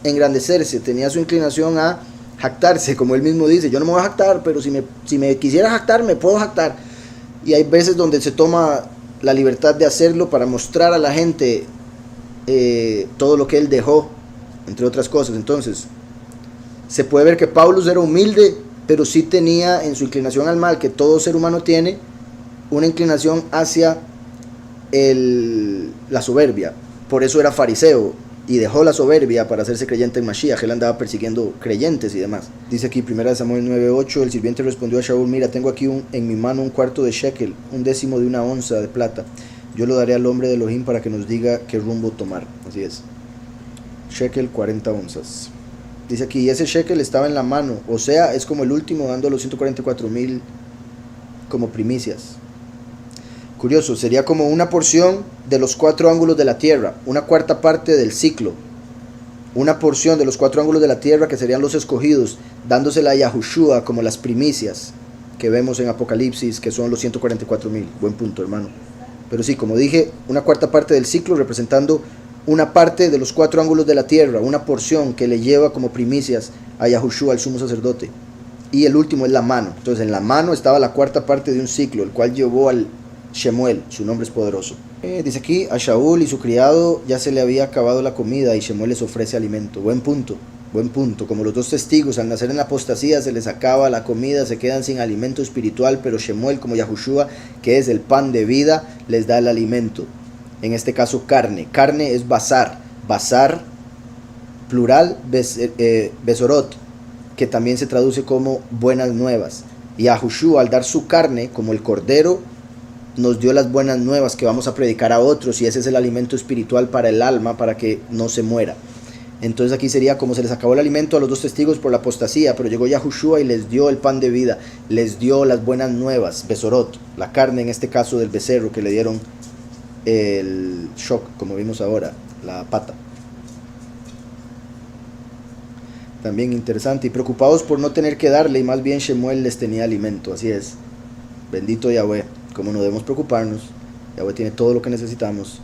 engrandecerse, tenía su inclinación a jactarse, como él mismo dice, yo no me voy a jactar, pero si me quisiera jactar, me puedo jactar. Y hay veces donde se toma la libertad de hacerlo para mostrar a la gente todo lo que él dejó, entre otras cosas. Entonces, se puede ver que Paulus era humilde, pero sí tenía en su inclinación al mal, que todo ser humano tiene, una inclinación hacia la soberbia. Por eso era fariseo y dejó la soberbia para hacerse creyente en Mashiach. Él andaba persiguiendo creyentes y demás. Dice aquí 1 Samuel 9:8, el sirviente respondió a Shaul, mira, tengo aquí en mi mano un cuarto de shekel, un décimo de una onza de plata. Yo lo daré al hombre de Elohim para que nos diga qué rumbo tomar. Así es. Shekel, 40 onzas. Dice aquí, y ese shekel estaba en la mano, o sea, es como el último, dando a los 144,000 como primicias. Curioso, sería como una porción de los 4 ángulos de la tierra, una cuarta parte del ciclo, una porción de los 4 ángulos de la tierra que serían los escogidos, dándosela a Yahushua como las primicias que vemos en Apocalipsis, que son los 144,000. Buen punto, hermano. Pero sí, como dije, una cuarta parte del ciclo representando una parte de los 4 ángulos de la tierra, una porción que le lleva como primicias a Yahushua, al sumo sacerdote. Y el último es la mano. Entonces en la mano estaba la cuarta parte de un ciclo, el cual llevó al Shemuel, su nombre es poderoso. Dice aquí, a Shaul y su criado ya se le había acabado la comida y Shemuel les ofrece alimento. Buen punto. Como los 2 testigos al nacer en la apostasía se les acaba la comida, se quedan sin alimento espiritual, pero Shemuel, como Yahushua, que es el pan de vida, les da el alimento. En este caso carne. Carne es basar. Basar, plural, besorot, que también se traduce como buenas nuevas. Y Yahushua, al dar su carne como el cordero, nos dio las buenas nuevas que vamos a predicar a otros, y ese es el alimento espiritual para el alma, para que no se muera. Entonces aquí sería como se les acabó el alimento a los 2 testigos por la apostasía, pero llegó Yahushua y les dio el pan de vida, les dio las buenas nuevas, besorot, la carne en este caso del becerro que le dieron el shock, como vimos ahora, la pata. También interesante, y preocupados por no tener que darle, y más bien Shemuel les tenía alimento. Así es, bendito Yahweh, como no debemos preocuparnos. Yahweh tiene todo lo que necesitamos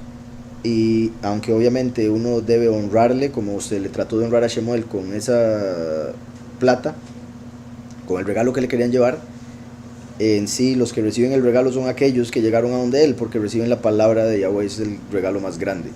y aunque obviamente uno debe honrarle, como se le trató de honrar a Shemuel con esa plata, con el regalo que le querían llevar, en sí los que reciben el regalo son aquellos que llegaron a donde él, porque reciben la palabra de Yahweh, es el regalo más grande.